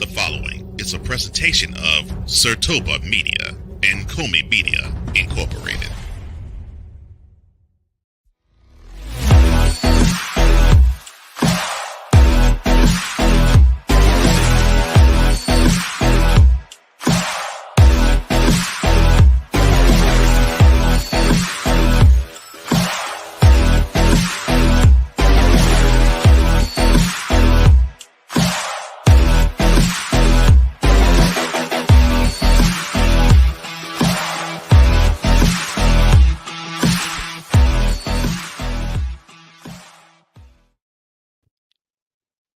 The following is a presentation of Sertoba Media and Comey Media Incorporated.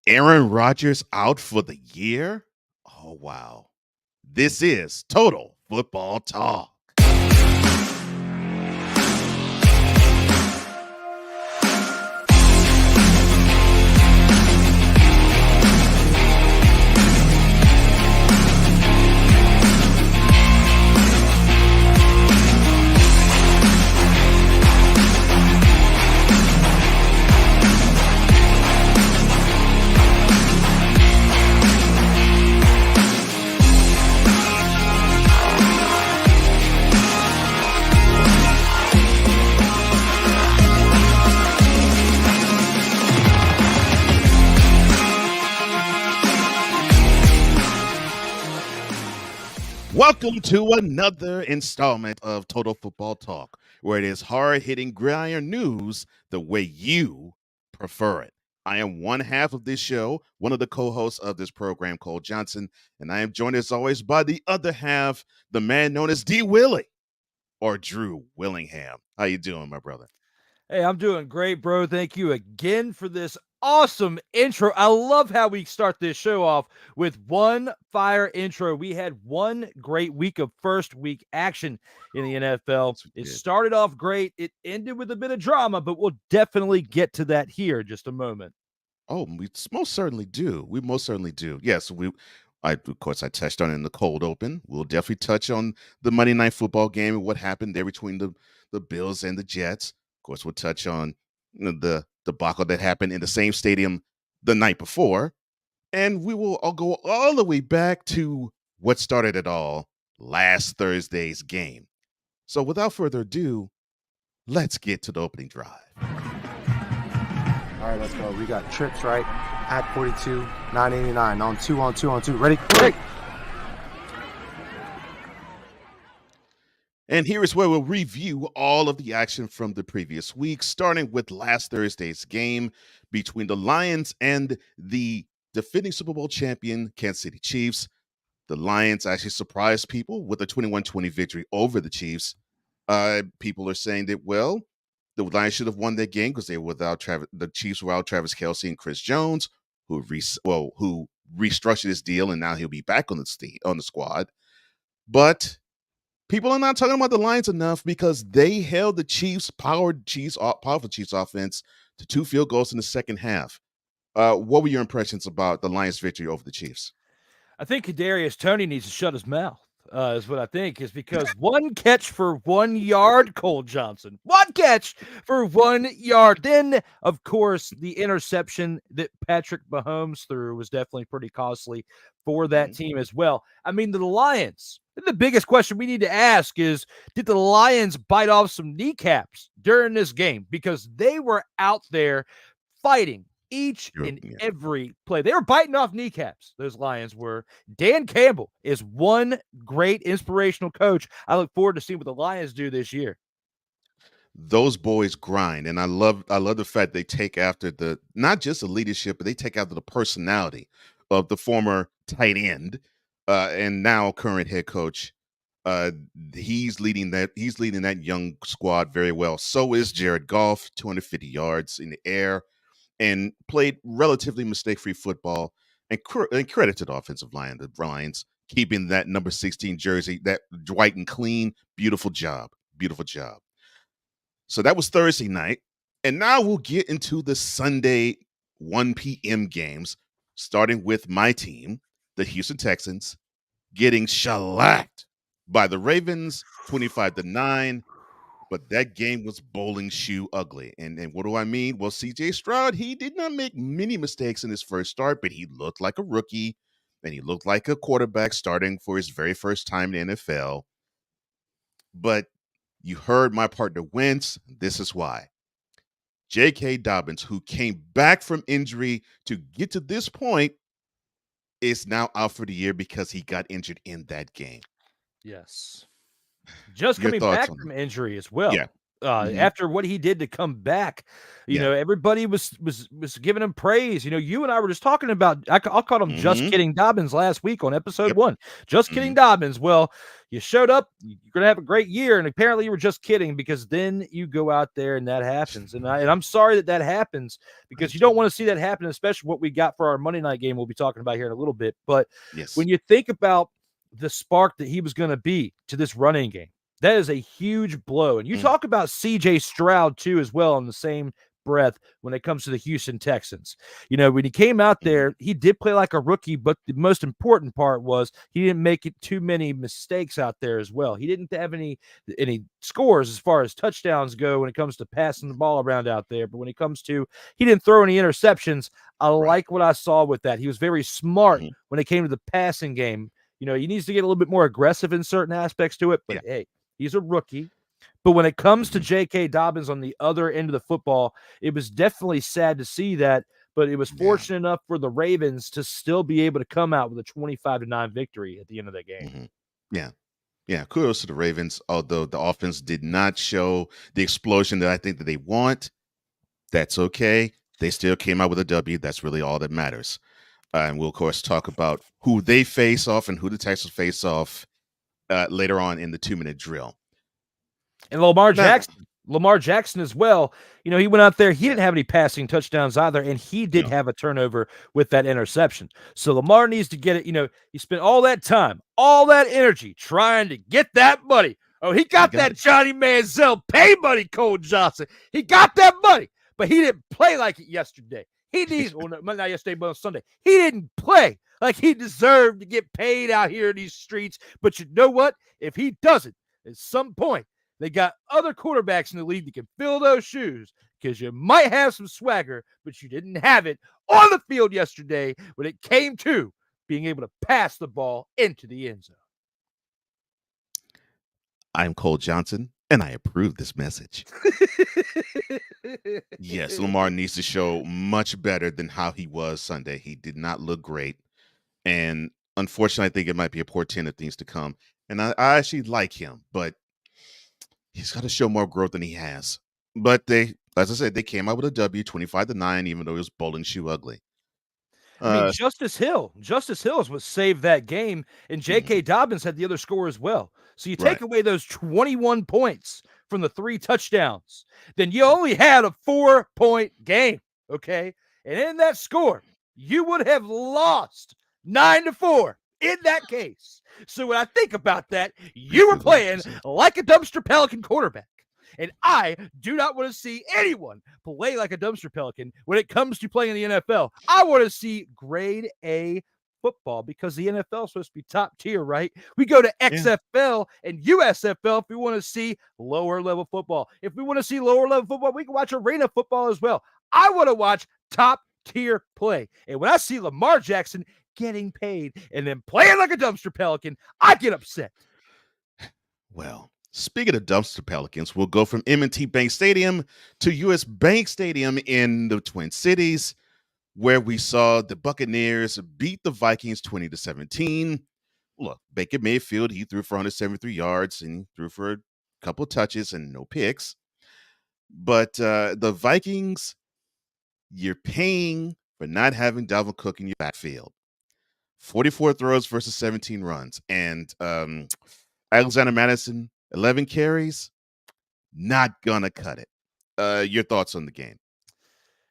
Aaron Rodgers out for the year? Oh, wow. This is Total Football Talk. Welcome to another installment of Total Football Talk, where it is hard-hitting gridiron news the way you prefer it. I am one half of this show, one of the co-hosts of this program, Cole Johnson, and I am joined as always by the other half, the man known as D. Willie, or Drew Willingham. How you doing, my brother? Hey, I'm doing great, bro. Thank you again for this awesome intro. I love how we start this show off with one fire intro. We had one great week of first week action in the NFL. It started off great. It ended with a bit of drama, but we'll definitely get to that here in just a moment. Oh, we most certainly do. We most certainly do. Yes, of course, I touched on it in the cold open. We'll definitely touch on the Monday Night Football game and what happened there between the Bills and the Jets. Of course, we'll touch on the debacle that happened in the same stadium the night before. And we will all go all the way back to what started it all, last Thursday's game. So without further ado, let's get to the opening drive. All right, let's go. We got trips, right? At 42, 989. On two. Ready? Ready. And here is where we'll review all of the action from the previous week, starting with last Thursday's game between the Lions and the defending Super Bowl champion Kansas City Chiefs. The Lions actually surprised people with a 21-20 victory over the Chiefs. People are saying that, well, the Lions should have won that game because they were without the Chiefs were without Travis Kelce and Chris Jones, who restructured his deal, and now he'll be back on the squad. But people are not talking about the Lions enough because they held the powerful Chiefs offense to 2 field goals in the second half. What were your impressions about the Lions' victory over the Chiefs? I think Kadarius Toney needs to shut his mouth. Is what I think, is because one catch for 1 yard, Cole Johnson. One catch for 1 yard. Then, of course, the interception that Patrick Mahomes threw was definitely pretty costly for that team as well. I mean, the Lions, the biggest question we need to ask is, did the Lions bite off some kneecaps during this game? Because they were out there fighting each and every play. They were biting off kneecaps, those Lions were. Dan Campbell is one great inspirational coach. I look forward to seeing what the Lions do this year. Those boys grind, and I love the fact they take after not just the leadership, but they take after the personality of the former tight end and now current head coach. He's leading that young squad very well. So is Jared Goff, 250 yards in the air, and played relatively mistake-free football. And credit to the offensive line, the Lions, keeping that number 16 jersey, that white and clean. Beautiful job. So that was Thursday night. And now we'll get into the Sunday 1 p.m. games, starting with my team, the Houston Texans, getting shellacked by the Ravens, 25-9. But that game was bowling shoe ugly. And what do I mean? Well, C.J. Stroud, he did not make many mistakes in his first start, but he looked like a rookie. and he looked like a quarterback starting for his very first time in the NFL. But you heard my partner wince. This is why. J.K. Dobbins, who came back from injury to get to this point, is now out for the year because he got injured in that game. Yes. Just Your coming thoughts back on from it? injury as well. Yeah. After what he did to come back, everybody was giving him praise. You and I were just talking about, I'll call him Just Kidding Dobbins last week on episode 1. Just Kidding Dobbins. Well, you showed up, you're going to have a great year, and apparently you were just kidding, because then you go out there and that happens. And I'm sorry that happens, because you don't want to see that happen, especially what we got for our Monday night game we'll be talking about here in a little bit. But when you think about the spark that he was going to be to this running game, that is a huge blow. And you talk about C.J. Stroud, too, as well, in the same breath when it comes to the Houston Texans. When he came out there, he did play like a rookie, but the most important part was he didn't make it too many mistakes out there as well. He didn't have any scores as far as touchdowns go when it comes to passing the ball around out there. But when it comes to, he didn't throw any interceptions. I like what I saw with that. He was very smart when it came to the passing game. He needs to get a little bit more aggressive in certain aspects to it, but hey, he's a rookie. But when it comes to J.K. Dobbins on the other end of the football, it was definitely sad to see that, but it was fortunate enough for the Ravens to still be able to come out with a 25-9 victory at the end of that game. Yeah, kudos to the Ravens, although the offense did not show the explosion that I think that they want. That's okay. They still came out with a W. That's really all that matters. And we'll, of course, talk about who they face off and who the Texans face off later on in the 2-minute drill. And Lamar Jackson as well. He went out there. He didn't have any passing touchdowns either, and he did have a turnover with that interception. So Lamar needs to get it. He spent all that time, all that energy trying to get that money. Oh, he got that Johnny Manziel pay money, Cole Johnson. He got that money, but he didn't play like it yesterday. He needs, not yesterday, but on Sunday. He didn't play like he deserved to get paid out here in these streets. But you know what? If he doesn't, at some point, they got other quarterbacks in the league that can fill those shoes, because you might have some swagger, but you didn't have it on the field yesterday when it came to being able to pass the ball into the end zone. I'm Cole Johnson, and I approve this message. Yes, Lamar needs to show much better than how he was Sunday. He did not look great. And unfortunately, I think it might be a portent of things to come. And I actually like him, but he's got to show more growth than he has. But as I said, they came out with a W, 25-9, even though it was bowling shoe ugly. Justice Hill is what saved that game, and J.K. Dobbins had the other score as well. So you take away those 21 points from the 3 touchdowns, then you only had a 4-point game, okay? And in that score, you would have lost 9-4 in that case. So when I think about that, you were playing like a dumpster Pelican quarterback. And I do not want to see anyone play like a dumpster Pelican when it comes to playing in the NFL. I want to see grade A football, because the NFL is supposed to be top tier, right? We go to XFL and USFL if we want to see lower level football. If we want to see lower level football, we can watch arena football as well. I want to watch top tier play. And when I see Lamar Jackson getting paid and then playing like a dumpster Pelican, I get upset. Well, speaking of dumpster Pelicans, we'll go from M&T Bank Stadium to U.S. Bank Stadium in the Twin Cities, where we saw the Buccaneers beat the Vikings 20-17. Look, Baker Mayfield, he threw for 173 yards and threw for a couple touches and no picks. But the Vikings, you're paying for not having Dalvin Cook in your backfield. 44 throws versus 17 runs. And Alexander Madison, 11 carries, not gonna cut it. Your thoughts on the game?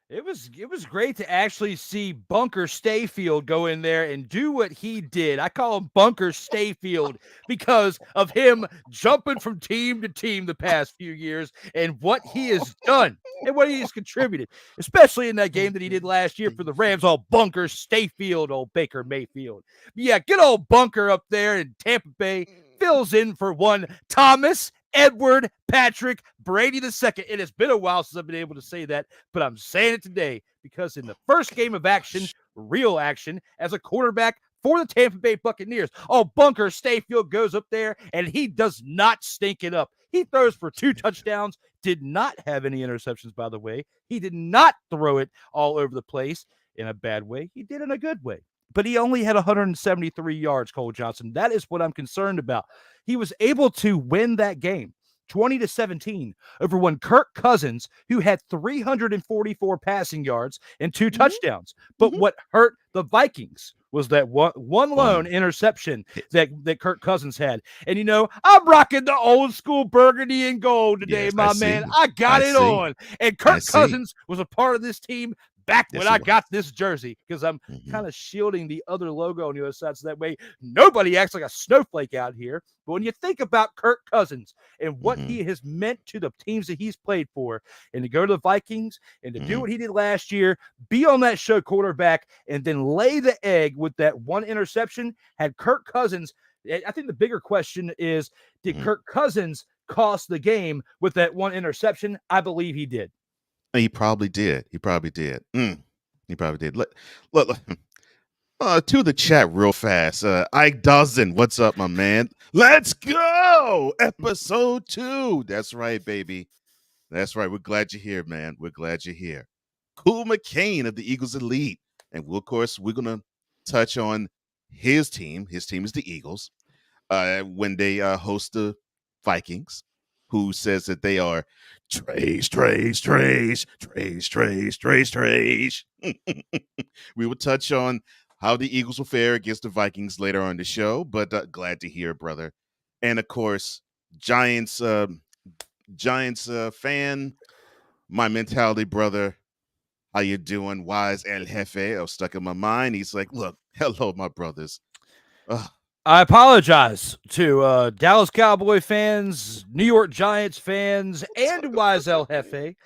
It was great to actually see Bunker Stayfield go in there and do what he did. I call him Bunker Stayfield because of him jumping from team to team the past few years and what he has done and what he has contributed, especially in that game that he did last year for the Rams. All Bunker Stayfield, old Baker Mayfield. Yeah, good old Bunker up there in Tampa Bay fills in for one Thomas Edward Patrick Brady II. It has been a while since I've been able to say that, but I'm saying it today because in the first game of action, real action, as a quarterback for the Tampa Bay Buccaneers. Oh, Bunker Stayfield goes up there, and he does not stink it up. He throws for 2 touchdowns, did not have any interceptions, by the way. He did not throw it all over the place in a bad way. He did in a good way. But he only had 173 yards, Cole Johnson. That is what I'm concerned about. He was able to win that game 20-17 over one Kirk Cousins, who had 344 passing yards and 2 touchdowns. But what hurt the Vikings was that one lone interception that Kirk Cousins had. And, you know, I'm rocking the old school burgundy and gold today, my man. I got it on. And Kirk Cousins was a part of this team back when I got this jersey, because I'm kind of shielding the other logo on the other side, so that way nobody acts like a snowflake out here. But when you think about Kirk Cousins and what he has meant to the teams that he's played for, and to go to the Vikings and to do what he did last year, be on that show quarterback, and then lay the egg with that one interception, had Kirk Cousins, I think the bigger question is, did Kirk Cousins cost the game with that one interception? I believe he did. He probably did. He probably did. He probably did. Look, to the chat real fast. Ike Dozen, what's up, my man? Let's go! Episode 2. That's right, baby. That's right. We're glad you're here, man. We're glad you're here. Cool McCain of the Eagles Elite. And we're going to touch on his team. His team is the Eagles. When they host the Vikings, who says that they are trash. We will touch on how the Eagles will fare against the Vikings later on the show, but glad to hear, brother. And of course, Giants fan, my mentality brother. How you doing? Wise El Jefe? I was stuck in my mind. He's like, look, hello, my brothers. I apologize to Dallas Cowboy fans, New York Giants fans, and Wise El Jefe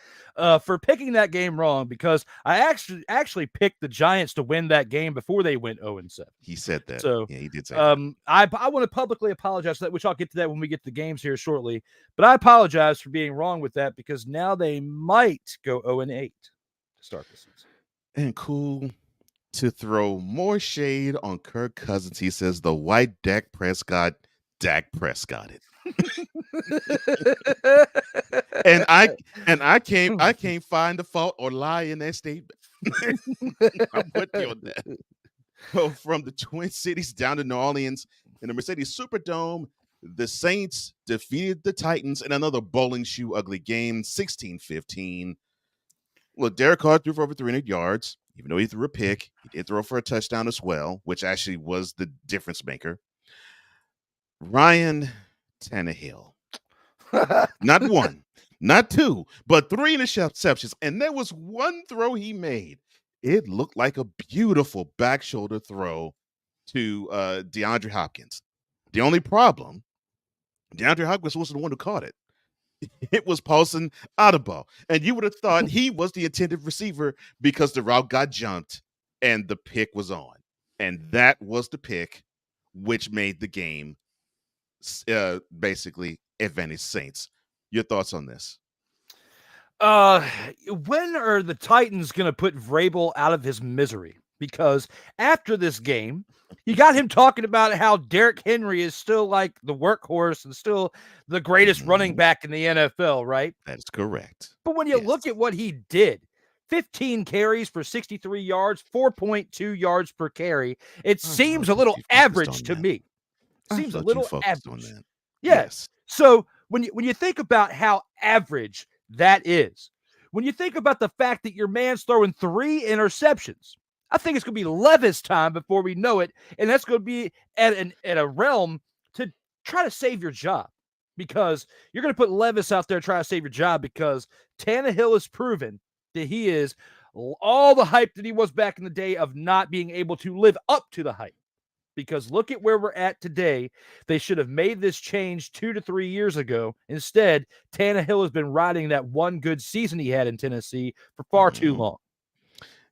for picking that game wrong, because I actually picked the Giants to win that game before they went 0-7. He said that. So yeah, he did say that. I want to publicly apologize for that, which I'll get to that when we get to the games here shortly. But I apologize for being wrong with that, because now they might go 0-8 to start the season. And cool. To throw more shade on Kirk Cousins, he says the white Dak Prescott it. and I can't find the fault or lie in that statement. I'm with you on that. So from the Twin Cities down to New Orleans in the Mercedes Superdome, the Saints defeated the Titans in another bowling shoe ugly game, 16-15. Well, Derek Carr threw for over 300 yards. Even though he threw a pick, he did throw for a touchdown as well, which actually was the difference maker. Ryan Tannehill. Not one, not two, but 3 interceptions. And there was one throw he made. It looked like a beautiful back shoulder throw to DeAndre Hopkins. The only problem, DeAndre Hopkins wasn't the one who caught it. It was Paulson Audubon. And you would have thought he was the intended receiver because the route got jumped and the pick was on. And that was the pick which made the game basically advantage Saints. Your thoughts on this? When are the Titans going to put Vrabel out of his misery? Because after this game, you got him talking about how Derrick Henry is still like the workhorse and still the greatest running back in the NFL, right? That is correct. But when you look at what he did, 15 carries for 63 yards, 4.2 yards per carry, it seems a little average to me. Seems a little average. Yes. So when you think about how average that is, when you think about the fact that your man's throwing 3 interceptions, I think it's going to be Levis time before we know it, and that's going to be at a realm to try to save your job, because you're going to put Levis out there trying to save your job, because Tannehill has proven that he is all the hype that he was back in the day of not being able to live up to the hype. Because look at where we're at today. They should have made this change 2 to 3 years ago. Instead, Tannehill has been riding that one good season he had in Tennessee for far too long.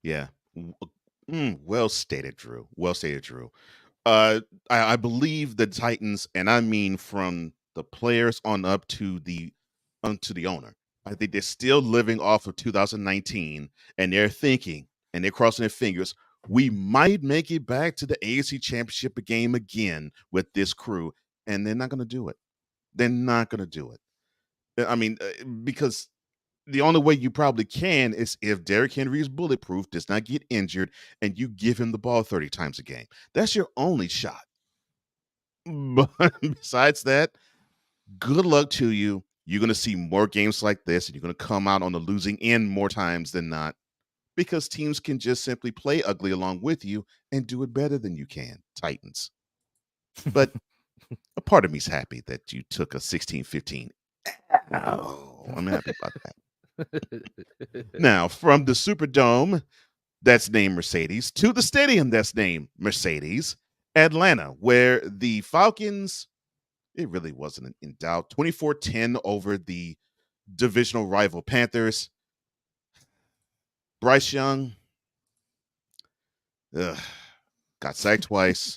Yeah. Well stated, Drew. Well stated, Drew. I believe the Titans, and I mean from the players on up to the owner, I think they're still living off of 2019, and they're thinking, and they're crossing their fingers, we might make it back to the AFC Championship game again with this crew, and they're not going to do it. They're not going to do it. I mean, because the only way you probably can is if Derrick Henry is bulletproof, does not get injured, and you give him the ball 30 times a game. That's your only shot. But besides that, good luck to you. You're going to see more games like this, and you're going to come out on the losing end more times than not, because teams can just simply play ugly along with you and do it better than you can, Titans. But a part of me's happy that you took a 16-15. Oh, I'm happy about that. Now, from the Superdome, that's named Mercedes, to the stadium that's named Mercedes, Atlanta, where the Falcons, it really wasn't in doubt, 24-10 over the divisional rival Panthers. Bryce Young got sacked twice,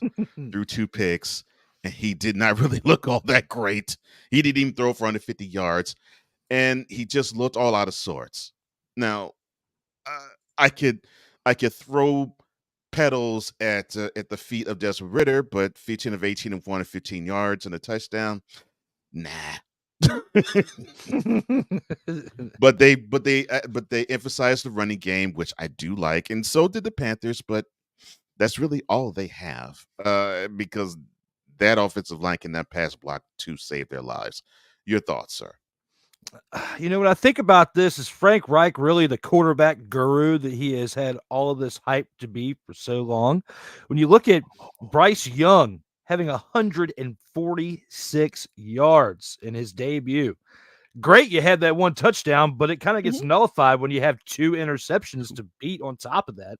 threw 2 picks, and he did not really look all that great. He didn't even throw for under 50 yards, and he just looked all out of sorts. Now, I could throw pedals at the feet of Desmond Ridder, but 15 of 18 and 115 yards and a touchdown, nah. but they emphasized the running game, which I do like, and so did the Panthers. But that's really all they have, because that offensive line can that pass block to save their lives. Your thoughts, sir? You know, what I think about this is Frank Reich really the quarterback guru that he has had all of this hype to be for so long. When you look at Bryce Young having 146 yards in his debut, great, you had that 1 touchdown, but it kind of gets nullified when you have 2 interceptions to beat on top of that.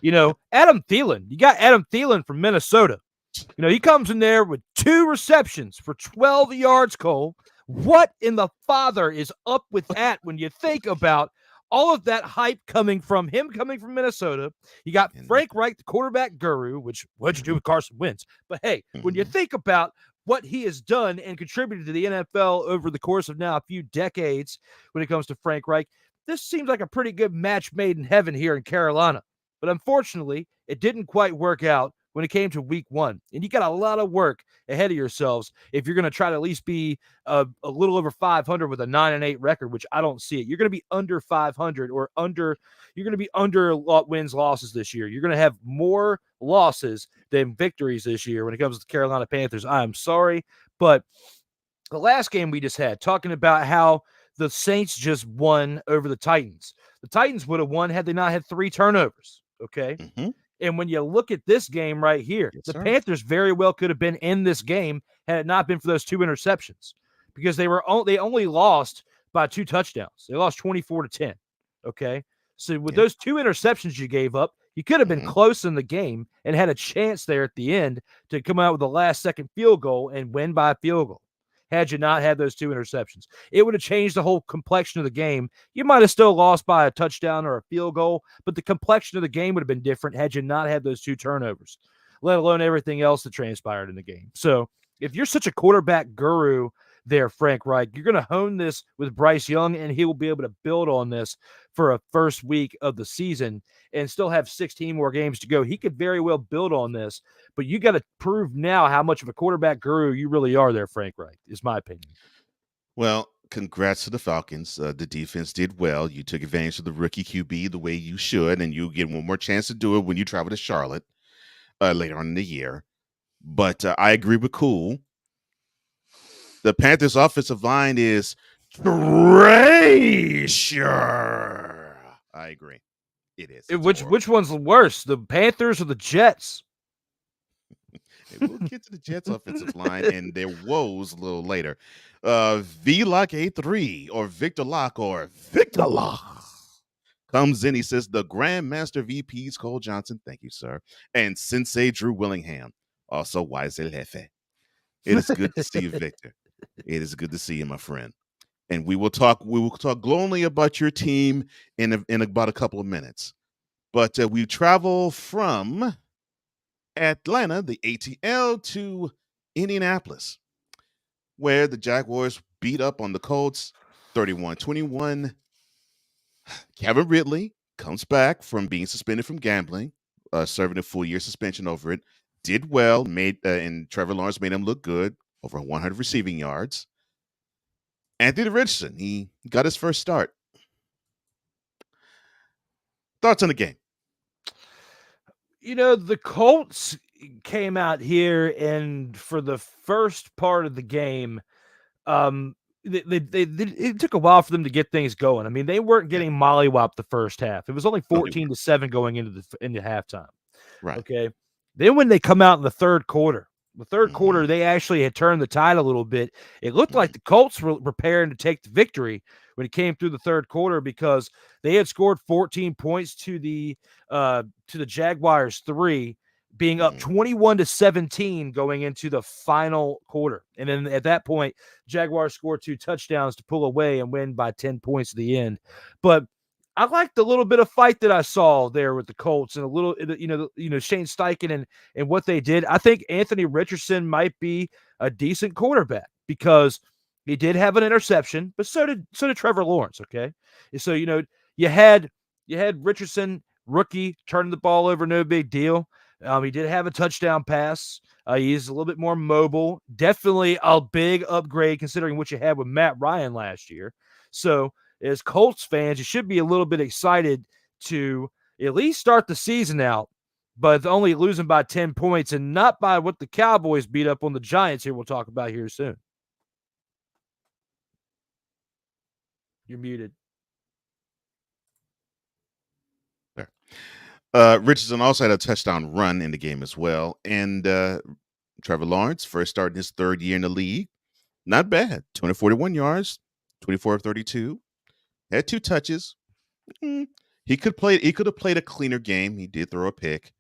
You know, Adam Thielen, you got Adam Thielen from Minnesota. You know, he comes in there with 2 receptions for 12 yards, Cole. What in the father is up with that when you think about all of that hype coming from him, coming from Minnesota? You got Frank Reich, the quarterback guru, which what'd you do with Carson Wentz? But hey, when you think about what he has done and contributed to the NFL over the course of now a few decades when it comes to Frank Reich, this seems like a pretty good match made in heaven here in Carolina. But unfortunately, it didn't quite work out when it came to week 1. And you got a lot of work ahead of yourselves if you're going to try to at least be a little over 500 with a 9-8 record, which I don't see it. You're going to be under 500 or under, you're going to be under wins, losses this year. You're going to have more losses than victories this year when it comes to the Carolina Panthers. I'm sorry, but the last game we just had, talking about how the Saints just won over the Titans. The Titans would have won had they not had 3 turnovers, okay? And when you look at this game right here, the Panthers very well could have been in this game had it not been for those 2 interceptions, because they only lost by 2 touchdowns. They lost 24-10. Okay. So with those 2 interceptions you gave up, you could have been close in the game and had a chance there at the end to come out with the last second field goal and win by a field goal. Had you not had those 2 interceptions, it would have changed the whole complexion of the game. You might have still lost by a touchdown or a field goal, but the complexion of the game would have been different had you not had those 2 turnovers, let alone everything else that transpired in the game. So if you're such a quarterback guru there, Frank Reich, you're going to hone this with Bryce Young, and he will be able to build on this for a first week of the season and still have 16 more games to go. He could very well build on this, but you got to prove now how much of a quarterback guru you really are there, Frank Reich, is my opinion. Well, congrats to the Falcons. The defense did well. You took advantage of the rookie QB the way you should, and you get one more chance to do it when you travel to Charlotte later on in the year. But I agree with Cool. The Panthers' offensive line is trash. I agree. It is. Which one's worse, the Panthers or the Jets? We'll get to the Jets' offensive line and their woes a little later. V-Lock A3 or Victor Lock or Victor Lock comes in. He says, the Grandmaster VPs, Cole Johnson, thank you, sir, and Sensei Drew Willingham. Also, Wise El Jefe. It is good to see you, Victor. It is good to see you, my friend. And we will talk glowingly about your team in about a couple of minutes. But we travel from Atlanta, the ATL, to Indianapolis, where the Jaguars beat up on the Colts 31-21. Kevin Ridley comes back from being suspended from gambling serving a full year suspension over it. Did well, and Trevor Lawrence made him look good, over 100 receiving yards. Anthony Richardson, he got his first start. Thoughts on the game? The Colts came out here, and for the first part of the game, it took a while for them to get things going. I mean, they weren't getting mollywopped the first half. It was only 14-7 going into halftime. Right. Okay. Then when they come out in the third quarter, they actually had turned the tide a little bit. It looked like the Colts were preparing to take the victory when it came through the third quarter, because they had scored 14 points to the Jaguars 3, being up 21-17 going into the final quarter. And then at that point, Jaguars scored 2 touchdowns to pull away and win by 10 points at the end. But I liked the little bit of fight that I saw there with the Colts, and a little, Shane Steichen and what they did. I think Anthony Richardson might be a decent quarterback, because he did have an interception, but so did Trevor Lawrence. Okay. So, you had Richardson, rookie, turning the ball over, no big deal. He did have a touchdown pass. He's a little bit more mobile. Definitely a big upgrade considering what you had with Matt Ryan last year. So, as Colts fans, you should be a little bit excited to at least start the season out, but only losing by 10 points and not by what the Cowboys beat up on the Giants here. We'll talk about here soon. You're muted. There. Richardson also had a touchdown run in the game as well. And Trevor Lawrence, first start in his third year in the league. Not bad. 241 yards, 24 of 32. Had 2 touches. He could have played a cleaner game. He did throw a pick.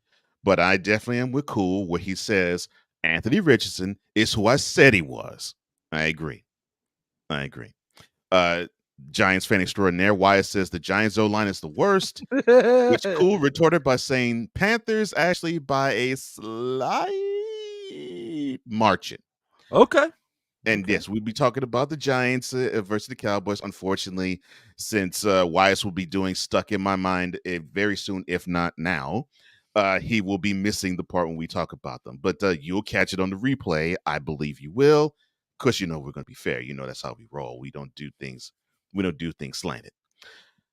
But I definitely am with Cool where he says Anthony Richardson is who I said he was. I agree. Giants fan extraordinaire Wyatt says the Giants O-line is the worst, which Cool retorted by saying Panthers actually by a slight margin. Okay. And yes, we'll be talking about the Giants versus the Cowboys. Unfortunately, since Wyatt will be doing Stuck in My Mind very soon, if not now, he will be missing the part when we talk about them. But you'll catch it on the replay. I believe you will, because we're going to be fair. That's how we roll. We don't do things slanted.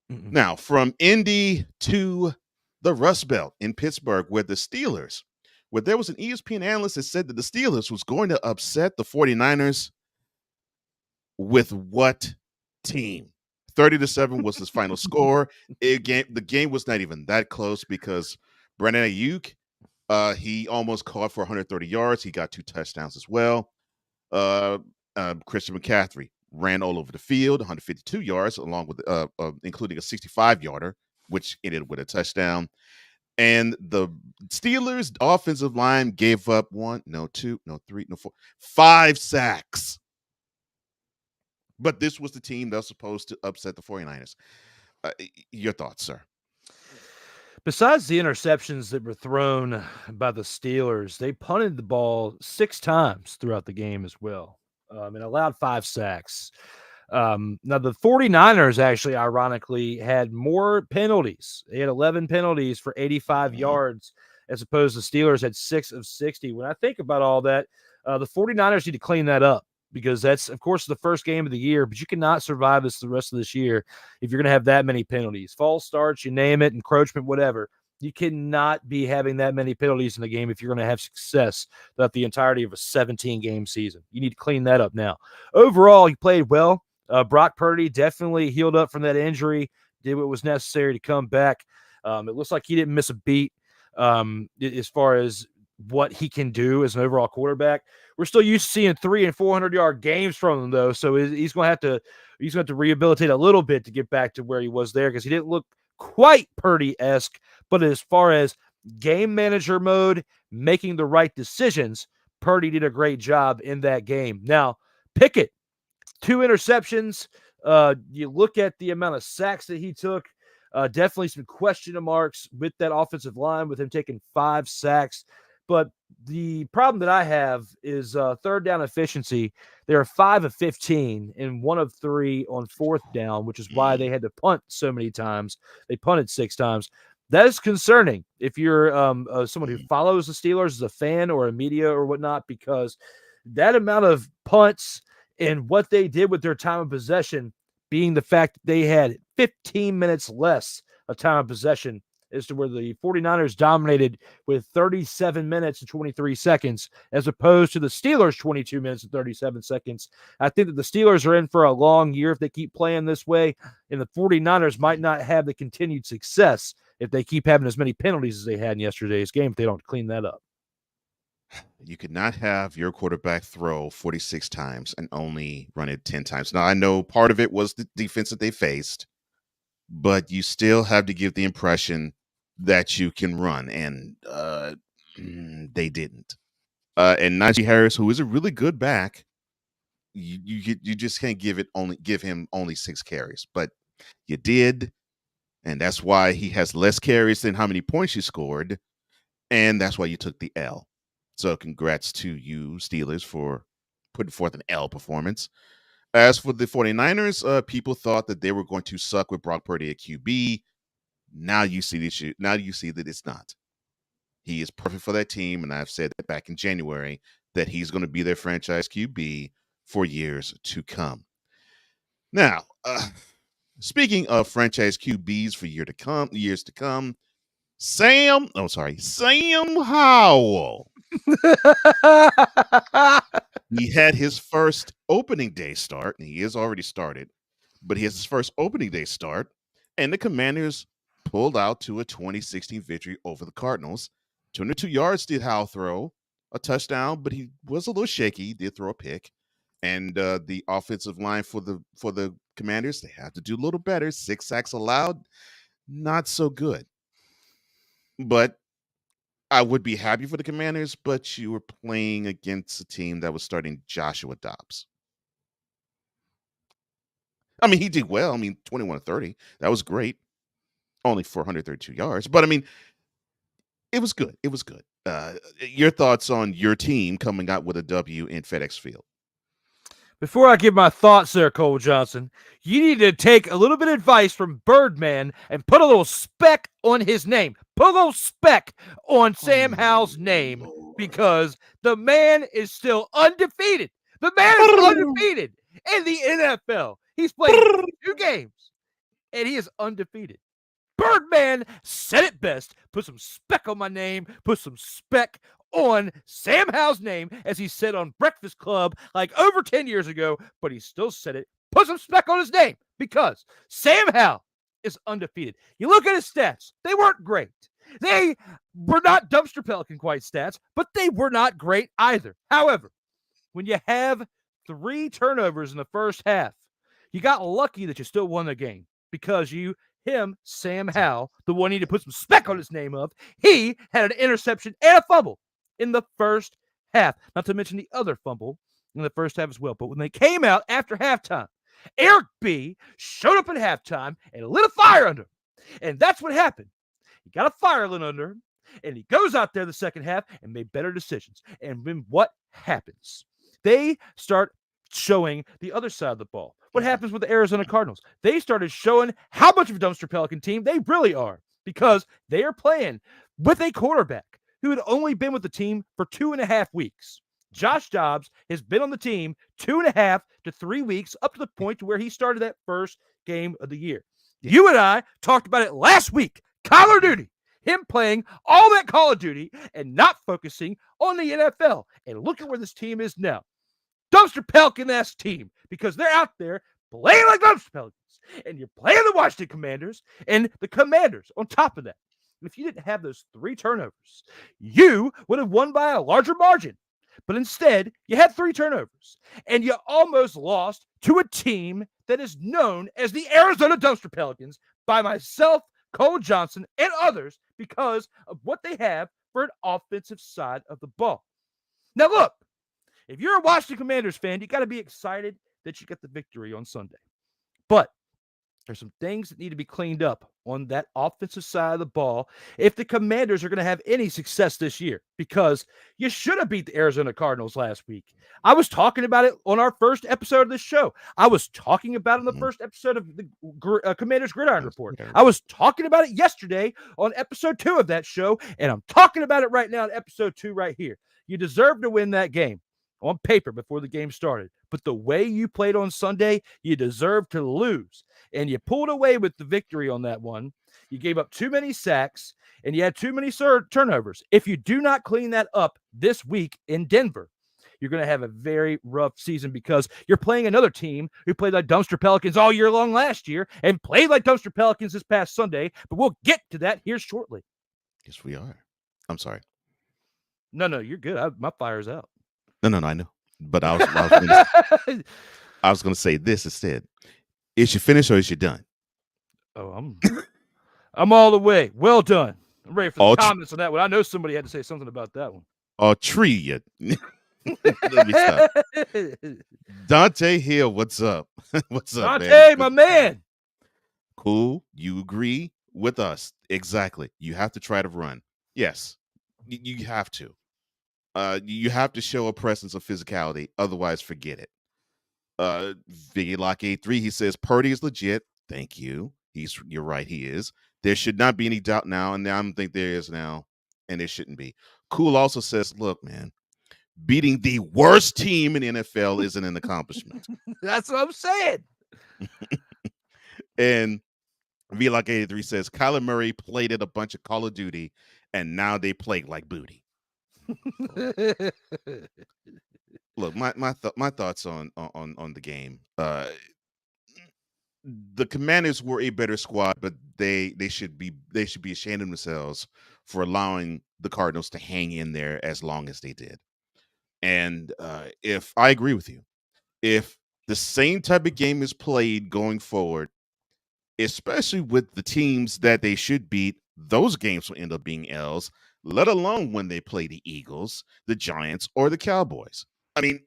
Now, from Indy to the Rust Belt in Pittsburgh, where there was an ESPN analyst that said that the Steelers was going to upset the 49ers. With what team? 30-7 was his final score. The game was not even that close, because Brandon Ayuk, he almost caught for 130 yards. He got 2 touchdowns as well. Christian McCaffrey ran all over the field, 152 yards, along with including a 65-yarder, which ended with a touchdown. And the Steelers' offensive line gave up 1, no 2, no 3, no 4, 5 sacks. But this was the team that was supposed to upset the 49ers. Your thoughts, sir? Besides the interceptions that were thrown by the Steelers, they punted the ball 6 times throughout the game as well, and allowed 5 sacks. Now, the 49ers actually, ironically, had more penalties. They had 11 penalties for 85 yards, as opposed to Steelers had 6 of 60. When I think about all that, the 49ers need to clean that up, because that's, of course, the first game of the year, but you cannot survive this the rest of this year if you're going to have that many penalties. False starts, you name it, encroachment, whatever. You cannot be having that many penalties in the game if you're going to have success throughout the entirety of a 17-game season. You need to clean that up now. Overall, he played well. Brock Purdy definitely healed up from that injury, did what was necessary to come back. It looks like he didn't miss a beat as far as what he can do as an overall quarterback. We're still used to seeing 300 and 400-yard games from him, though, so he's going to have to rehabilitate a little bit to get back to where he was there, because he didn't look quite Purdy-esque. But as far as game manager mode, making the right decisions, Purdy did a great job in that game. Now, Pickett, 2 interceptions. You look at the amount of sacks that he took, definitely some question marks with that offensive line, with him taking 5 sacks. But the problem that I have is third down efficiency. They are 5 of 15 and 1 of 3 on 4th down, which is why they had to punt so many times. They punted 6 times. That is concerning if you're someone who follows the Steelers as a fan or a media or whatnot, because that amount of punts and what they did with their time of possession, being the fact that they had 15 minutes less of time of possession, as to where the 49ers dominated with 37 minutes and 23 seconds, as opposed to the Steelers' 22 minutes and 37 seconds. I think that the Steelers are in for a long year if they keep playing this way, and the 49ers might not have the continued success if they keep having as many penalties as they had in yesterday's game if they don't clean that up. You could not have your quarterback throw 46 times and only run it 10 times. Now, I know part of it was the defense that they faced, but you still have to give the impression that you can run, and they didn't. And Najee Harris, who is a really good back, you just can't give him only 6 carries, but you did, and that's why he has less carries than how many points you scored, and that's why you took the L. So congrats to you, Steelers, for putting forth an L performance. As for the 49ers, people thought that they were going to suck with Brock Purdy at QB. Now you see that it's not. He is perfect for that team, and I've said that back in January that he's going to be their franchise QB for years to come. Now, speaking of franchise QBs for years to come, Sam Howell. He had his first opening day start, and he has already started, but he has his first opening day start, and the Commanders pulled out to a 2016 victory over the Cardinals. 202 yards did Howell throw, a touchdown, but he was a little shaky. He did throw a pick. And the offensive line for the Commanders, they have to do a little better. 6 sacks allowed, not so good. But I would be happy for the Commanders, but you were playing against a team that was starting Joshua Dobbs. I mean, he did well. I mean, 21-30. That was great. Only 432 yards. But, I mean, it was good. It was good. Your thoughts on your team coming out with a W in FedEx Field? Before I give my thoughts there, Cole Johnson, you need to take a little bit of advice from Birdman and put a little speck on his name. Put a little speck on Sam Howell's name, because the man is still undefeated. The man is undefeated in the NFL. He's played 2 games, and he is undefeated. Birdman said it best. Put some speck on my name. Put some speck on Sam Howell's name, as he said on Breakfast Club like over 10 years ago, but he still said it. Put some speck on his name, because Sam Howell is undefeated. You look at his stats. They weren't great. They were not dumpster Pelican quite stats, but they were not great either. However, when you have 3 turnovers in the first half, you got lucky that you still won the game, because Sam Howell, the one you need to put some speck on his name of, he had an interception and a fumble in the first half. Not to mention the other fumble in the first half as well. But when they came out after halftime, Eric B. showed up at halftime and lit a fire under him. And that's what happened. He got a fire lit under him, and he goes out there the second half and made better decisions. And then what happens? They start showing the other side of the ball. What happens with the Arizona Cardinals? They started showing how much of a dumpster Pelican team they really are, because they are playing with a quarterback who had only been with the team for 2.5 weeks. Josh Dobbs has been on the team 2.5 to 3 weeks, up to the point to where he started that first game of the year. You and I talked about it last week. Call of Duty. Him playing all that Call of Duty and not focusing on the NFL. And look at where this team is now. Dumpster Pelican-esque team, because they're out there playing like dumpster Pelicans. And you're playing the Washington Commanders, and the Commanders on top of that. If you didn't have those 3 turnovers, you would have won by a larger margin. But instead, you had 3 turnovers, and you almost lost to a team that is known as the Arizona Dumpster Pelicans by myself, Cole Johnson, and others, because of what they have for an offensive side of the ball. Now, look, if you're a Washington Commanders fan, you got to be excited that you got the victory on Sunday. But There's some things that need to be cleaned up on that offensive side of the ball if the Commanders are going to have any success this year, because you should have beat the Arizona Cardinals last week. I was talking about it on our first episode of this show. I was talking about it in the first episode of the Commanders Gridiron Report. I was talking about it yesterday on episode 2 of that show, and I'm talking about it right now in episode 2 right here. You deserve to win that game on paper before the game started. But the way you played on Sunday, you deserve to lose. And you pulled away with the victory on that one. You gave up too many sacks, and you had too many turnovers. If you do not clean that up this week in Denver, you're going to have a very rough season, because you're playing another team who played like dumpster Pelicans all year long last year and played like dumpster Pelicans this past Sunday. But we'll get to that here shortly. Yes, we are. I'm sorry. No, you're good. My fire's out. No, I know. But I was going to say this instead. Is you finished or is you done? Oh, I'm all the way. Well done. I'm ready for the comments on that one. I know somebody had to say something about that one. Oh, tree. Let me stop. Dante Hill, what's up? What's up, Dante, my man? Cool. You agree with us. Exactly. You have to try to run. Yes, you have to. You have to show a presence of physicality. Otherwise, forget it. Viggy Lock 83, he says Purdy is legit. Thank you. You're right. He is. There should not be any doubt now, and I don't think there is now, and there shouldn't be. Cool also says, look, man, beating the worst team in the NFL isn't an accomplishment. That's what I'm saying. And Vlock 83 says Kyler Murray played at a bunch of Call of Duty, and now they play like booty. Look, my thoughts on the game. The Commanders were a better squad, but they should be ashamed of themselves for allowing the Cardinals to hang in there as long as they did. And if I agree with you, if the same type of game is played going forward, especially with the teams that they should beat, those games will end up being L's, let alone when they play the Eagles, the Giants, or the Cowboys. I mean,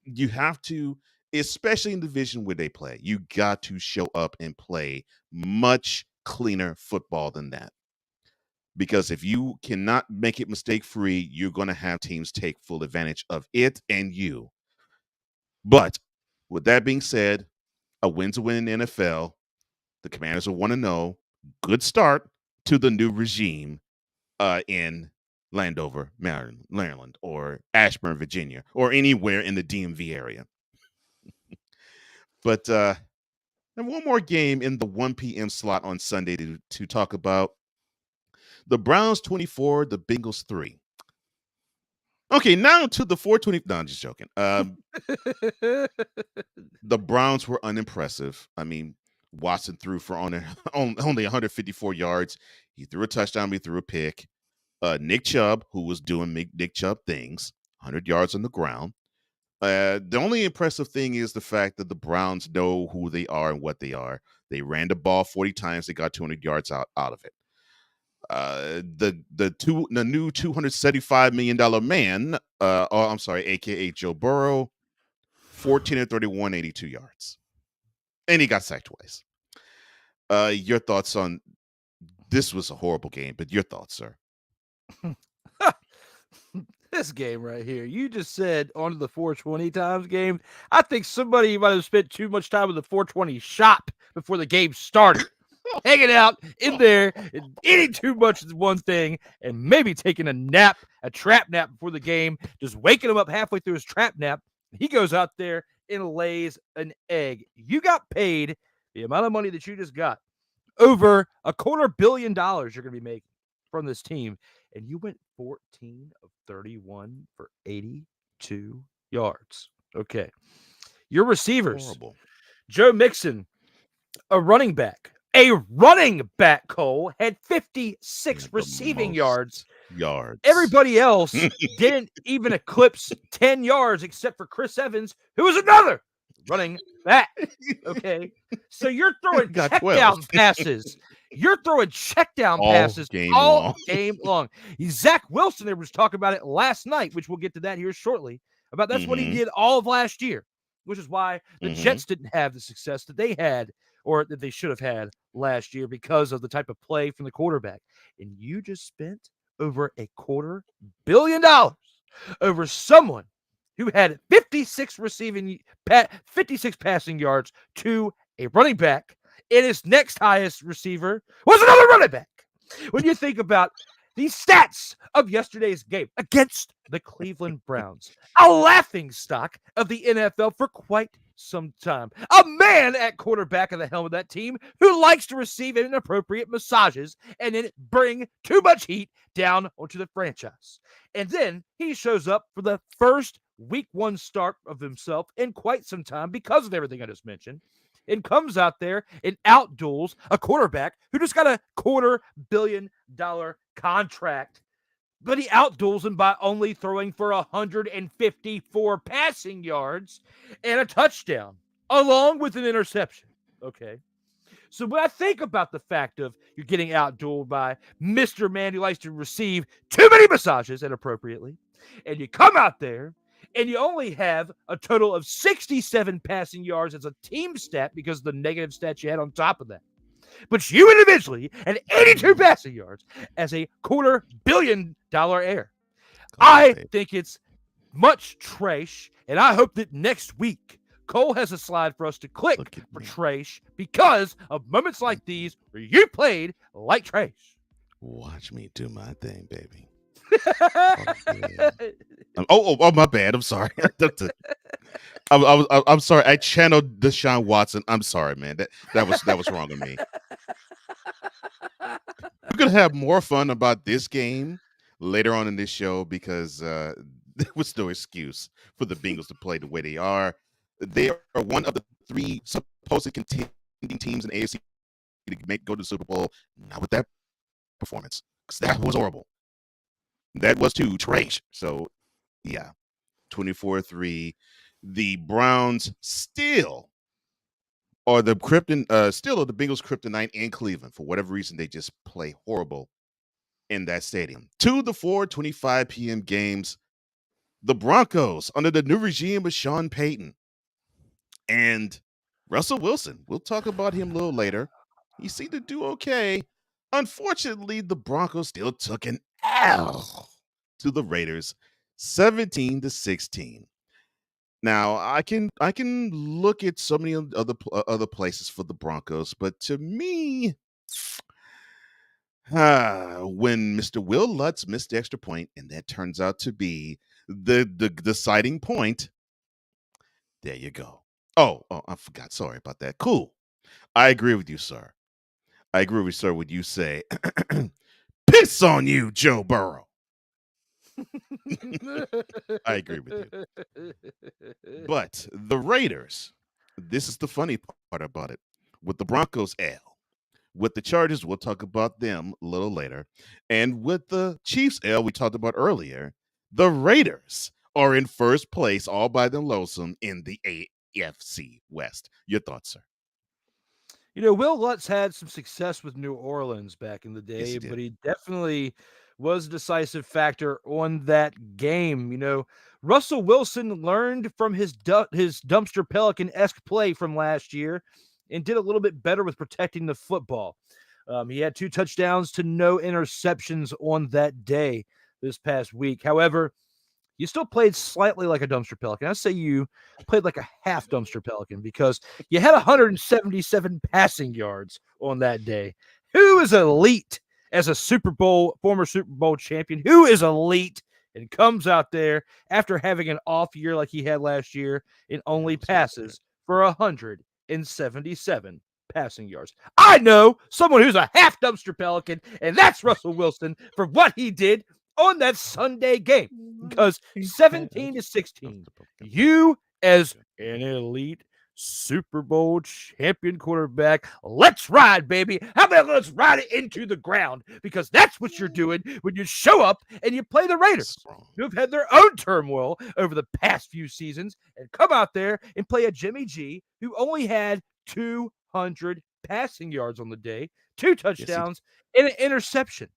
you have to, especially in the division where they play, you got to show up and play much cleaner football than that. Because if you cannot make it mistake-free, you're going to have teams take full advantage of it and you. But with that being said, a win's a win in the NFL. The Commanders will want to know. Good start to the new regime in Landover, Maryland, or Ashburn, Virginia, or anywhere in the DMV area. But and one more game in the 1 p.m. slot on Sunday to talk about. The Browns 24, the Bengals 3. Okay, now to the 420. No, I'm just joking. The Browns were unimpressive. I mean, Watson threw for only 154 yards. He threw a touchdown. He threw a pick. Nick Chubb, who was doing Nick Chubb things, 100 yards on the ground. The only impressive thing is the fact that the Browns know who they are and what they are. They ran the ball 40 times. They got 200 yards out of it. The new $275 million man, aka Joe Burrow, 14 and 31, 82 yards. And he got sacked twice. Your thoughts on this? Was a horrible game, but your thoughts, sir? This game right here. You just said onto the 420 times game. I think somebody might have spent too much time with the 420 shop before the game started. Hanging out in there and eating too much is one thing, and maybe taking a trap nap before the game, just waking him up halfway through his trap nap. He goes out there and lays an egg. You got paid the amount of money that you just got, over $250 million you're going to be making from this team, and you went 14 of 31 for 82 yards. Okay. Your receivers, horrible. Joe Mixon, a running back, Cole, had 56 receiving yards. Everybody else didn't even eclipse 10 yards except for Chris Evans, who was another running back. Okay. So you're throwing check down passes. You're throwing check down passes all game long. Zach Wilson, there was talking about it last night, which we'll get to that here shortly, about that's what he did all of last year, which is why the Jets didn't have the success that they had or that they should have had last year because of the type of play from the quarterback. And you just spent over $250 million over someone who had 56 passing yards to a running back, and his next highest receiver was another running back. When you think about the stats of yesterday's game against the Cleveland Browns, a laughing stock of the NFL for quite some time. A man at quarterback at the helm of that team who likes to receive inappropriate massages and then bring too much heat down onto the franchise. And then he shows up for the first week 1 start of himself in quite some time because of everything I just mentioned, and comes out there and outduels a quarterback who just got a $250 million contract, but he outduels him by only throwing for 154 passing yards and a touchdown, along with an interception. Okay. So when I think about the fact of you're getting outdueled by Mr. Man who likes to receive too many massages inappropriately, and you come out there and you only have a total of 67 passing yards as a team stat because of the negative stats you had on top of that. But you individually had 82 passing yards as a $250 million heir. I think it's much trash, and I hope that next week Cole has a slide for us to click for trash because of moments like these where you played like trash. Watch me do my thing, baby. Oh, my bad. I'm sorry. I'm sorry. I channeled Deshaun Watson. I'm sorry, man. That was wrong of me. We're gonna have more fun about this game later on in this show because there was no excuse for the Bengals to play the way they are. They are one of the 3 supposed contending teams in AFC to go to the Super Bowl. Not with that performance, because that was horrible. That was too trash. So, yeah, 24-3. The Browns still are the Bengals' kryptonite in Cleveland. For whatever reason, they just play horrible in that stadium. 2 of the 4 25 p.m. games. The Broncos under the new regime of Sean Payton and Russell Wilson. We'll talk about him a little later. He seemed to do okay. Unfortunately, the Broncos still took an L to the Raiders, 17-16. Now, I can look at so many other places for the Broncos, but to me, when Mr. Will Lutz missed the extra point, and that turns out to be the deciding point, there you go. Oh, I forgot. Sorry about that. Cool. I agree with you, sir. I agree with you, sir, when you say, piss on you, Joe Burrow. I agree with you. But the Raiders, this is the funny part about it. With the Broncos L, with the Chargers, we'll talk about them a little later. And with the Chiefs L, we talked about earlier, the Raiders are in first place all by them lonesome in the AFC West. Your thoughts, sir? You know, Will Lutz had some success with New Orleans back in the day, Yes, he but he definitely was a decisive factor on that game. You know, Russell Wilson learned from his dumpster Pelican-esque play from last year and did a little bit better with protecting the football. He had 2 touchdowns to no interceptions on that day this past week. However, you still played slightly like a dumpster Pelican. I say you played like a half dumpster Pelican because you had 177 passing yards on that day. Who is elite as a former Super Bowl champion? Who is elite and comes out there after having an off year like he had last year and only passes for 177 passing yards? I know someone who's a half dumpster Pelican, and that's Russell Wilson for what he did on that Sunday game, because 17-16, you as an elite Super Bowl champion quarterback, let's ride, baby. How about let's ride it into the ground? Because that's what you're doing when you show up and you play the Raiders, who have had their own turmoil over the past few seasons, and come out there and play a Jimmy G who only had 200 passing yards on the day, 2 touchdowns, and an interception.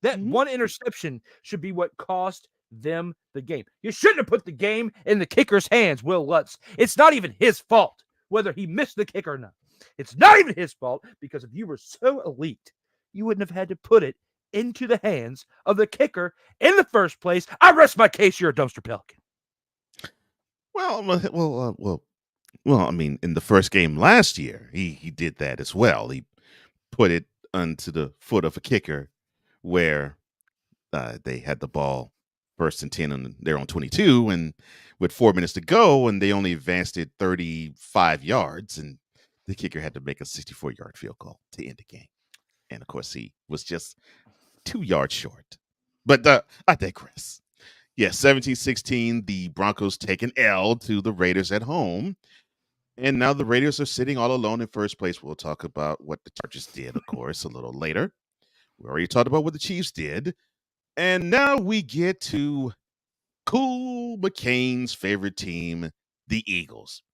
That one interception should be what cost them the game. You shouldn't have put the game in the kicker's hands, Will Lutz. It's not even his fault whether he missed the kick or not. It's not even his fault, because if you were so elite, you wouldn't have had to put it into the hands of the kicker in the first place. I rest my case. You're a dumpster Pelican. Well. I mean, in the first game last year, he did that as well. He put it onto the foot of a kicker where they had the ball first and 10 and they're on 22, and with 4 minutes to go, and they only advanced it 35 yards, and the kicker had to make a 64-yard field goal to end the game. And of course, he was just 2 yards short. But I digress. Yeah, 17-16, the Broncos take an L to the Raiders at home. And now the Raiders are sitting all alone in first place. We'll talk about what the Chargers did, of course, a little later. We already talked about what the Chiefs did. And now we get to Cool McCain's favorite team, the Eagles.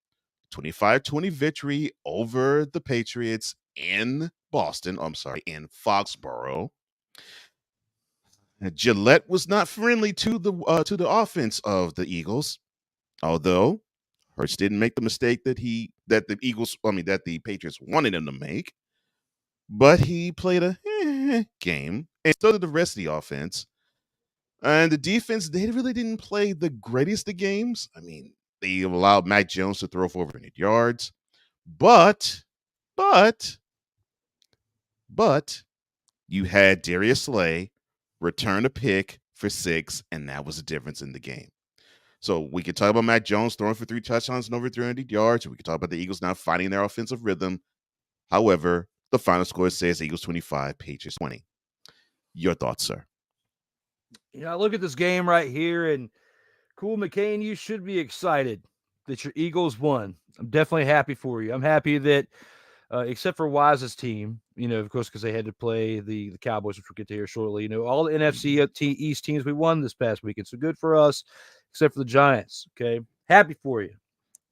25-20 victory over the Patriots in in Foxborough. Gillette was not friendly to the offense of the Eagles, although Hurts didn't make the mistake that the Patriots wanted him to make. But he played a game, and so did the rest of the offense. And the defense, they really didn't play the greatest of games. I mean, they allowed Mac Jones to throw for over 100 yards. But you had Darius Slay return a pick for 6, and that was the difference in the game. So we could talk about Mac Jones throwing for 3 touchdowns and over 300 yards. We could talk about the Eagles not finding their offensive rhythm. However, the final score says Eagles 25, Patriots 20. Your thoughts, sir? I look at this game right here, and Cool McCain, you should be excited that your Eagles won. I'm definitely happy for you. I'm happy that, except for Wise's team, of course, because they had to play the Cowboys, which we'll get to here shortly. All the NFC East teams we won this past weekend. So good for us, except for the Giants. Okay. Happy for you.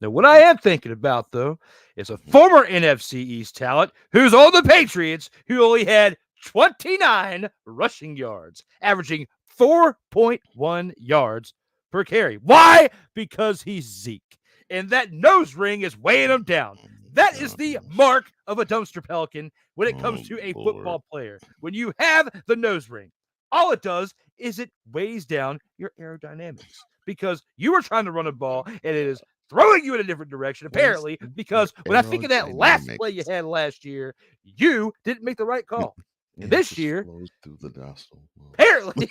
Now, what I am thinking about, though, is a former NFC East talent who's on the Patriots, who only had 29 rushing yards, averaging 4.1 yards per carry. Why? Because he's Zeke. And that nose ring is weighing him down. That is the mark of a dumpster Pelican when it comes to a football player. When you have the nose ring, all it does is it weighs down your aerodynamics, because you were trying to run a ball and it is throwing you in a different direction, apparently, because when I think of that last play you had last year, you didn't make the right call. And this year, through the nostril. Apparently,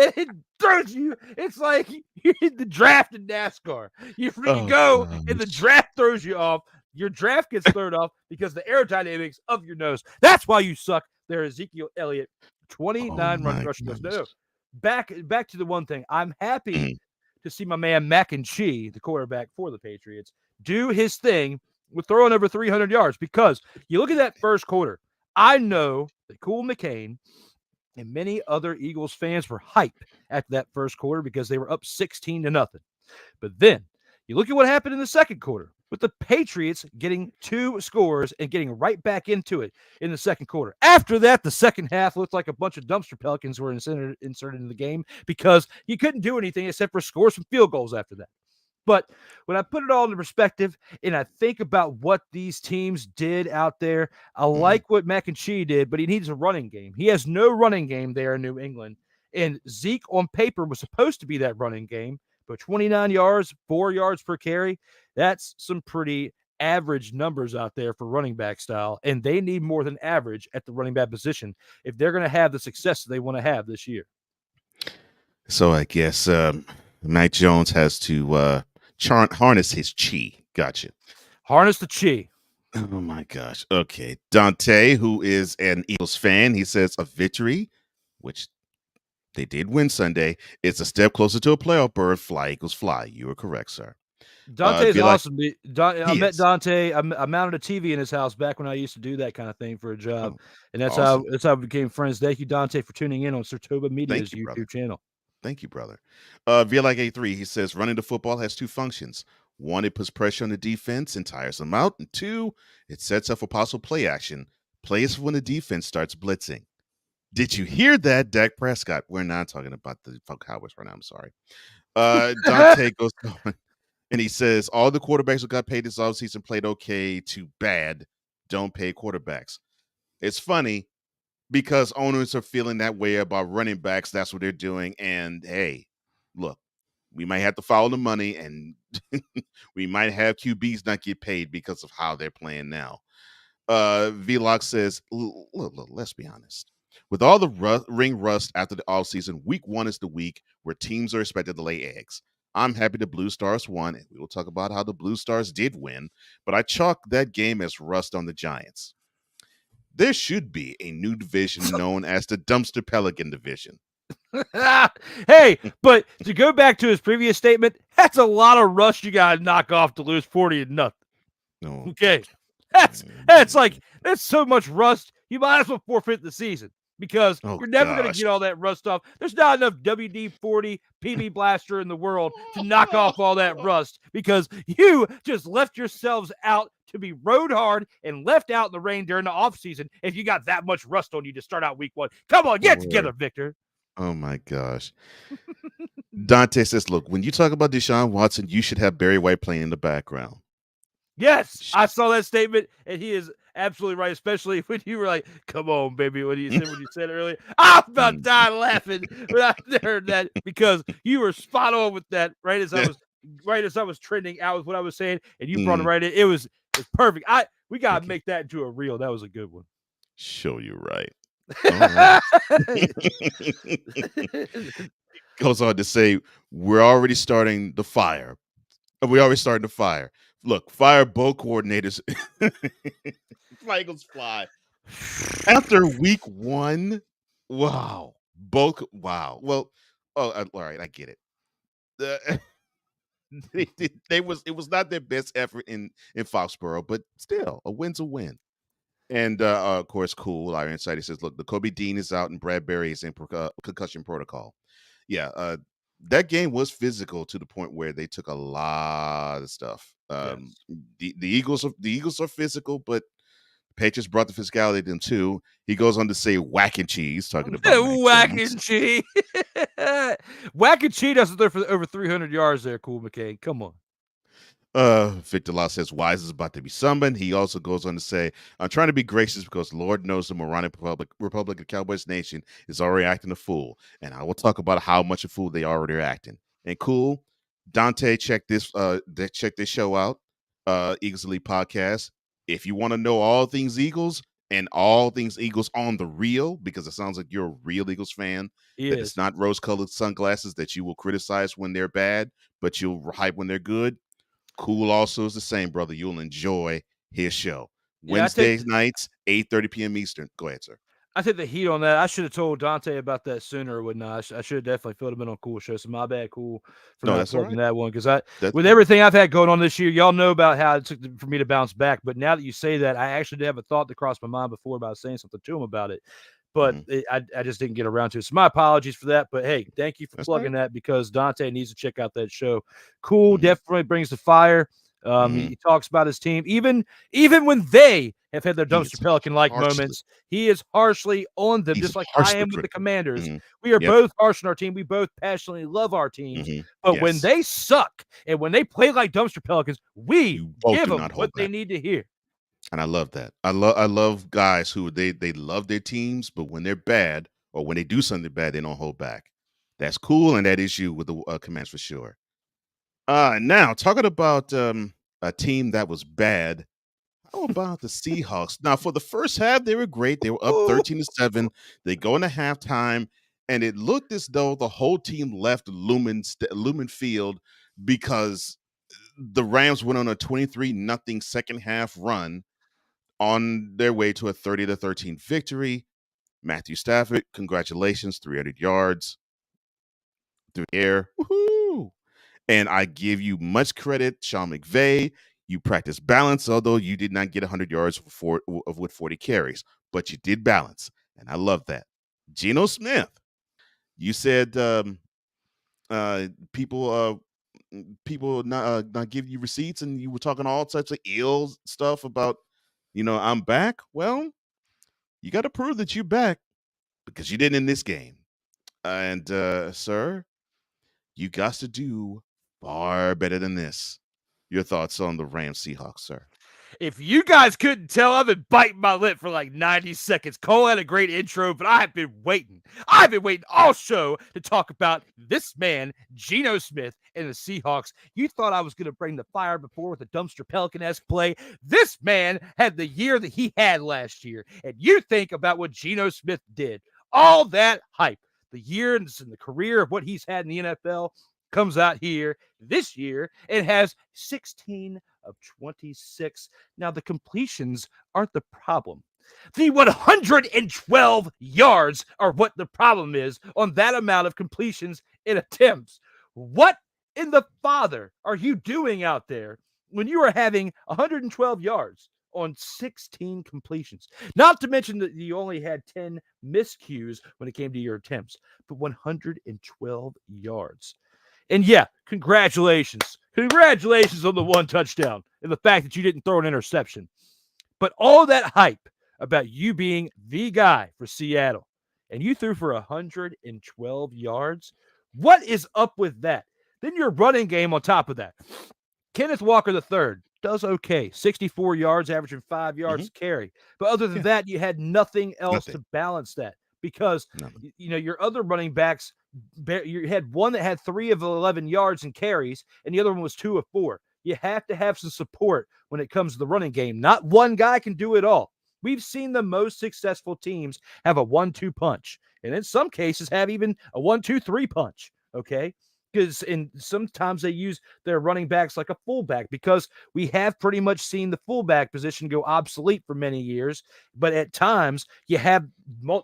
it throws you. It's like you're in the draft in NASCAR. You go, and the draft throws you off. Your draft gets thrown off because the aerodynamics of your nose. That's why you suck there, Ezekiel Elliott. 29 rushing yards. No. Back to the one thing. I'm happy to see my man Mac and Chi, the quarterback for the Patriots, do his thing with throwing over 300 yards, because you look at that first quarter. I know that Cool McCain and many other Eagles fans were hyped after that first quarter because they were up 16-0. But then you look at what happened in the second quarter with the Patriots getting 2 scores and getting right back into it in the second quarter. After that, the second half looked like a bunch of dumpster Pelicans were inserted in the game, because you couldn't do anything except for score some field goals after that. But when I put it all into perspective and I think about what these teams did out there, I like what Mac and Chi did, but he needs a running game. He has no running game there in New England. And Zeke on paper was supposed to be that running game, but 29 yards, 4 yards per carry, that's some pretty average numbers out there for running back style. And they need more than average at the running back position if they're going to have the success they want to have this year. So I guess Mac Jones has to harness his chi. Gotcha. Harness the chi. Oh my gosh. Okay. Dante, who is an Eagles fan, he says a victory, which they did win Sunday. It's a step closer to a playoff berth. Fly, Eagles, fly. You are correct, sir. Dante is awesome. I met Dante. I mounted a TV in his house back when I used to do that kind of thing for a job, and that's awesome. how we became friends. Thank you, Dante, for tuning in on Sartoba Media's YouTube channel. Thank you, brother. VLike83, he says running the football has 2 functions. 1, it puts pressure on the defense and tires them out. And 2, it sets up for possible play action. Plays when the defense starts blitzing. Did you hear that, Dak Prescott? We're not talking about the Cowboys right now. I'm sorry. Dante goes on. And he says all the quarterbacks who got paid this offseason played okay to bad. Don't pay quarterbacks. It's funny because owners are feeling that way about running backs. That's what they're doing. And hey, look, we might have to follow the money, and we might have QBs not get paid because of how they're playing now. Vlog says, look, let's be honest. With all the ring rust after the offseason, week 1 is the week where teams are expected to lay eggs. I'm happy the Blue Stars won, and we will talk about how the Blue Stars did win, but I chalk that game as rust on the Giants. There should be a new division known as the Dumpster Pelican Division. Hey, but to go back to his previous statement, that's a lot of rust you got to knock off to lose 40-0. No. Okay. That's like, that's so much rust, you might as well forfeit the season because you're never going to get all that rust off. There's not enough WD-40 PB Blaster in the world to knock off all that rust because you just left yourselves out to be rode hard and left out in the rain during the offseason if you got that much rust on you to start out week 1. Come on, get together, Victor. Oh, my gosh. Dante says, look, when you talk about Deshaun Watson, you should have Barry White playing in the background. Yes, I saw that statement, and he is absolutely right, especially when you were like, come on, baby, when you said earlier. I'm about dying laughing when I heard that because you were spot on with that right as I was trending out with what I was saying, and you brought it right in. It was perfect. We got to make that into a reel. That was a good one. Show you right. Right. Goes on to say, we're already starting the fire. Look, fire both coordinators. Eagles fly. After week 1, wow. Wow. Well, all right, I get it. It was not their best effort in Foxborough, but still, a win's a win. And of course, cool. Our insider says, look, the Kobe Dean is out and Bradbury is in concussion protocol. Yeah, that game was physical to the point where they took a lot of stuff. Yes. The Eagles are physical, but Patriots brought the physicality to them too. He goes on to say whack and cheese, talking about whack and cheese. Whack and cheese doesn't throw for over 300 yards there, Cool McCain. Come on. Victor Law says Wise is about to be summoned. He also goes on to say, I'm trying to be gracious because Lord knows the moronic Republic of Cowboys Nation is already acting a fool. And I will talk about how much a fool they already are acting. And cool, Dante, check this show out, Eagles Elite Podcast. If you want to know all things Eagles and all things Eagles on the real, because it sounds like you're a real Eagles fan, that it's not rose-colored sunglasses that you will criticize when they're bad, but you'll hype when they're good. Cool also is the same, brother. You'll enjoy his show. Wednesday nights, 8:30 p.m. Eastern. Go ahead, sir. I take the heat on that. I should have told Dante about that sooner or whatnot. I should have definitely filled him in on Cool show. So my bad, Cool, for not plugging that one. Because with everything I've had going on this year, y'all know about how it took for me to bounce back. But now that you say that, I actually did have a thought that crossed my mind before about saying something to him about it. But I just didn't get around to it. So my apologies for that. But hey, thank you for plugging that because Dante needs to check out that show. Cool definitely brings the fire. He talks about his team, even when they have had their dumpster pelican-like moments. He is harshly on them, just like I am with the Commanders. We are both harsh on our team. We both passionately love our teams. But when they suck and when they play like dumpster pelicans, we give them what they need to hear. And I love that. I love guys who they love their teams, but when they're bad or when they do something bad, they don't hold back. That's cool, and that is you with the Commands for sure. Now, talking about a team that was bad, how about the Seahawks? Now, for the first half, they were great. They were up 13-7. They go into halftime, and it looked as though the whole team left Lumen Field because the Rams went on a 23-0 second half run on their way to a 30-13 victory. Matthew Stafford, congratulations, 300 yards through the air. Woohoo! And I give you much credit, Sean McVay. You practiced balance, although you did not get 100 yards with 40 carries, but you did balance, and I love that. Geno Smith, you said people not give you receipts, and you were talking all types of ill stuff about, I'm back. Well, you got to prove that you're back because you didn't in this game, and sir, you got to do far better than this. Your thoughts on the Rams Seahawks, sir? If you guys couldn't tell, I've been biting my lip for like 90 seconds. Cole had a great intro, but I've been waiting. I've been waiting all show to talk about this man, Geno Smith, and the Seahawks. You thought I was going to bring the fire before with a dumpster Pelican-esque play. This man had the year that he had last year. And you think about what Geno Smith did. All that hype, the year and the career of what he's had in the NFL comes out here this year and has 16 of 26. Now, the completions aren't the problem. The 112 yards are what the problem is on that amount of completions and attempts. What in the father are you doing out there when you are having 112 yards on 16 completions? Not to mention that you only had 10 miscues when it came to your attempts, but 112 yards. And yeah, congratulations. Congratulations on the one touchdown and the fact that you didn't throw an interception. But all that hype about you being the guy for Seattle, and you threw for 112 yards, what is up with that? Then your running game on top of that. Kenneth Walker III does okay. 64 yards, averaging 5 yards a carry. But other than that, you had nothing else to balance that because, your other running backs, you had one that had 3 of 11 yards and carries, and the other one was 2 of 4. You have to have some support when it comes to the running game. Not one guy can do it all. We've seen the most successful teams have a 1-2 punch, and in some cases have even a 1-2-3 punch, okay? Because sometimes they use their running backs like a fullback because we have pretty much seen the fullback position go obsolete for many years. But at times you have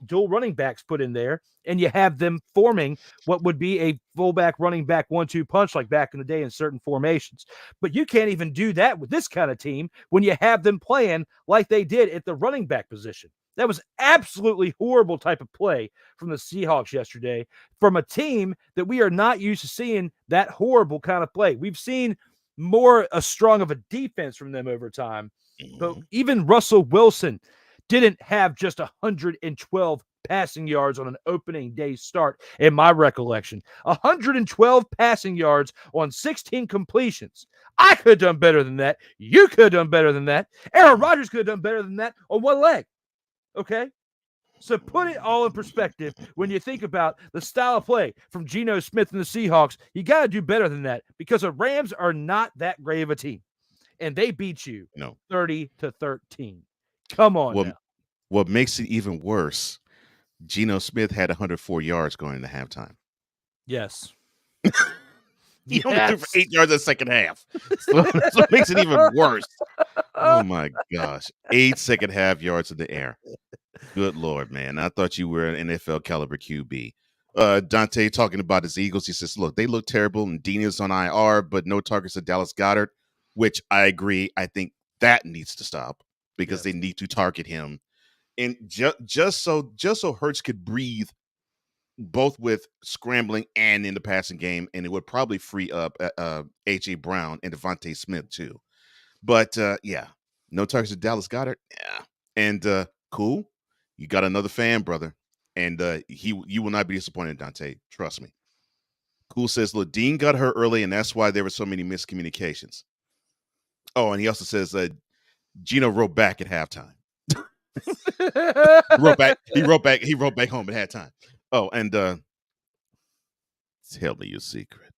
dual running backs put in there and you have them forming what would be a fullback running back 1-2 punch like back in the day in certain formations. But you can't even do that with this kind of team when you have them playing like they did at the running back position. That was absolutely horrible type of play from the Seahawks yesterday from a team that we are not used to seeing that horrible kind of play. We've seen more strong of a defense from them over time. But even Russell Wilson didn't have just 112 passing yards on an opening day start in my recollection. 112 passing yards on 16 completions. I could have done better than that. You could have done better than that. Aaron Rodgers could have done better than that on one leg. Okay? So put it all in perspective when you think about the style of play from Geno Smith and the Seahawks. You got to do better than that because the Rams are not that great of a team. And they beat you 30-13. Come on now. What makes it even worse, Geno Smith had 104 yards going into halftime. Yes. He only threw for 8 yards in the second half. So it makes it even worse. Oh, my gosh. 8 second half yards in the air. Good Lord, man. I thought you were an NFL caliber QB. Dante talking about his Eagles. He says, look, they look terrible, and Dina's on IR, but no targets to Dallas Goedert, which I agree. I think that needs to stop because they need to target him. And just so Hurts could breathe both with scrambling and in the passing game, and it would probably free up A.J. Brown and Devontae Smith too. But, no targets to Dallas Goedert. Yeah. And cool. You got another fan, brother. And you will not be disappointed, Dante. Trust me. Cool says, look, Dean got hurt early, and that's why there were so many miscommunications. Oh, and he also says Geno wrote back at halftime. He wrote back home at halftime. Oh, and tell me your secret.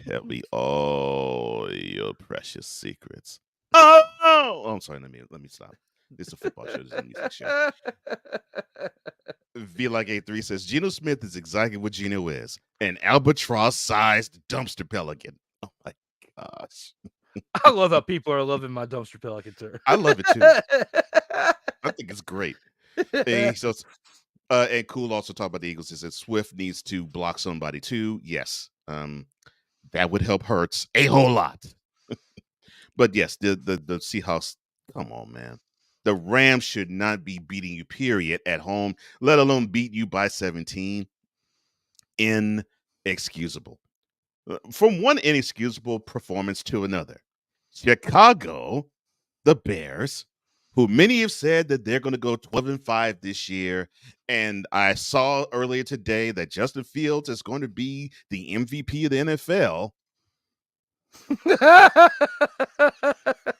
Tell me all your precious secrets. Oh, I'm sorry. Let me stop. This is a football show. This is a music show. V-Like-A3 says, Geno Smith is exactly what Geno is. An albatross-sized dumpster pelican. Oh, my gosh. I love how people are loving my dumpster pelican, sir. I love it, too. I think it's great. And Cool also talked about the Eagles. He said Swift needs to block somebody, too. Yes. That would help Hurts a whole lot. But, yes, the Seahawks, come on, man. The Rams should not be beating you, period, at home, let alone beat you by 17. Inexcusable. From one inexcusable performance to another. Chicago, the Bears, who many have said that they're going to go 12-5 this year. And I saw earlier today that Justin Fields is going to be the MVP of the NFL.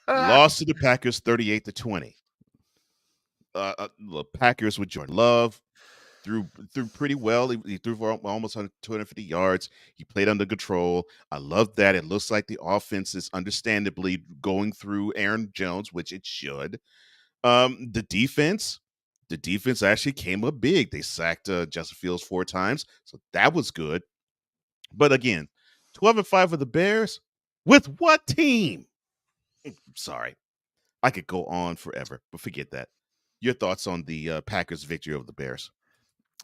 Lost to the Packers 38-20. The Packers with Jordan Love threw pretty well. He threw for almost 250 yards. He played under control. I love that. It looks like the offense is understandably going through Aaron Jones, which it should. The defense actually came up big. They sacked Justin Fields 4 times, so that was good. But again, 12-5 for the Bears with what team? Sorry, I could go on forever, but forget that. Your thoughts on the Packers' victory over the Bears?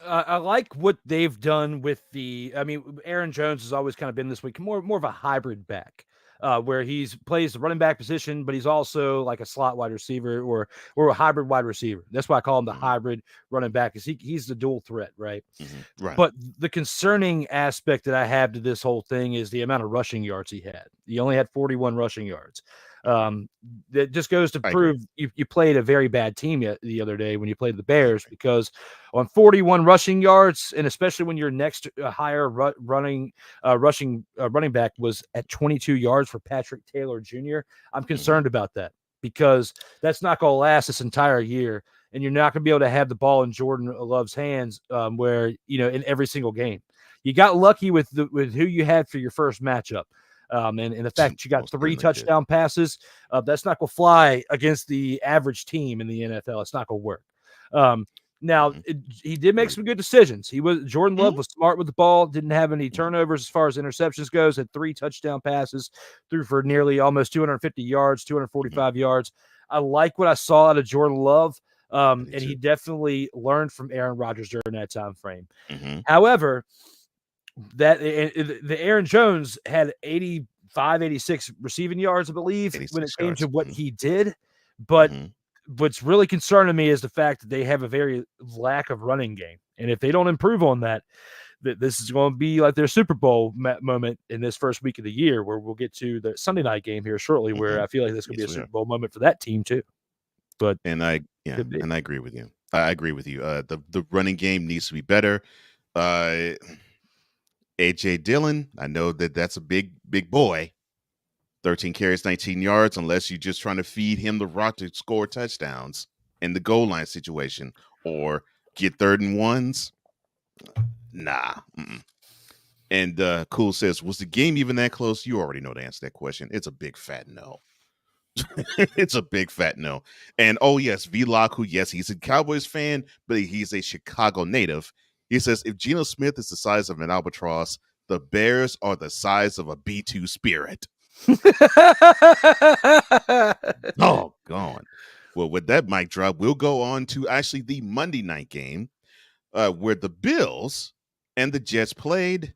I like what they've done with Aaron Jones has always kind of been this week more of a hybrid back, where he's plays the running back position, but he's also like a slot wide receiver or a hybrid wide receiver. That's why I call him the hybrid running back, because he's the dual threat, right? Right. But the concerning aspect that I have to this whole thing is the amount of rushing yards he had. He only had 41 rushing yards. That just goes to prove you played a very bad team the other day when you played the Bears, because on 41 rushing yards, and especially when your next higher rushing back was at 22 yards for Patrick Taylor Jr., I'm concerned about that, because that's not going to last this entire year, and you're not going to be able to have the ball in Jordan Love's hands where, in every single game. You got lucky with who you had for your first matchup. And the fact that you got 3 touchdown passes, that's not going to fly against the average team in the NFL. It's not going to work. Now, he did make some good decisions. Jordan Love was smart with the ball, didn't have any turnovers as far as interceptions goes, had 3 touchdown passes, threw for nearly almost 250 yards, 245 yards. I like what I saw out of Jordan Love, and he definitely learned from Aaron Rodgers during that time frame. However, that the Aaron Jones had 85, 86 receiving yards, I believe, when it came to what he did. But what's really concerning me is the fact that they have a very lack of running game. And if they don't improve on that, this is going to be like their Super Bowl moment in this first week of the year, where we'll get to the Sunday night game here shortly, where I feel like this could be a Super Bowl moment for that team too. But I agree with you. I agree with you. The running game needs to be better. A.J. Dillon, I know that's a big boy. 13 carries, 19 yards, unless you're just trying to feed him the rock to score touchdowns in the goal line situation or get 3rd and 1s. Nah. And Cool says, was the game even that close? You already know the answer to that question. It's a big fat no. It's a big fat no. And yes, V-Lock, who, yes, he's a Cowboys fan, but he's a Chicago native. He says, if Geno Smith is the size of an albatross, the Bears are the size of a B-2 Spirit. Oh, gone. Well, with that mic drop, we'll go on to actually the Monday night game where the Bills and the Jets played.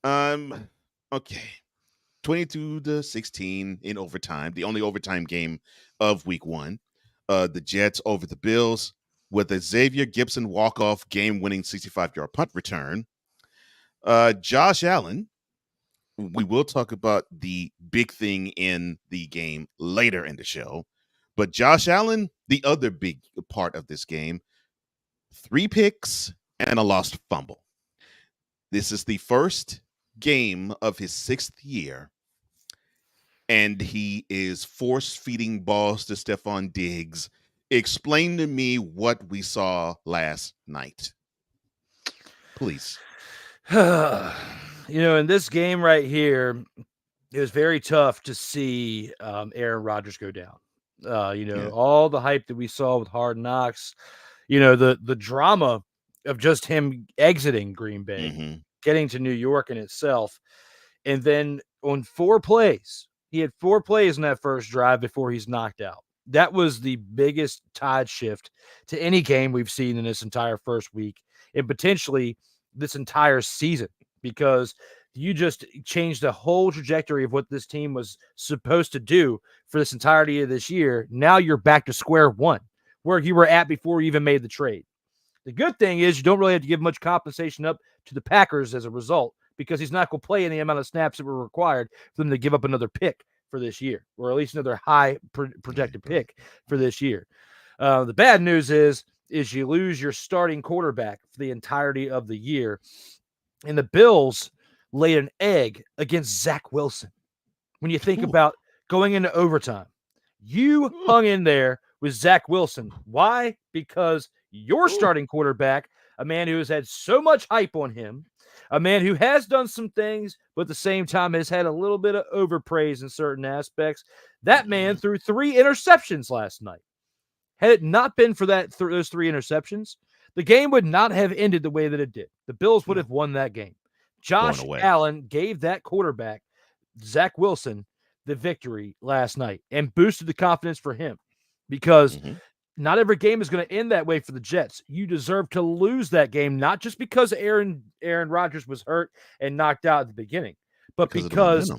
22-16 in overtime, the only overtime game of week 1. The Jets over the Bills with a Xavier Gibson walk-off game-winning 65-yard punt return. Josh Allen, we will talk about the big thing in the game later in the show, but Josh Allen, the other big part of this game, 3 picks and a lost fumble. This is the first game of his 6th year, and he is force-feeding balls to Stephon Diggs. Explain to me what we saw last night, please. In this game right here, it was very tough to see Aaron Rodgers go down. All the hype that we saw with Hard Knocks, the drama of just him exiting Green Bay, getting to New York in itself. And then on 4 plays, he had 4 plays in that first drive before he's knocked out. That was the biggest tide shift to any game we've seen in this entire first week, and potentially this entire season, because you just changed the whole trajectory of what this team was supposed to do for this entirety of this year. Now you're back to square one, where you were at before you even made the trade. The good thing is you don't really have to give much compensation up to the Packers as a result, because he's not going to play any amount of snaps that were required for them to give up another pick for this year, or at least another high projected pick for this year. The bad news is you lose your starting quarterback for the entirety of the year. And the Bills laid an egg against Zach Wilson. When you think about going into overtime, you hung in there with Zach Wilson. Why? Because your starting quarterback, a man who has had so much hype on him, a man who has done some things, but at the same time has had a little bit of overpraise in certain aspects, that man threw 3 interceptions last night. Had it not been for those 3 interceptions, the game would not have ended the way that it did. The Bills would have won that game. Josh Allen gave that quarterback, Zach Wilson, the victory last night and boosted the confidence for him, because not every game is going to end that way for the Jets. You deserve to lose that game, not just because Aaron Rodgers was hurt and knocked out at the beginning, but because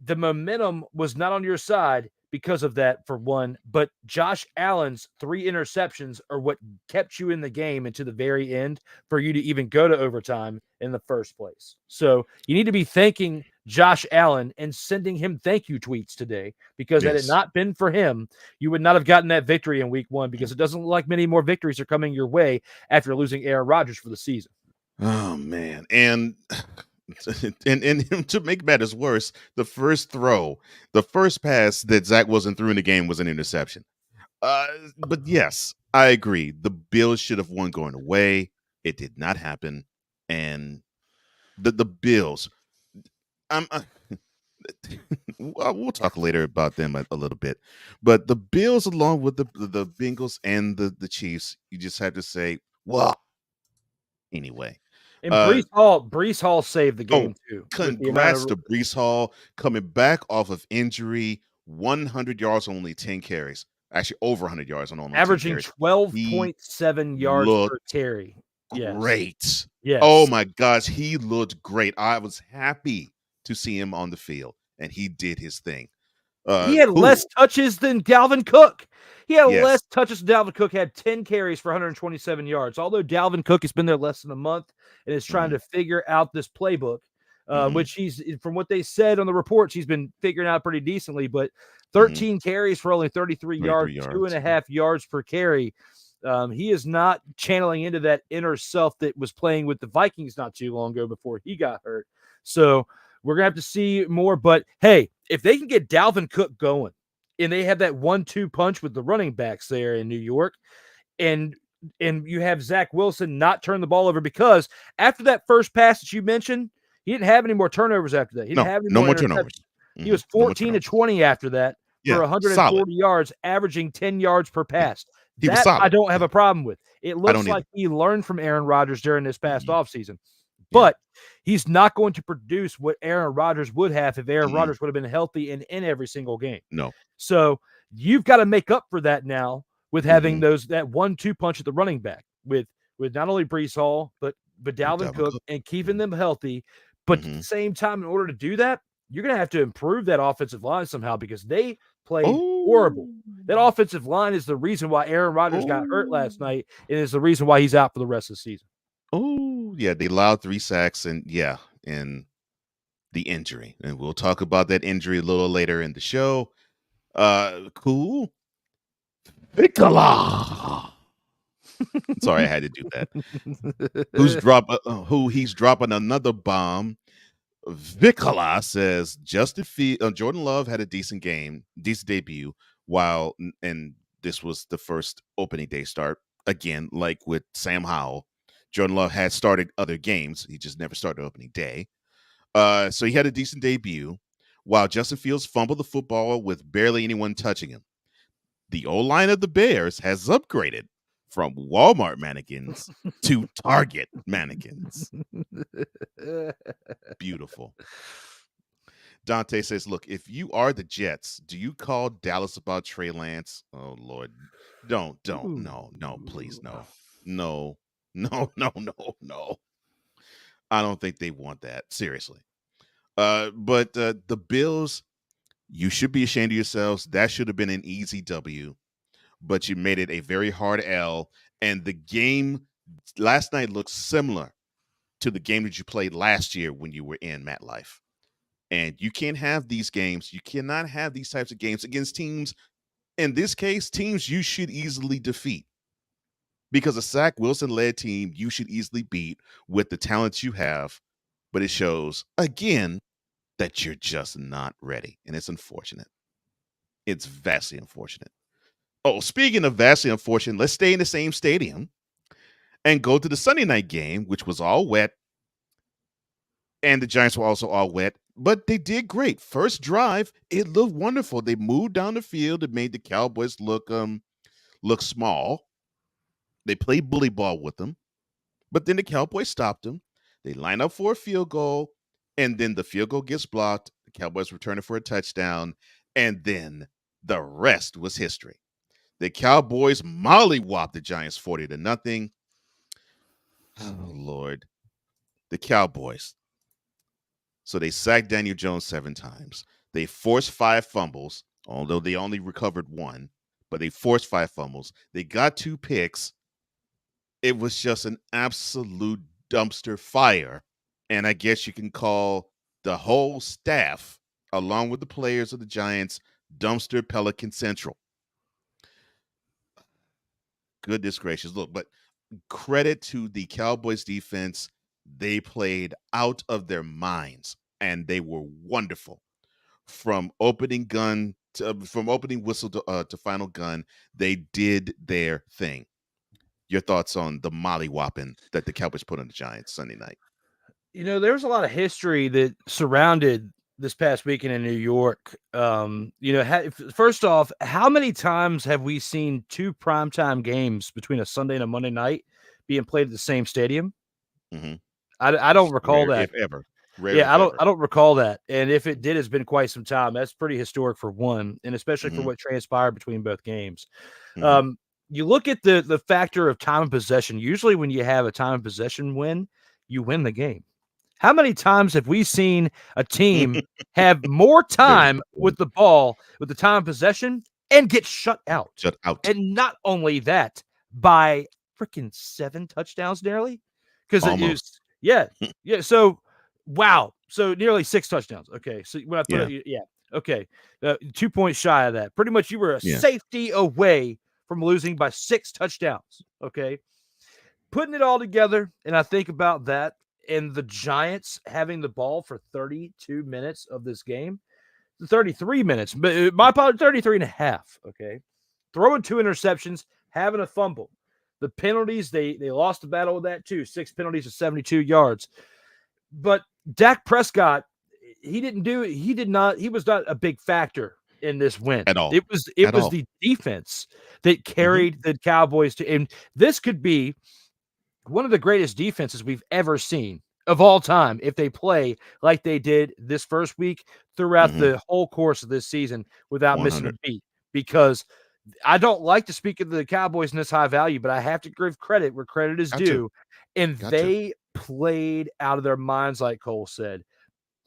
the momentum was not on your side because of that, for one. But Josh Allen's 3 interceptions are what kept you in the game until the very end for you to even go to overtime in the first place. So you need to be thanking Josh Allen and sending him thank you tweets today, because had it not been for him, you would not have gotten that victory in week 1, because it doesn't look like many more victories are coming your way after losing Aaron Rodgers for the season. Oh, man. And to make matters worse, the first pass that Zach Wilson threw in the game was an interception. But yes, I agree. The Bills should have won going away. It did not happen. And the Bills, we'll talk later about them a little bit. But the Bills, along with the Bengals and the Chiefs, you just have to say, well, anyway. And Breece Hall saved the game too. Congrats to Breece Hall coming back off of injury, 100 yards on only 10 carries. Actually, over 100 yards on only averaging 12.7 yards per carry. Great. Yes. Oh my gosh, he looked great. I was happy to see him on the field, and he did his thing. He had less touches than Dalvin Cook. He had less touches than Dalvin Cook. Had 10 carries for 127 yards. Although Dalvin Cook has been there less than a month and is trying to figure out this playbook, which he's, from what they said on the reports, he's been figuring out pretty decently. But 13 carries for only 33 yards, 2.5 yards per carry. He is not channeling into that inner self that was playing with the Vikings not too long ago before he got hurt. So we're going to have to see more. But, hey, if they can get Dalvin Cook going and they have that 1-2 punch with the running backs there in New York, and you have Zach Wilson not turn the ball over, because after that first pass that you mentioned, he didn't have any more turnovers after that. He didn't have any more turnovers. He was 14 to 20 after that for 140 yards, averaging 10 yards per pass. That I don't have a problem with. It looks like he learned from Aaron Rodgers during this past offseason. But he's not going to produce what Aaron Rodgers would have if Aaron Rodgers would have been healthy and in every single game. No. So you've got to make up for that now with having that 1-2 punch at the running back with not only Breece Hall, but Dalvin Cook, and keeping them healthy. But at the same time, in order to do that, you're going to have to improve that offensive line somehow, because they played horrible. That offensive line is the reason why Aaron Rodgers got hurt last night, and is the reason why he's out for the rest of the season. Oh, yeah, they allowed 3 sacks, and the injury. And we'll talk about that injury a little later in the show. Cool. Nicola. Sorry, I had to do that. He's dropping another bomb. Vicola says Jordan Love had a decent debut, and this was the first opening day start. Again, like with Sam Howell, Jordan Love had started other games. He just never started opening day. So he had a decent debut, while Justin Fields fumbled the football with barely anyone touching him. The O-line of the Bears has upgraded from Walmart mannequins to Target mannequins. Beautiful. Dante says, look, if you are the Jets, do you call Dallas about Trey Lance? Oh, Lord. Don't. No, please, no. No. I don't think they want that. Seriously. But the Bills, you should be ashamed of yourselves. That should have been an easy W, but you made it a very hard L. And the game last night looked similar to the game that you played last year when you were in MetLife. And you can't have these games. You cannot have these types of games against teams, in this case, teams you should easily defeat. Because a Zach Wilson-led team you should easily beat with the talents you have. But it shows, again, that you're just not ready. And it's unfortunate. It's vastly unfortunate. Oh, speaking of vastly unfortunate, let's stay in the same stadium and go to the Sunday night game, which was all wet. And the Giants were also all wet, but they did great. First drive, it looked wonderful. They moved down the field. It made the Cowboys look small. They played bully ball with them, but then the Cowboys stopped them. They line up for a field goal, and then the field goal gets blocked. The Cowboys return it for a touchdown, and then the rest was history. The Cowboys mollywhopped the Giants 40-0. Oh, Lord. The Cowboys. So they sacked Daniel Jones 7 times. They forced 5 fumbles, although they only recovered 1, but they forced 5 fumbles. They got 2 picks. It was just an absolute dumpster fire. And I guess you can call the whole staff, along with the players of the Giants, dumpster Pelican Central. Goodness gracious. Look, but credit to the Cowboys defense. They played out of their minds, and they were wonderful. From opening whistle to final gun, they did their thing. Your thoughts on the mollywhopping that the Cowboys put on the Giants Sunday night? There was a lot of history that surrounded this past weekend in New York. First off, how many times have we seen 2 primetime games between a Sunday and a Monday night being played at the same stadium? Mm-hmm. I don't recall Rare, that. if ever. Rare, yeah, I don't recall that. And if it did, it's been quite some time. That's pretty historic for one, and especially for what transpired between both games. You look at the factor of time of possession. Usually when you have a time of possession win, you win the game. How many times have we seen a team have more time with the ball, with the time of possession, and get shut out? Shut out. And not only that, by freaking 7 touchdowns nearly. Because it is, yeah. So, wow. So nearly 6 touchdowns. Okay. So when I put it, okay. 2 points shy of that. Pretty much you were a safety away from losing by 6 touchdowns. Okay. Putting it all together, and I think about that, and the Giants having the ball for 32 minutes of this game, 33 minutes, but my apologies, 33 and a half. Okay. Throwing 2 interceptions, having a fumble. The penalties, they lost the battle with that too. 6 penalties of 72 yards. But Dak Prescott, he was not a big factor in this win at all. It was the defense that carried the Cowboys to, and this could be one of the greatest defenses we've ever seen of all time if they play like they did this first week throughout the whole course of this season without 100. missing a beat. Because I don't like to speak of the Cowboys in this high value, but I have to give credit where credit is due. And they played out of their minds, like Cole said.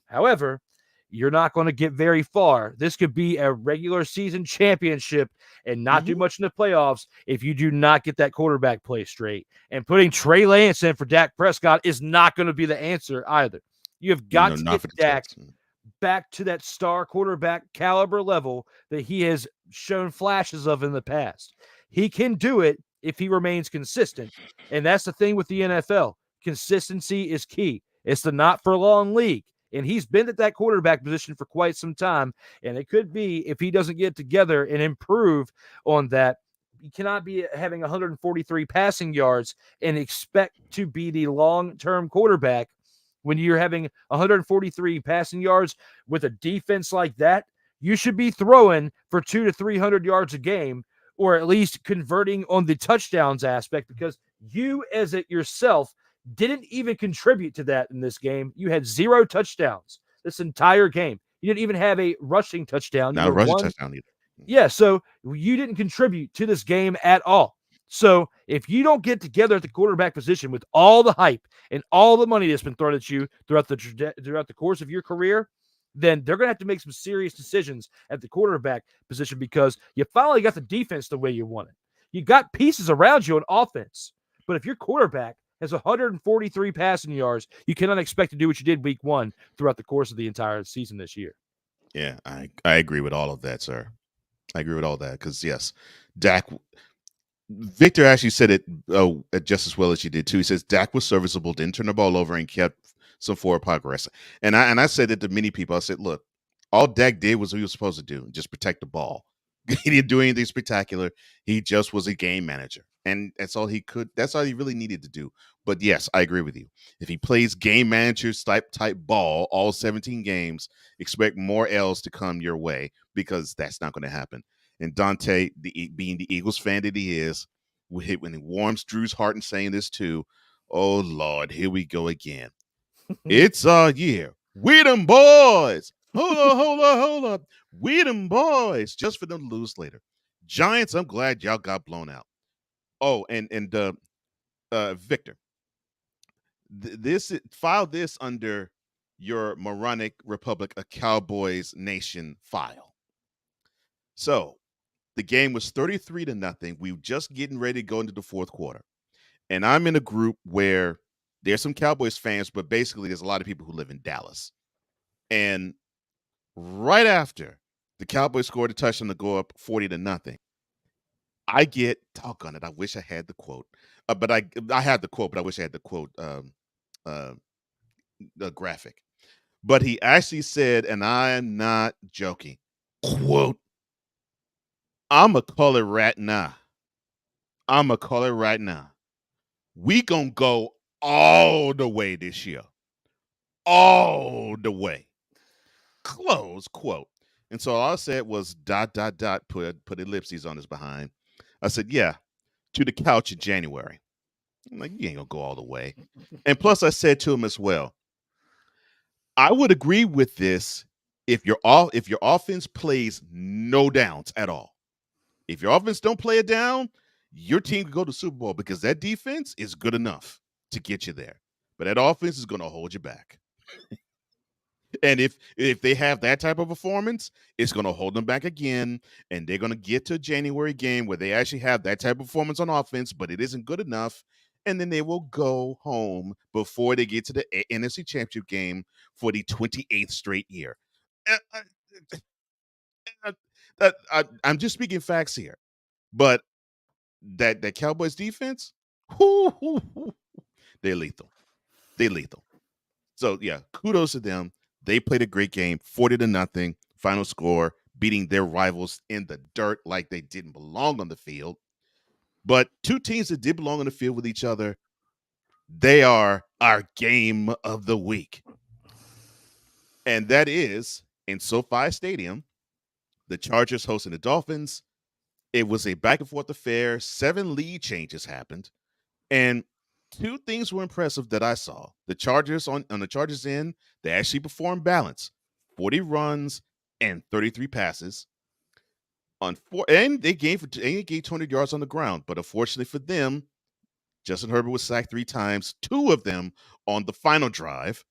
However, you're not going to get very far. This could be a regular season championship and not do much in the playoffs if you do not get that quarterback play straight. And putting Trey Lance in for Dak Prescott is not going to be the answer either. You have got to get Dak back to that star quarterback caliber level that he has shown flashes of in the past. He can do it if he remains consistent. And that's the thing with the NFL. Consistency is key. It's the not for long league. And he's been at that quarterback position for quite some time. And it could be, if he doesn't get together and improve on that, you cannot be having 143 passing yards and expect to be the long-term quarterback when you're having 143 passing yards with a defense like that. You should be throwing for 200 to 300 yards a game, or at least converting on the touchdowns aspect, because you as it yourself didn't even contribute to that in this game. You had 0 touchdowns this entire game. You didn't even have a rushing touchdown. Not a rushing touchdown either. Yeah, so you didn't contribute to this game at all. So if you don't get together at the quarterback position with all the hype and all the money that's been thrown at you throughout the course of your career, then they're going to have to make some serious decisions at the quarterback position, because you finally got the defense the way you want it. You got pieces around you on offense, but if your quarterback has 143 passing yards. You cannot expect to do what you did week 1 throughout the course of the entire season this year. Yeah, I agree with all of that, sir. I agree with all that because, yes, Dak. Victor actually said it just as well as you did, too. He says Dak was serviceable, didn't turn the ball over, and kept some forward progress. And I said it to many people. I said, look, all Dak did was what he was supposed to do, just protect the ball. He didn't do anything spectacular. He just was a game manager. And that's all he could. That's all he really needed to do. But yes, I agree with you. If he plays game manager type ball all 17 games, expect more L's to come your way because that's not going to happen. And Dante, being the Eagles fan that he is, when he warms Drew's heart and saying this too, oh Lord, here we go again. It's our year. We them boys. Hold up. We them boys. Just for them to lose later. Giants, I'm glad y'all got blown out. Oh, and Victor, file this under your moronic Republic of Cowboys Nation file. So the game was 33-0. We were just getting ready to go into the fourth quarter. And I'm in a group where there's some Cowboys fans, but basically there's a lot of people who live in Dallas. And right after the Cowboys scored a touchdown to go up 40-0, I get, doggone it, I wish I had the quote. But I had the quote, but I wish I had the quote the graphic. But he actually said, and I am not joking, quote, I'ma call it right now. We gonna go all the way this year. All the way. Close quote. And so all I said was ... put ellipses on his behind. I said, yeah, to the couch in January. I'm like, you ain't gonna go all the way. And plus I said to him as well, I would agree with this if your offense plays no downs at all. If your offense don't play it down, your team can go to the Super Bowl because that defense is good enough to get you there. But that offense is going to hold you back. And if they have that type of performance, it's going to hold them back again. And they're going to get to a January game where they actually have that type of performance on offense, but it isn't good enough. And then they will go home before they get to the NFC Championship game for the 28th straight year. I'm just speaking facts here. But that Cowboys defense, they're lethal. So, yeah, kudos to them. They played a great game, 40-0, final score, beating their rivals in the dirt like they didn't belong on the field. But two teams that did belong on the field with each other, they are our game of the week. And that is in SoFi Stadium, the Chargers hosting the Dolphins. It was a back-and-forth affair. 7 lead changes happened. And two things were impressive that I saw. The Chargers on the Chargers end, they actually performed balance. 40 runs and 33 passes. And they gained 200 yards on the ground. But unfortunately for them, Justin Herbert was sacked 3 times, 2 of them on the final drive.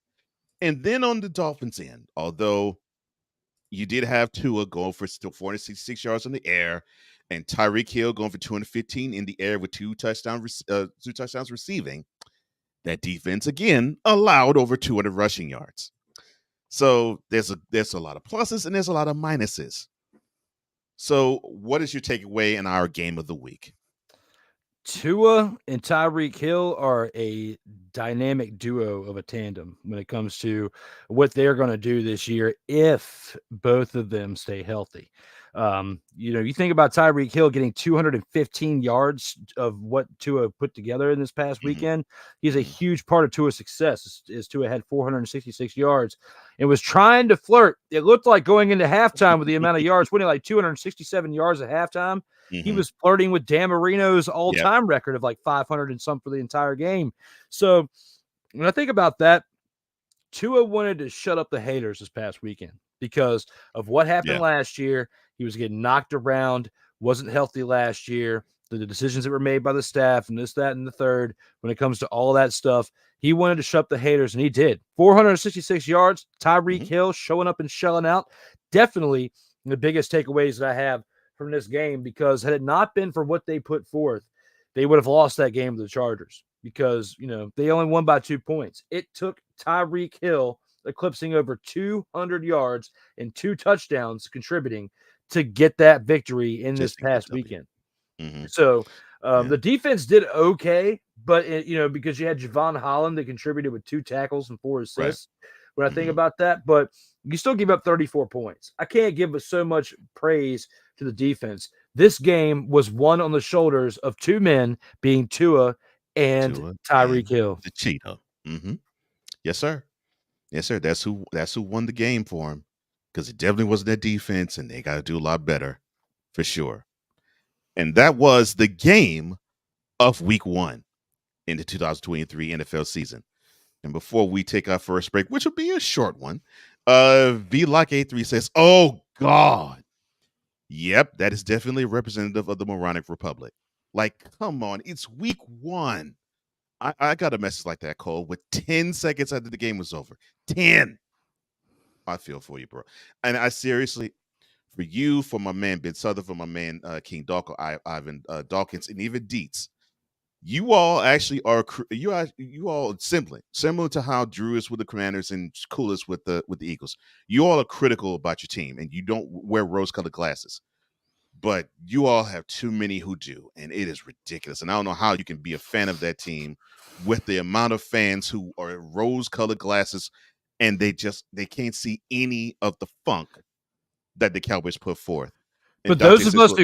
And then on the Dolphins end, although you did have Tua going for still 466 yards in the air, and Tyreek Hill going for 215 in the air with 2 touchdowns receiving, that defense again allowed over 200 rushing yards. So there's a lot of pluses and there's a lot of minuses. So what is your takeaway in our game of the week? Tua and Tyreek Hill are a dynamic duo of a tandem when it comes to what they're going to do this year if both of them stay healthy. You think about Tyreek Hill getting 215 yards of what Tua put together in this past weekend. He's a huge part of Tua's success. Is Tua had 466 yards and was trying to flirt. It looked like going into halftime with the amount of yards, winning like 267 yards at halftime. He was flirting with Dan Marino's all-time record of like 500 and some for the entire game. So when I think about that, Tua wanted to shut up the haters this past weekend because of what happened last year. He was getting knocked around, wasn't healthy last year. The decisions that were made by the staff and this, that, and the third, when it comes to all that stuff, he wanted to shut up the haters, and he did. 466 yards, Tyreek Hill showing up and shelling out. Definitely the biggest takeaways that I have from this game, because had it not been for what they put forth, they would have lost that game to the Chargers. because, they only won by 2 points. It took Tyreek Hill eclipsing over 200 yards and 2 touchdowns contributing to get that victory in this Just to get past the W. weekend. Mhm. So Yeah. the defense did okay, but because you had Javon Holland that contributed with 2 tackles and 4 assists. When I think about that, but you still give up 34 points. I can't give so much praise to the defense. This game was won on the shoulders of 2 men, being Tua and Tua Tyreek and Hill. the Cheetah. Mhm. Yes, sir. Yes, sir. That's who won the game for him, because it definitely wasn't their defense, and they got to do a lot better for sure. And that was the game of Week 1 in the 2023 NFL season. And before we take our first break, which will be a short one, VLock83 says, "Oh God, yep, that is definitely representative of the moronic republic. Like, come on, it's Week 1." I got a message like that, Cole, with 10 seconds after the game was over. 10. I feel for you, bro. And I seriously, for you, for my man Ben Southern, for my man King Ivan Dawkins, and even Dietz, you all actually are you all similar to how Drew is with the Commanders and Cool is with the Eagles. You all are critical about your team, and you don't wear rose-colored glasses. But you all have too many who do, and it is ridiculous. And I don't know how you can be a fan of that team with the amount of fans who are rose-colored glasses, and they can't see any of the funk that the Cowboys put forth. And But Dante those of says, us "Look,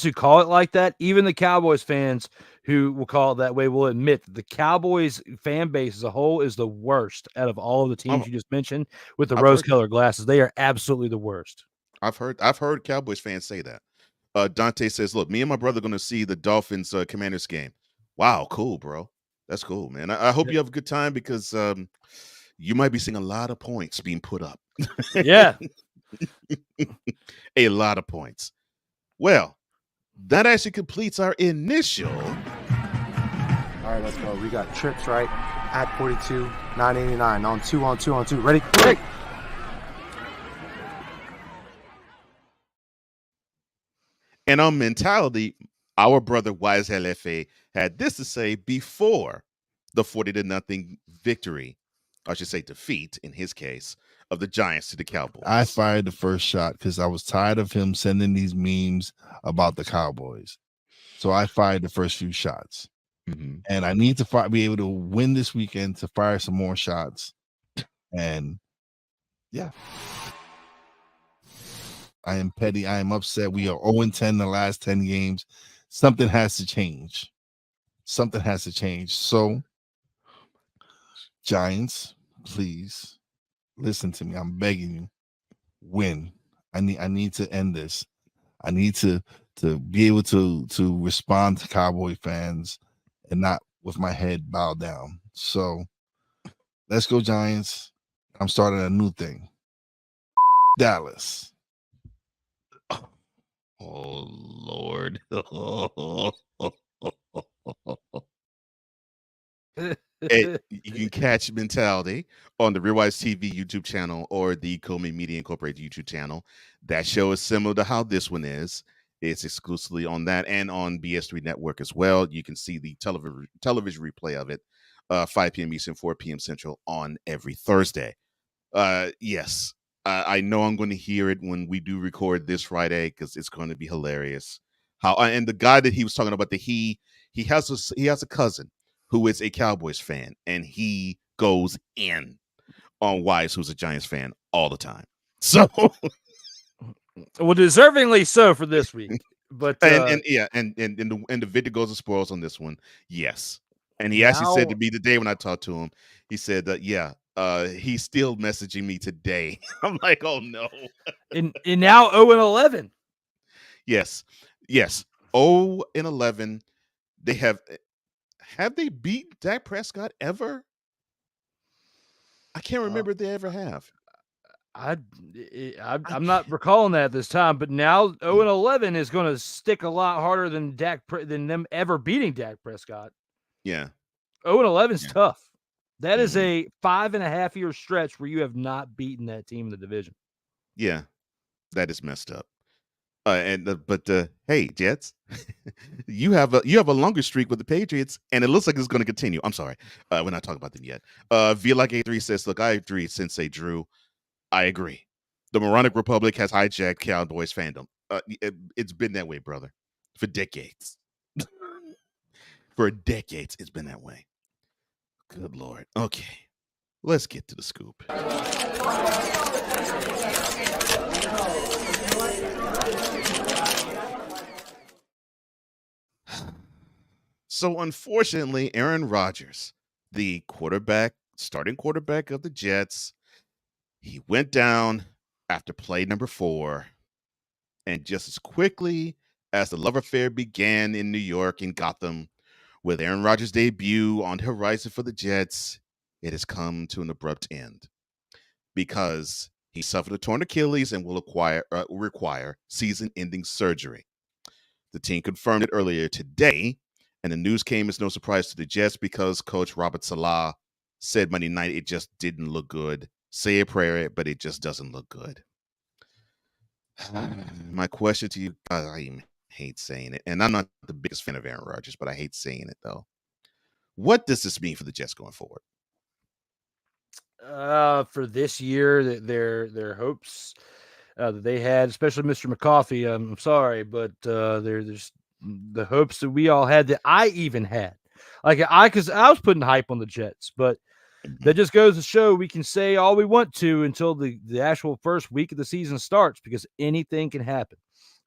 who call it like that, even the Cowboys fans who will call it that way will admit that the Cowboys fan base as a whole is the worst out of all of the teams you just mentioned with the I've heard that. rose-colored glasses. They are absolutely the worst. I've heard Cowboys fans say that." Dante says, "Look, me and my brother are going to see the Dolphins Commanders game." Wow, cool, bro. That's cool, man. I hope you have a good time, because you might be seeing a lot of points being put up. Yeah. A lot of points. Well, that actually completes our initial. All right, let's go. We got trips, right? At 42, 989 on 2. Ready? Break. And on mentality, our brother Wise LFA had this to say before the 40-0 victory, I should say defeat in his case, of the Giants to the Cowboys. I fired the first shot because I was tired of him sending these memes about the Cowboys. So I fired the first few shots. Mhm. And I need to be able to win this weekend to fire some more shots. And yeah. I am petty. I am upset. We are 0-10 the last 10 games. Something has to change. Something has to change. So, Giants, please listen to me. I'm begging you. Win. I need to end this. I need to be able to respond to Cowboy fans and not with my head bowed down. So, let's go, Giants. I'm starting a new thing. Dallas. Oh, Lord. You can catch Mentality on the Real TV YouTube channel or the Comey Media Incorporated YouTube channel. That show is similar to how this one is. It's exclusively on that and on BS3 Network as well. You can see the television replay of it, 5 p.m. Eastern, 4 p.m. Central on every Thursday. Yes, I know I'm going to hear it when we do record this Friday, because it's going to be hilarious. And the guy that he was talking about, he has a cousin who is a Cowboys fan, and he goes in on Wise, who's a Giants fan, all the time. So, well, deservingly so for this week. But and the video goes and spoils on this one. Yes, and he actually said to me today when I talked to him, he said that he's still messaging me today. I'm like, oh no. and now 0-11. Yes. 0-11. They have they beaten Dak Prescott ever? I can't remember if they ever have. I'm not recalling that this time, but now 0-11 is going to stick a lot harder than than them ever beating Dak Prescott. Yeah. 0-11 is tough. That is a 5.5-year stretch where you have not beaten that team in the division. Yeah, that is messed up. Hey, Jets, you have a longer streak with the Patriots, and it looks like it's going to continue. I'm sorry, we're not talking about them yet. V-Like83 says, "Look, I agree, Sensei Drew. I agree. The moronic republic has hijacked Cowboys fandom. It's been that way, brother, for decades. For decades, it's been that way. Good Lord. Okay, let's get to the scoop." So, unfortunately, Aaron Rodgers, the starting quarterback of the Jets, he went down after play number 4. And just as quickly as the love affair began in New York and Gotham, with Aaron Rodgers' debut on the horizon for the Jets, it has come to an abrupt end because he suffered a torn Achilles and will require season-ending surgery. The team confirmed it earlier today, and the news came as no surprise to the Jets because Coach Robert Saleh said Monday night it just didn't look good. Say a prayer, but it just doesn't look good. My question to you, I even hate saying it, and I'm not the biggest fan of Aaron Rodgers, but I hate saying it though. What does this mean for the Jets going forward? For this year, their hopes that they had, especially Mr. McCoffey. I'm sorry, but there's the hopes that we all had, that I even had. Because I was putting hype on the Jets, but that just goes to show we can say all we want to until the actual first week of the season starts, because anything can happen.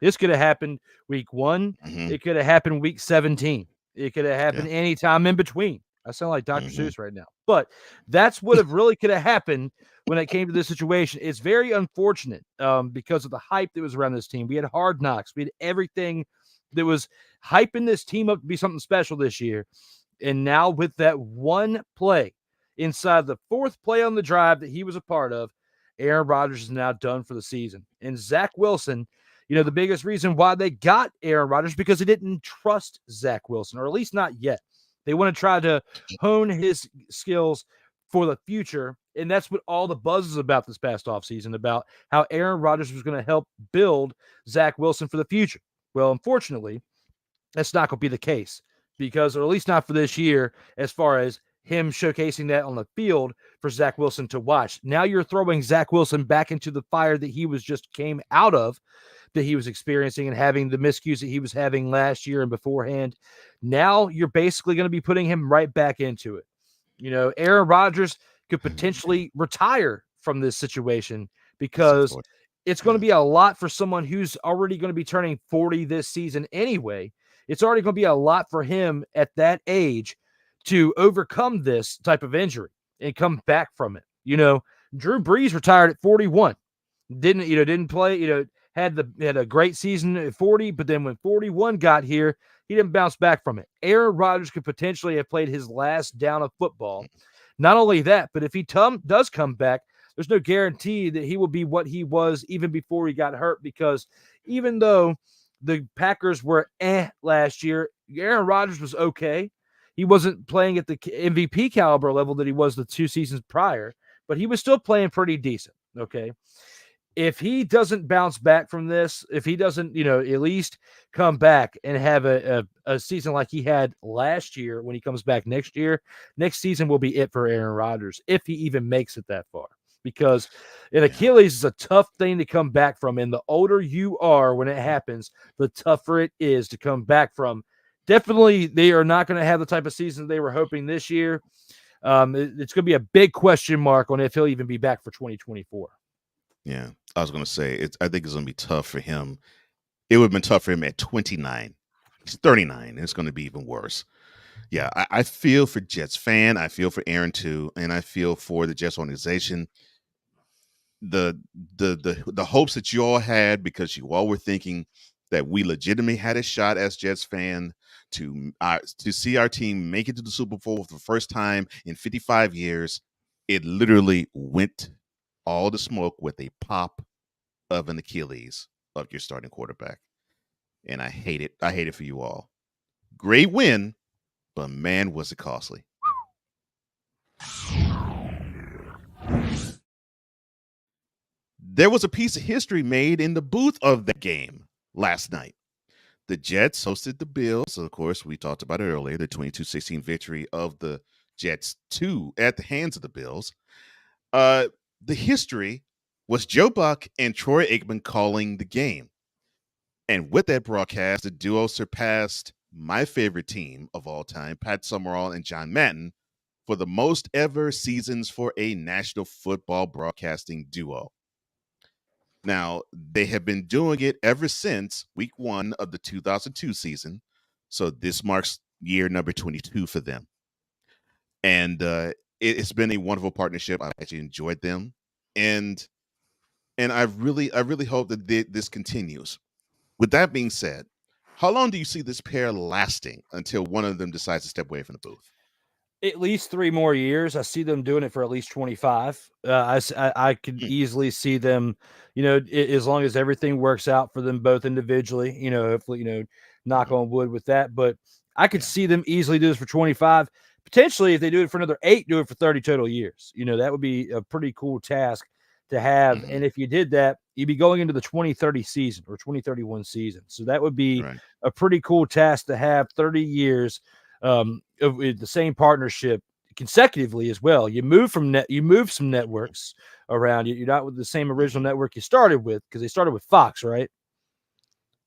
This could have happened week 1. Mhm. It could have happened week 17. It could have happened Yeah. anytime in between. I sound like Dr. Mhm. Seuss right now, but that's what it really could have happened when it came to this situation. It's very unfortunate because of the hype that was around this team. We had Hard Knocks. We had everything that was hyping this team up to be something special this year. And now with that one play inside the 4th play on the drive that he was a part of, Aaron Rodgers is now done for the season. And Zach Wilson, the biggest reason why they got Aaron Rodgers, because they didn't trust Zach Wilson, or at least not yet. They want to try to hone his skills for the future. And that's what all the buzz is about this past offseason, about how Aaron Rodgers was going to help build Zach Wilson for the future. Well, unfortunately, that's not going to be the case, because, or at least not for this year, as far as him showcasing that on the field for Zach Wilson to watch. Now you're throwing Zach Wilson back into the fire that he came out of, that he was experiencing and having the miscues that he was having last year and beforehand. Now you're basically going to be putting him right back into it. Aaron Rodgers could potentially retire from this situation, because it's going to be a lot for someone who's already going to be turning 40 this season anyway. It's already going to be a lot for him at that age to overcome this type of injury and come back from it. Drew Brees retired at 41. Didn't play, had a great season at 40, but then when 41 got here, he didn't bounce back from it. Aaron Rodgers could potentially have played his last down of football. Not only that, but if he does come back, there's no guarantee that he will be what he was even before he got hurt, because even though the Packers were last year, Aaron Rodgers was okay. He wasn't playing at the MVP caliber level that he was the 2 seasons prior, but he was still playing pretty decent, okay? If he doesn't bounce back from this, if he doesn't, at least come back and have a season like he had last year, when he comes back next season will be it for Aaron Rodgers, if he even makes it that far. Because an Achilles is a tough thing to come back from, and the older you are when it happens, the tougher it is to come back from. Definitely, they are not going to have the type of season they were hoping this year. It's going to be a big question mark on if he'll even be back for 2024. Yeah, I was going to say, I think it's going to be tough for him. It would have been tough for him at 29. He's 39, and it's going to be even worse. Yeah, I feel for Jets fan. I feel for Aaron too, and I feel for the Jets organization. The hopes that you all had, because you all were thinking that we legitimately had a shot as Jets fan to see our team make it to the Super Bowl for the first time in 55 years, it literally went all the smoke with a pop of an Achilles of your starting quarterback. And I hate it. I hate it for you all. Great win, but man, was it costly. There was a piece of history made in the booth of the game. last night. The Jets hosted the Bills. Of course, we talked about it earlier, the 22-16 victory of the Jets at the hands of the Bills. The history was Joe Buck and Troy Aikman calling the game. And with that broadcast, the duo surpassed my favorite team of all time, Pat Summerall and John Madden, for the most ever seasons for a national football broadcasting duo. Now, they have been doing it ever since week 1 of the 2002 season. So this marks year number 22 for them. And it's been a wonderful partnership. I actually enjoyed them. And I really hope that this continues. With that being said, how long do you see this pair lasting until one of them decides to step away from the booth? At least 3 more years. I see them doing it for at least 25. I could easily see them, as long as everything works out for them both individually, hopefully, knock on wood with that. But I could see them easily do this for 25. Potentially, if they do it for another 8, do it for 30 total years. That would be a pretty cool task to have. And if you did that, you'd be going into the 2030 season or 2031 season. So that would be a pretty cool task to have 30 years of the same partnership consecutively as well. You move some networks around. You're not with the same original network you started with, because they started with Fox, right?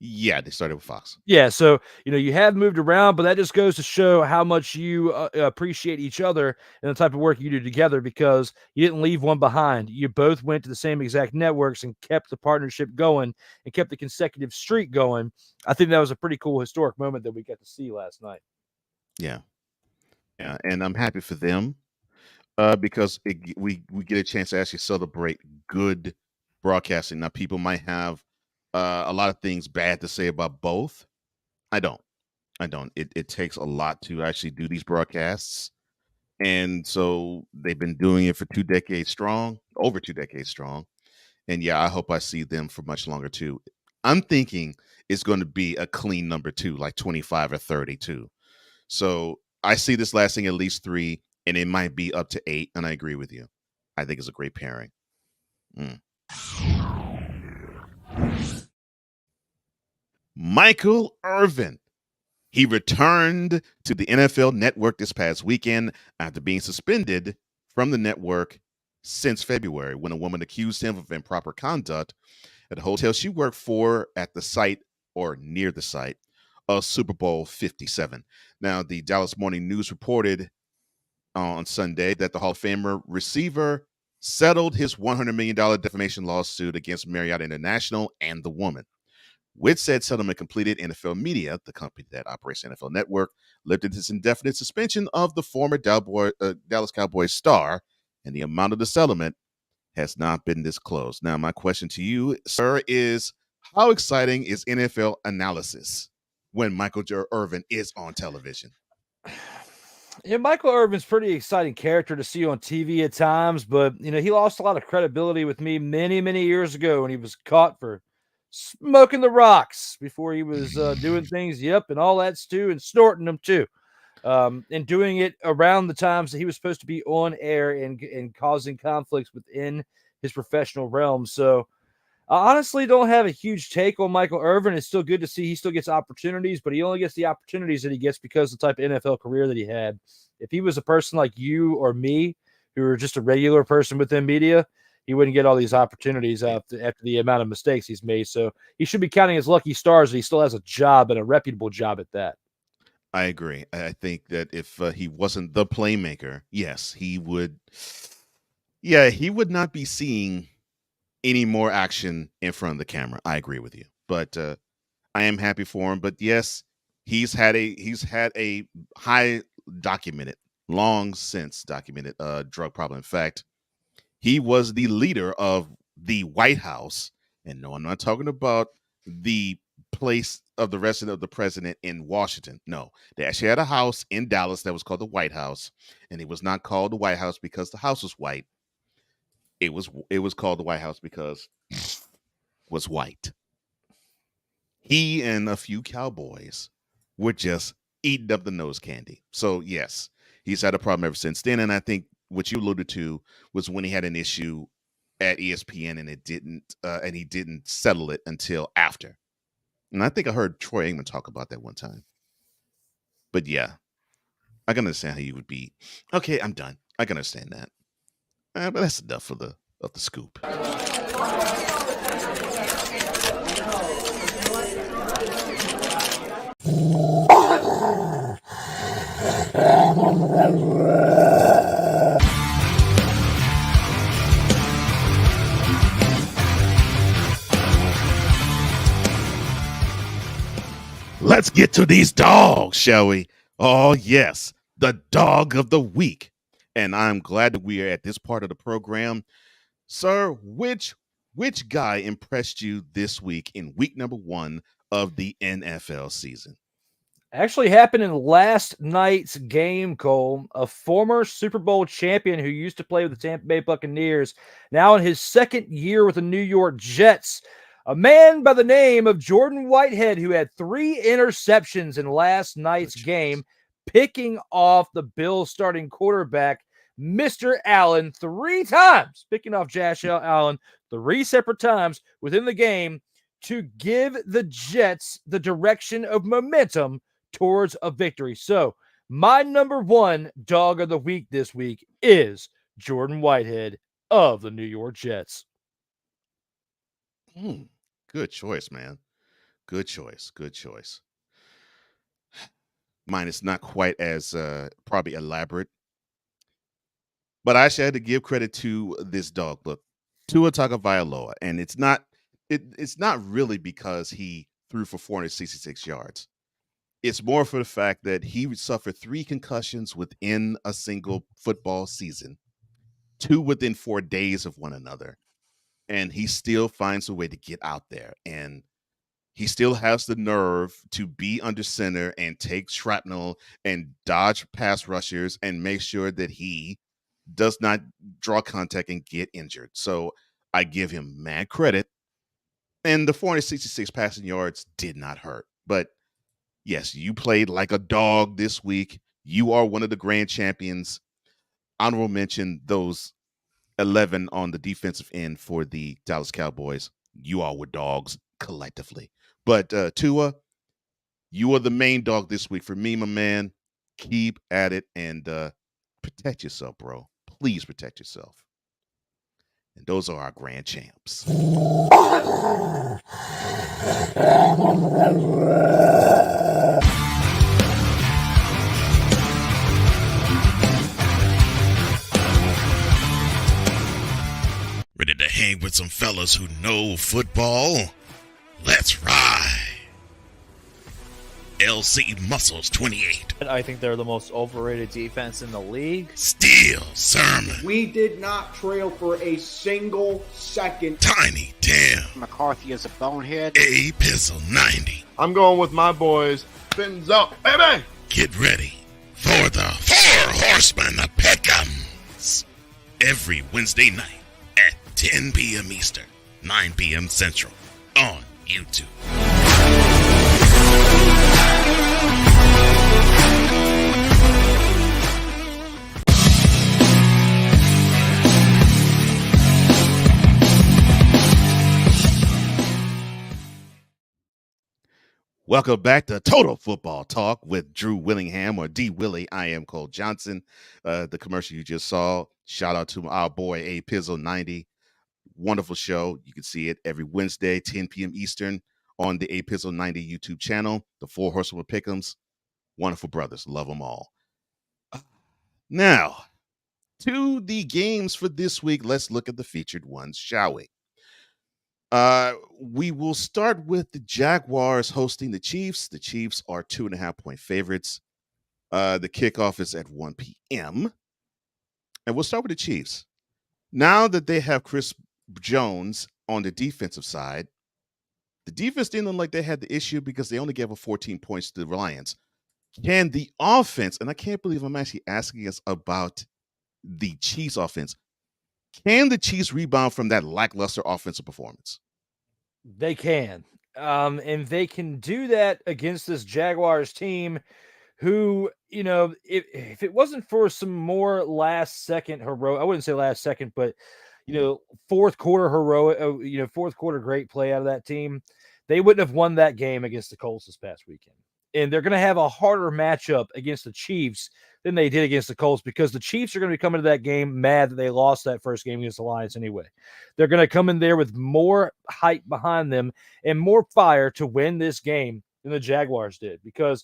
Yeah, they started with Fox. Yeah, so you have moved around, but that just goes to show how much you appreciate each other and the type of work you do together, because you didn't leave one behind. You both went to the same exact networks and kept the partnership going and kept the consecutive streak going. I think that was a pretty cool historic moment that we got to see last night. Yeah, and I'm happy for them because we get a chance to actually celebrate good broadcasting. Now, people might have a lot of things bad to say about both. I don't. It takes a lot to actually do these broadcasts. And so they've been doing it for over 2 decades strong. And yeah, I hope I see them for much longer too. I'm thinking it's going to be a clean number 2, like 25 or 32. So I see this lasting at least 3, and it might be up to 8. And I agree with you. I think it's a great pairing. Michael Irvin. He returned to the NFL Network this past weekend after being suspended from the network since February, when a woman accused him of improper conduct at a hotel she worked for at the site or near the site of Super Bowl 57. Now, the Dallas Morning News reported on Sunday that the Hall of Famer receiver settled his $100 million defamation lawsuit against Marriott International and the woman. With said settlement completed, NFL Media, the company that operates NFL Network, lifted its indefinite suspension of the former Dallas Cowboys star, and the amount of the settlement has not been disclosed. Now, my question to you, sir, is how exciting is NFL analysis when Michael Irvin is on television? Yeah, Michael Irvin's pretty exciting character to see on TV at times, but he lost a lot of credibility with me many, many years ago when he was caught for smoking the rocks before he was doing things. Yep, and all that too, and snorting them too, and doing it around the times that he was supposed to be on air and causing conflicts within his professional realm. So I honestly don't have a huge take on Michael Irvin. It's still good to see he still gets opportunities, but he only gets the opportunities that he gets because of the type of NFL career that he had. If he was a person like you or me, who are just a regular person within media, he wouldn't get all these opportunities after the amount of mistakes he's made. So he should be counting his lucky stars that he still has a job, and a reputable job at that. I agree. I think that if he wasn't the playmaker, yes, he would. Yeah, he would not be seeing any more action in front of the camera. I agree with you, but I am happy for him. But yes, he's had a long since documented drug problem. In fact, he was the leader of the White House, and no, I'm not talking about the place of the residence of the president in Washington. No, they actually had a house in Dallas that was called the White House, and it was not called the White House because the house was white. It was called the White House because it was white. He and a few Cowboys were just eating up the nose candy. So yes, he's had a problem ever since then. And I think what you alluded to was when he had an issue at ESPN and he didn't settle it until after. And I think I heard Troy Aikman talk about that one time. But yeah, I can understand how you would be. Okay, I'm done. I can understand that. But that's enough of the scoop. Let's get to these dogs, shall we? Oh, yes, the dog of the week. And I'm glad that we are at this part of the program. Sir, which guy impressed you this week in week number 1 of the NFL season? Actually happened in last night's game, Cole. A former Super Bowl champion who used to play with the Tampa Bay Buccaneers, now in his second year with the New York Jets. A man by the name of Jordan Whitehead, who had 3 interceptions in last night's game, picking off the Bills starting quarterback, Mr. Allen, 3 times, picking off Josh Allen 3 separate times within the game to give the Jets the direction of momentum towards a victory. So my number 1 dog of the week this week is Jordan Whitehead of the New York Jets. Good choice, man. Good choice. Mine is not quite as probably elaborate, but I actually had to give credit to this dog. Look, Tua Tagovailoa, and it's not really because he threw for 466 yards. It's more for the fact that he suffered 3 concussions within a single football season, 2 within 4 days of one another. And he still finds a way to get out there. And he still has the nerve to be under center and take shrapnel and dodge pass rushers and make sure that he does not draw contact and get injured. So I give him mad credit. And the 466 passing yards did not hurt. But yes, you played like a dog this week. You are one of the grand champions. Honorable mention those 11 on the defensive end for the Dallas Cowboys. You all were dogs collectively. But Tua, you are the main dog this week for me, my man. Keep at it and protect yourself, bro. Please protect yourself. And those are our grand champs. Ready to hang with some fellas who know football? Let's ride. LC Muscles 28. I think they're the most overrated defense in the league. Steel Sermon. We did not trail for a single second. Tiny Tim. McCarthy is a bonehead. A Pizzle 90. I'm going with my boys. Fins up, baby. Get ready for the 4 Horsemen of Pick'ems. Every Wednesday night at 10 p.m. Eastern, 9 p.m. Central on YouTube. Welcome back to Total Football Talk with Drew Willingham, or D Willie. I am Cole Johnson. The commercial you just saw, shout out to our boy A Pizzle 90. Wonderful show. You can see it every Wednesday, 10 p.m. Eastern on the A Pizzle 90 YouTube channel. The 4 Horsemen of Pick'ems. Wonderful brothers. Love them all. Now, to the games for this week. Let's look at the featured ones, shall we? We will start with the Jaguars hosting the Chiefs. The Chiefs are 2.5-point favorites. The kickoff is at 1 p.m. And we'll start with the Chiefs. Now that they have Chris Jones on the defensive side, the defense didn't look like they had the issue because they only gave up 14 points to the Lions. Can the offense, and I can't believe I'm actually asking us about the Chiefs offense, can the Chiefs rebound from that lackluster offensive performance? They can. And they can do that against this Jaguars team who, you know, if it wasn't for some more last second heroic, I wouldn't say last second, but, you know, fourth quarter heroic, fourth quarter great play out of that team, they wouldn't have won that game against the Colts this past weekend. And they're going to have a harder matchup against the Chiefs than they did against the Colts, because the Chiefs are going to be coming to that game mad that they lost that first game against the Lions anyway. They're going to come in there with more hype behind them and more fire to win this game than the Jaguars did, because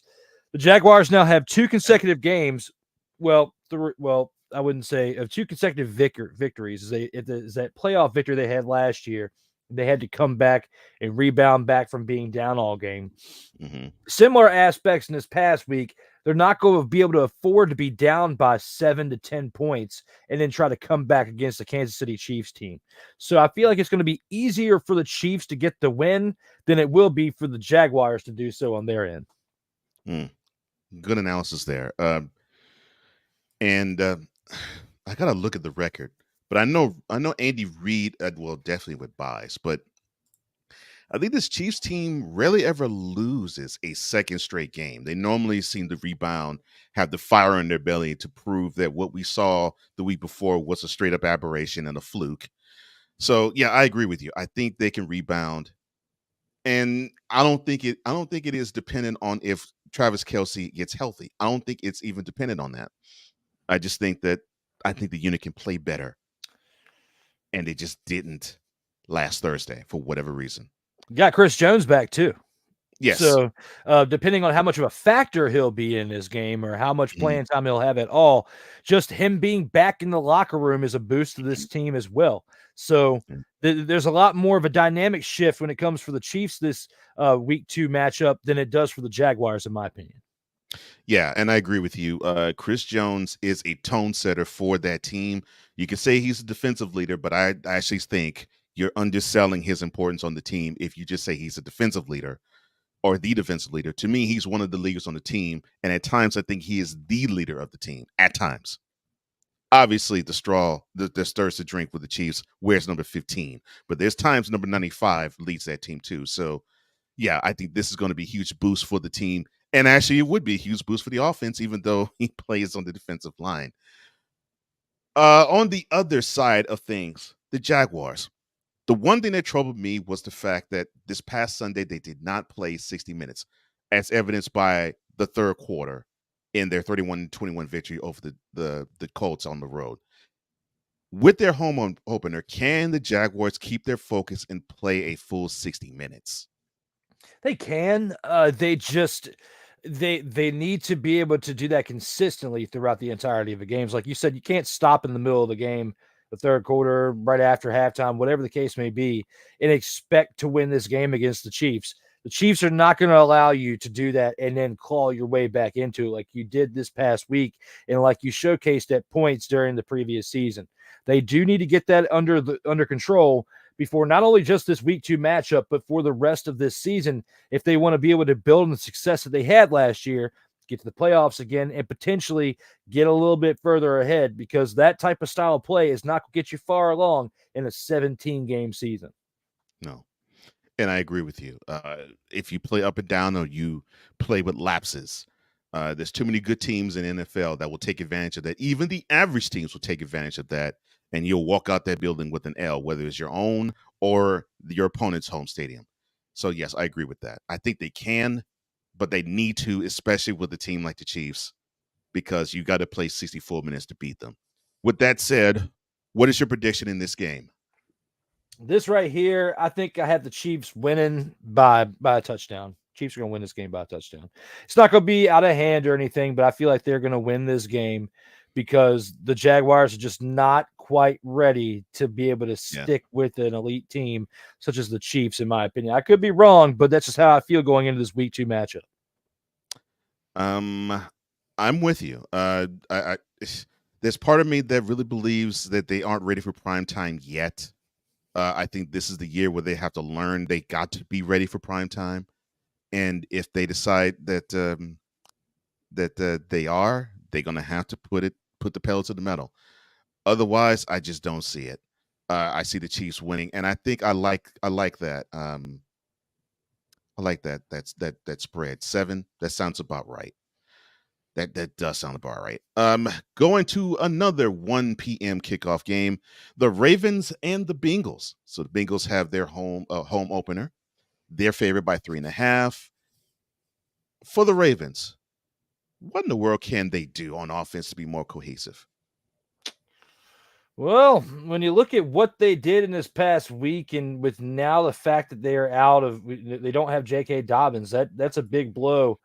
the Jaguars now have 2 consecutive games. Well, I wouldn't say of 2 consecutive victories. Is that playoff victory they had last year. They had to come back and rebound back from being down all game. Mm-hmm. Similar aspects in this past week. They're not going to be able to afford to be down by 7 to 10 points and then try to come back against the Kansas City Chiefs team. So I feel like it's going to be easier for the Chiefs to get the win than it will be for the Jaguars to do so on their end. Good analysis there. And I got to look at the record. But I know Andy Reid, well, definitely with buys, but I think this Chiefs team rarely ever loses a second straight game. They normally seem to rebound, have the fire in their belly to prove that what we saw the week before was a straight up aberration and a fluke. So yeah, I agree with you. I think they can rebound. And I don't think it is dependent on if Travis Kelce gets healthy. I don't think it's even dependent on that. I think the unit can play better. And they just didn't last Thursday for whatever reason. Got Chris Jones back too. Yes. So depending on how much of a factor he'll be in this game or how much playing time he'll have at all, just him being back in the locker room is a boost to this team as well. So there's a lot more of a dynamic shift when it comes for the Chiefs this week 2 matchup than it does for the Jaguars, in my opinion. Yeah, and I agree with you. Chris Jones is a tone setter for that team. You can say he's a defensive leader, but I actually think you're underselling his importance on the team if you just say he's a defensive leader or the defensive leader. To me, he's one of the leaders on the team, and at times I think he is the leader of the team. At times. Obviously, the straw that stirs the drink with the Chiefs wears number 15, but there's times number 95 leads that team too. So, yeah, I think this is going to be a huge boost for the team. And actually, it would be a huge boost for the offense, even though he plays on the defensive line. On the other side of things, the Jaguars. The one thing that troubled me was the fact that this past Sunday, they did not play 60 minutes, as evidenced by the third quarter in their 31-21 victory over the Colts on the road. With their home opener, can the Jaguars keep their focus and play a full 60 minutes? They can. They need to be able to do that consistently throughout the entirety of the games. Like you said, you can't stop in the middle of the game, the third quarter, right after halftime, whatever the case may be, and expect to win this game against the Chiefs. The Chiefs are not going to allow you to do that and then claw your way back into it like you did this past week and like you showcased at points during the previous season. They do need to get that under control before not only just this week 2 matchup, but for the rest of this season, if they want to be able to build on the success that they had last year, get to the playoffs again, and potentially get a little bit further ahead, because that type of style of play is not going to get you far along in a 17-game season. No. And I agree with you. If you play up and down or you play with lapses, there's too many good teams in NFL that will take advantage of that. Even the average teams will take advantage of that, and you'll walk out that building with an L, whether it's your own or your opponent's home stadium. So, yes, I agree with that. I think they can, but they need to, especially with a team like the Chiefs, because you got to play 64 minutes to beat them. With that said, what is your prediction in this game? This right here, I think I have the Chiefs winning by a touchdown. Chiefs are going to win this game by a touchdown. It's not going to be out of hand or anything, but I feel like they're going to win this game because the Jaguars are just not quite ready to be able to stick with an elite team such as the Chiefs, in my opinion. I could be wrong, but that's just how I feel going into this week 2 matchup. I'm with you. There's part of me that really believes that they aren't ready for prime time yet. I think this is the year where they have to learn they got to be ready for prime time. And if they decide that they're going to have to put the pedal to the metal. Otherwise, I just don't see it. I see the Chiefs winning, and I think I like that. I like that spread 7. That sounds about right. That does sound about right. Going to another 1 p.m. kickoff game, the Ravens and the Bengals. So the Bengals have their home opener. They're favored by 3.5. For the Ravens, what in the world can they do on offense to be more cohesive? Well, when you look at what they did in this past week, and with now the fact that they are they don't have J.K. Dobbins, that's a big blow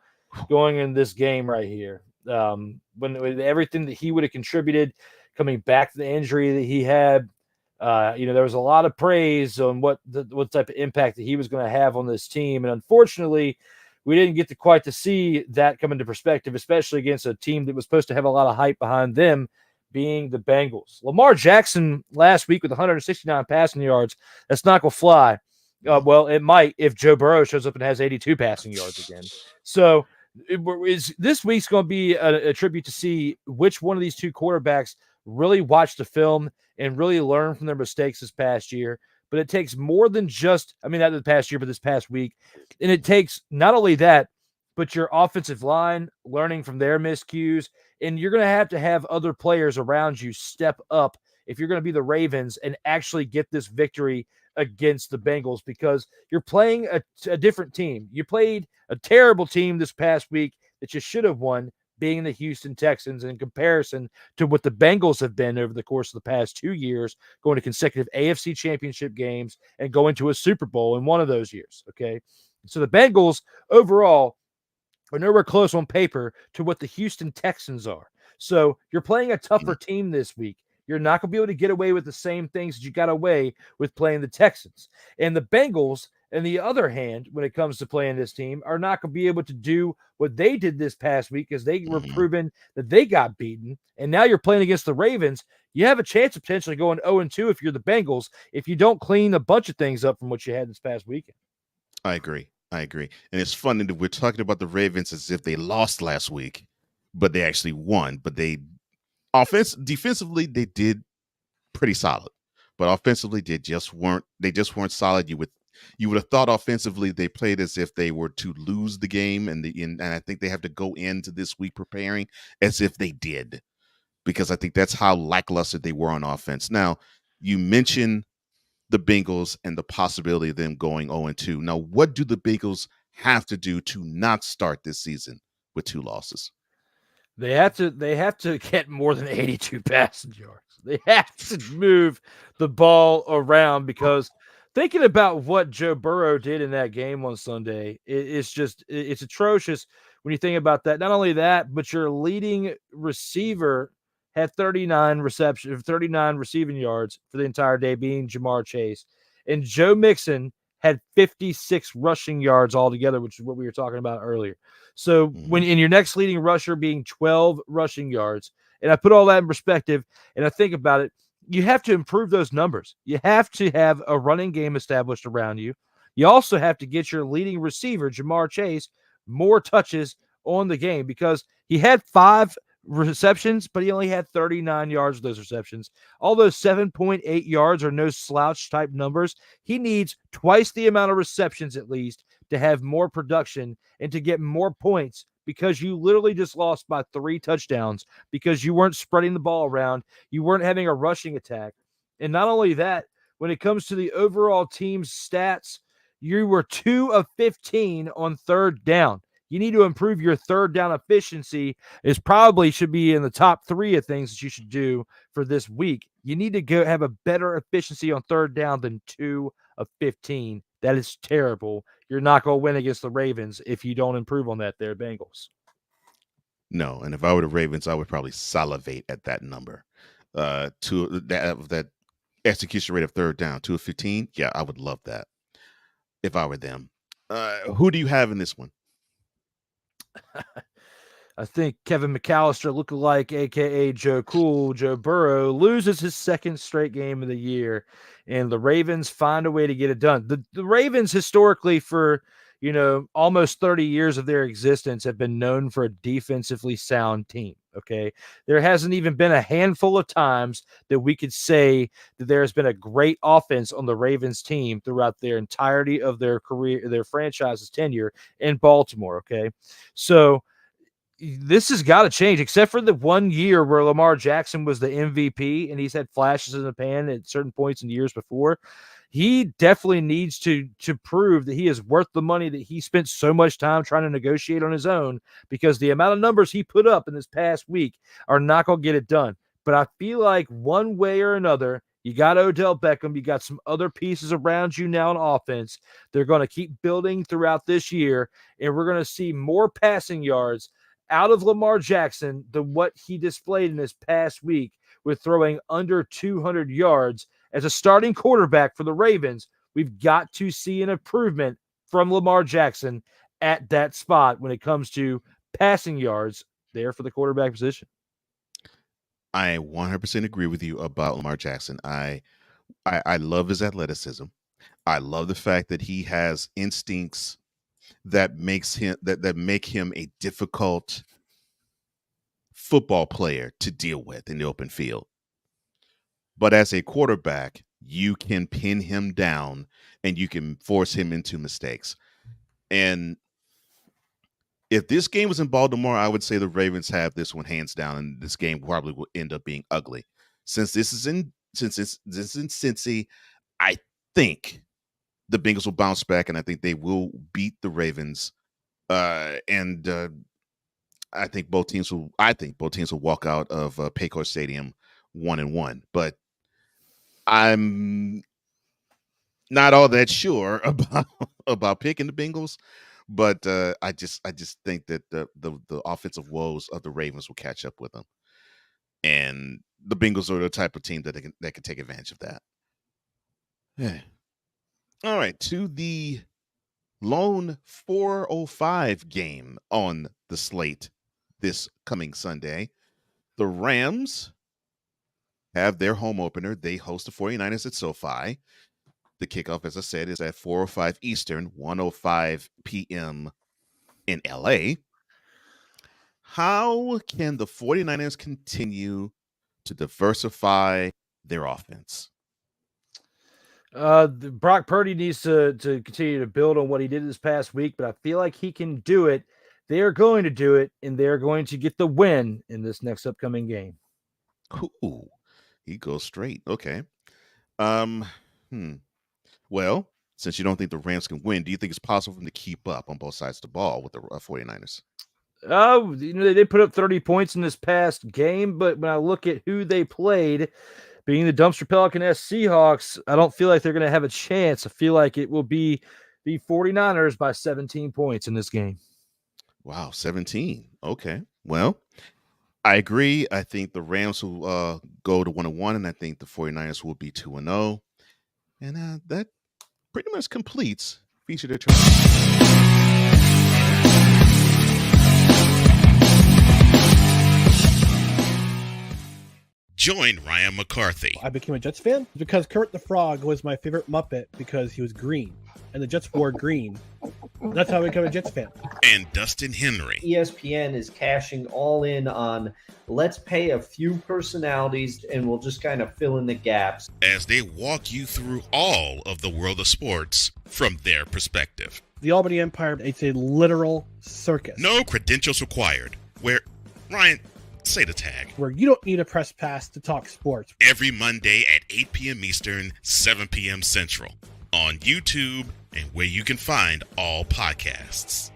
going in this game right here. When everything that he would have contributed coming back to the injury that he had, there was a lot of praise on what type of impact that he was going to have on this team, and unfortunately, we didn't get to see that come into perspective, especially against a team that was supposed to have a lot of hype behind them, being the Bengals. Lamar Jackson last week with 169 passing yards. That's not going to fly. Well, it might if Joe Burrow shows up and has 82 passing yards again. So this week's going to be a tribute to see which one of these two quarterbacks really watch the film and really learn from their mistakes this past year. But it takes more than just, not the past year, but this past week. And it takes not only that, but your offensive line learning from their miscues. And you're going to have other players around you step up if you're going to be the Ravens and actually get this victory against the Bengals, because you're playing a different team. You played a terrible team this past week that you should have won, being the Houston Texans, in comparison to what the Bengals have been over the course of the past 2 years, going to consecutive AFC championship games and going to a Super Bowl in one of those years. Okay. So the Bengals overall are nowhere close on paper to what the Houston Texans are. So you're playing a tougher team this week. You're not going to be able to get away with the same things that you got away with playing the Texans. And the Bengals, on the other hand, when it comes to playing this team, are not going to be able to do what they did this past week, because they were proven that they got beaten. And now you're playing against the Ravens. You have a chance of potentially going 0-2 if you're the Bengals, if you don't clean a bunch of things up from what you had this past weekend. I agree. And it's funny that we're talking about the Ravens as if they lost last week, but they actually won. But defensively, they did pretty solid. But offensively, they just weren't solid. You would have thought offensively they played as if they were to lose the game, and I think they have to go into this week preparing as if they did, because I think that's how lackluster they were on offense. Now, you mentioned the Bengals and the possibility of them going 0-2. Now, what do the Bengals have to do to not start this season with 2 losses? They have to get more than 82 passing yards. They have to move the ball around, because thinking about what Joe Burrow did in that game on Sunday, it's atrocious when you think about that. Not only that, but your leading receiver had 39 receiving yards for the entire day, being Jamar Chase. And Joe Mixon had 56 rushing yards altogether, which is what we were talking about earlier. So when in your next leading rusher being 12 rushing yards, and I put all that in perspective and I think about it, you have to improve those numbers. You have to have a running game established around you. You also have to get your leading receiver, Jamar Chase, more touches on the game, because he had 5 receptions, but he only had 39 yards of those receptions. All those 7.8 yards are no slouch type numbers. He needs twice the amount of receptions at least to have more production and to get more points, because you literally just lost by 3 touchdowns because you weren't spreading the ball around. You weren't having a rushing attack. And not only that, when it comes to the overall team's stats, you were 2 of 15 on third down. You need to improve your third down efficiency. It probably should be in the top 3 of things that you should do for this week. You need to go have a better efficiency on third down than 2 of 15. That is terrible. You're not going to win against the Ravens if you don't improve on that there, Bengals. No, and if I were the Ravens, I would probably salivate at that number. To that execution rate of third down, 2 of 15. Yeah, I would love that if I were them. Who do you have in this one? I think Kevin McAllister, lookalike, a.k.a. Joe Cool, Joe Burrow, loses his 2nd straight game of the year, and the Ravens find a way to get it done. The Ravens, historically, for almost 30 years of their existence, have been known for a defensively sound team, okay? There hasn't even been a handful of times that we could say that there has been a great offense on the Ravens team throughout their entirety of their career, their franchise's tenure in Baltimore, okay? So this has got to change, except for the 1 year where Lamar Jackson was the MVP and he's had flashes in the pan at certain points in years before. He definitely needs to prove that he is worth the money that he spent so much time trying to negotiate on his own, because the amount of numbers he put up in this past week are not going to get it done. But I feel like one way or another, you got Odell Beckham, you got some other pieces around you now on offense. They're going to keep building throughout this year, and we're going to see more passing yards out of Lamar Jackson than what he displayed in this past week with throwing under 200 yards as a starting quarterback for the Ravens. We've got to see an improvement from Lamar Jackson at that spot when it comes to passing yards there for the quarterback position. I 100% agree with you about Lamar Jackson. I love his athleticism. I love the fact that he has instincts that makes him that make him a difficult football player to deal with in the open field. But as a quarterback, you can pin him down and you can force him into mistakes. And if this game was in Baltimore, I would say the Ravens have this one hands down, and this game probably will end up being ugly. Since this is in Cincy, I think the Bengals will bounce back, and I think they will beat the Ravens. I think both teams will walk out of Paycor Stadium 1-1. But I'm not all that sure about picking the Bengals. But I just think that the offensive woes of the Ravens will catch up with them, and the Bengals are the type of team that can take advantage of that. Yeah. All right, to the lone 4:05 game on the slate this coming Sunday. The Rams have their home opener. They host the 49ers at SoFi. The kickoff, as I said, is at 4:05 Eastern, 1:05 p.m. in LA. How can the 49ers continue to diversify their offense? Brock Purdy needs to continue to build on what he did this past week, but I feel like he can do it. They are going to do it, and they're going to get the win in this next upcoming game. Ooh, he goes straight. Okay. Well, since you don't think the Rams can win, do you think it's possible for them to keep up on both sides of the ball with the 49ers? Oh, they put up 30 points in this past game, but when I look at who they played, being the Dumpster Pelican Seahawks, I don't feel like they're going to have a chance. I feel like it will be the 49ers by 17 points in this game. Wow, 17. Okay. Well, I agree. I think the Rams will go to 1-1, and I think the 49ers will be 2-0. And that pretty much completes Feature Their Choice. Join Ryan McCarthy. I became a Jets fan because Kurt the Frog was my favorite Muppet because he was green, and the Jets wore green. That's how I became a Jets fan. And Dustin Henry. ESPN is cashing all in on let's pay a few personalities and we'll just kind of fill in the gaps, as they walk you through all of the world of sports from their perspective. The Albany Empire, it's a literal circus. No credentials required. Where, Ryan, say the tag. Where you don't need a press pass to talk sports. Every Monday at 8 p.m. Eastern, 7 p.m. Central. On YouTube and where you can find all podcasts.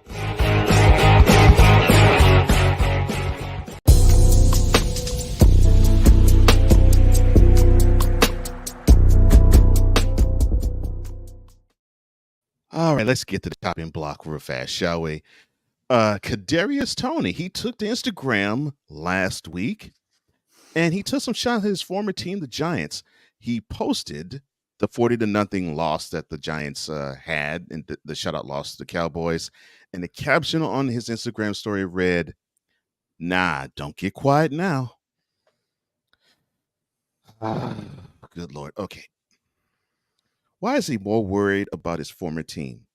All right, let's get to the chopping block real fast, shall we? Kadarius Toney, he took to Instagram last week, and he took some shots at his former team, the Giants. He posted the 40-0 loss that the Giants had, and the shutout loss to the Cowboys. And the caption on his Instagram story read, "Nah, don't get quiet now." Good Lord. Okay. Why is he more worried about his former team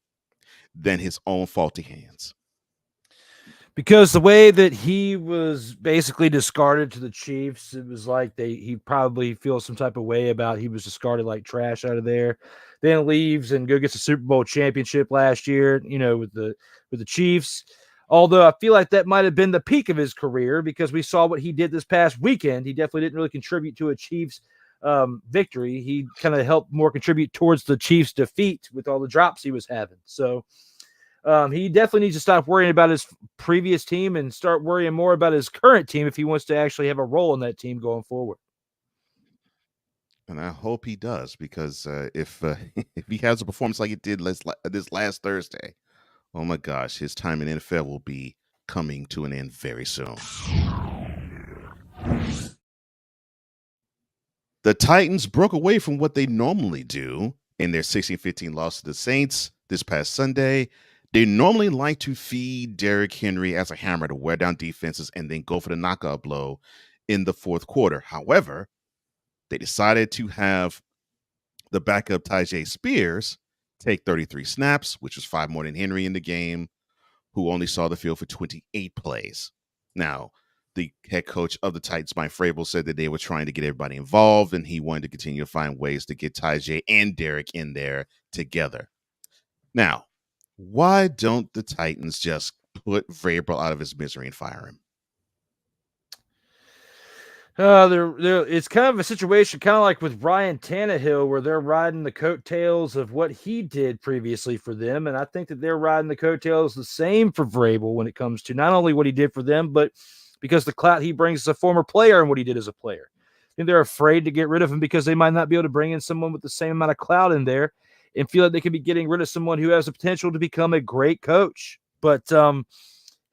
than his own faulty hands? Because the way that he was basically discarded to the Chiefs, it was like he probably feels some type of way about he was discarded like trash out of there. Then leaves and go gets a Super Bowl championship last year, with the Chiefs. Although I feel like that might have been the peak of his career because we saw what he did this past weekend. He definitely didn't really contribute to a Chiefs victory. He kind of helped more contribute towards the Chiefs' defeat with all the drops he was having. So he definitely needs to stop worrying about his previous team and start worrying more about his current team if he wants to actually have a role in that team going forward. And I hope he does, because if if he has a performance like he did this last Thursday, oh my gosh, his time in NFL will be coming to an end very soon. The Titans broke away from what they normally do in their 16-15 loss to the Saints this past Sunday. They normally like to feed Derrick Henry as a hammer to wear down defenses and then go for the knockout blow in the fourth quarter. However, they decided to have the backup Tyjae Spears take 33 snaps, which was 5 more than Henry in the game, who only saw the field for 28 plays. Now, the head coach of the Titans, Mike Vrabel, said that they were trying to get everybody involved, and he wanted to continue to find ways to get Tyjae and Derrick in there together. Now, why don't the Titans just put Vrabel out of his misery and fire him? It's kind of a situation, kind of like with Ryan Tannehill, where they're riding the coattails of what he did previously for them. And I think that they're riding the coattails the same for Vrabel when it comes to not only what he did for them, but because the clout he brings as a former player and what he did as a player. I think they're afraid to get rid of him because they might not be able to bring in someone with the same amount of clout in there and feel like they could be getting rid of someone who has the potential to become a great coach. But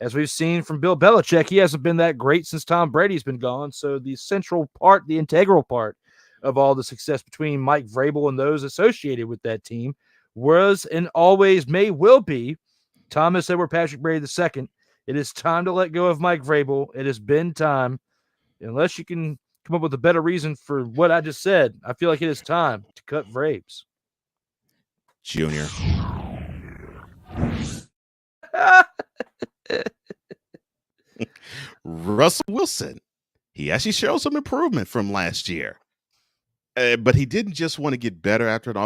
as we've seen from Bill Belichick, he hasn't been that great since Tom Brady's been gone. So the central part, the integral part of all the success between Mike Vrabel and those associated with that team was and always will be Thomas Edward Patrick Brady II. It is time to let go of Mike Vrabel. It has been time. Unless you can come up with a better reason for what I just said, I feel like it is time to cut Vrabes. Junior. Russell Wilson, he actually showed some improvement from last year. But he didn't just want to get better after an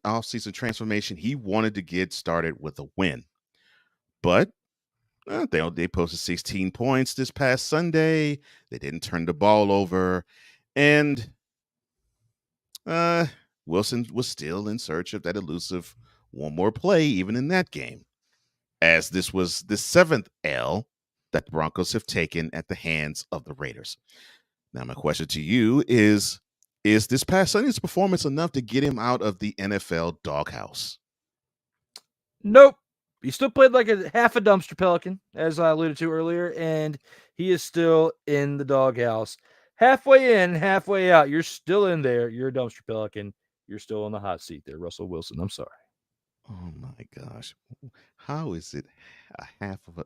off-season transformation. He wanted to get started with a win. But they posted 16 points this past Sunday. They didn't turn the ball over. And Wilson was still in search of that elusive one more play, even in that game, as this was the 7th L that the Broncos have taken at the hands of the Raiders. Now, my question to you is this past Sunday's performance enough to get him out of the NFL doghouse? Nope. He still played like a half a dumpster Pelican, as I alluded to earlier, and he is still in the doghouse. Halfway in, halfway out. You're still in there. You're a dumpster Pelican. You're still on the hot seat there, Russell Wilson. I'm sorry. Oh, my gosh. How is it a half of a...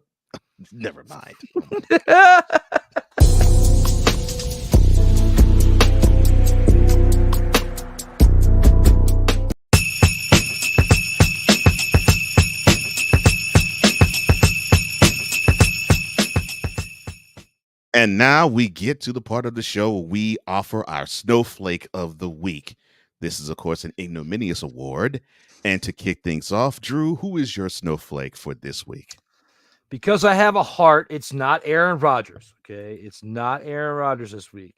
Never mind. And now we get to the part of the show where we offer our Snowflake of the Week. This is, of course, an ignominious award. And to kick things off, Drew, who is your snowflake for this week? Because I have a heart, it's not Aaron Rodgers, okay? It's not Aaron Rodgers this week.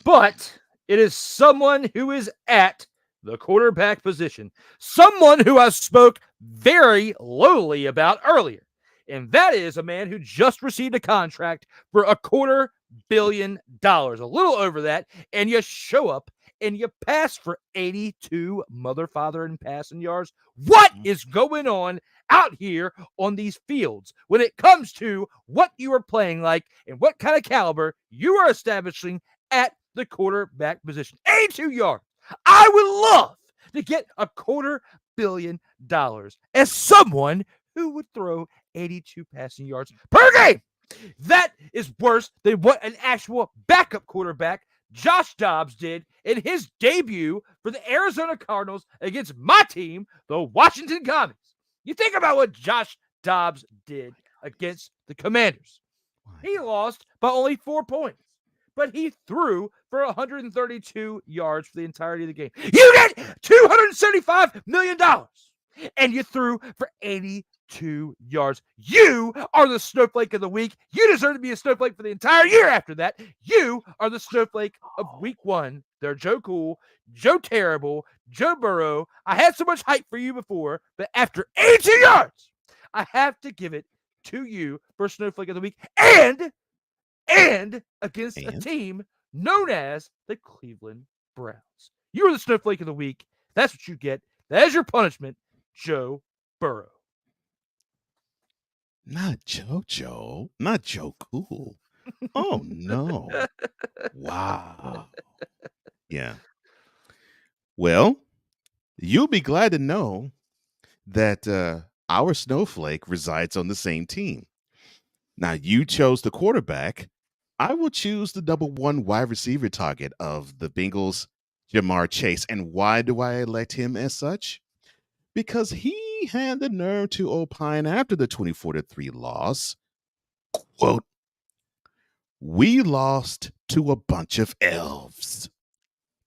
But it is someone who is at the quarterback position. Someone who I spoke very lowly about earlier. And that is a man who just received a contract for $250 million, a little over that, and you show up and you pass for 82 mother, father, and passing yards. What is going on out here on these fields when it comes to what you are playing like and what kind of caliber you are establishing at the quarterback position? 82 yards. I would love to get $250 million as someone who would throw 82 passing yards per game. That is worse than what an actual backup quarterback, Josh Dobbs, did in his debut for the Arizona Cardinals against my team, the Washington Commies. You think about what Josh Dobbs did against the Commanders. He lost by only 4 points, but he threw for 132 yards for the entirety of the game. You get $275 million, and you threw for 82 2 yards. You are the snowflake of the week. You deserve to be a snowflake for the entire year after that. You are the snowflake of week 1. They're Joe Cool, Joe Terrible, Joe Burrow. I had so much hype for you before, but after 82 yards, I have to give it to you for snowflake of the week and against a team known as the Cleveland Browns. You are the snowflake of the week. That's what you get. That is your punishment, Joe Burrow. Not JoJo. Not Joe Cool. Oh, no. Wow. Yeah. Well, you'll be glad to know that our snowflake resides on the same team. Now, you chose the quarterback. I will choose the number 1 wide receiver target of the Bengals, Jamar Chase. And why do I elect him as such? Because he had the nerve to opine after the 24-3 loss, quote, "We lost to a bunch of elves,"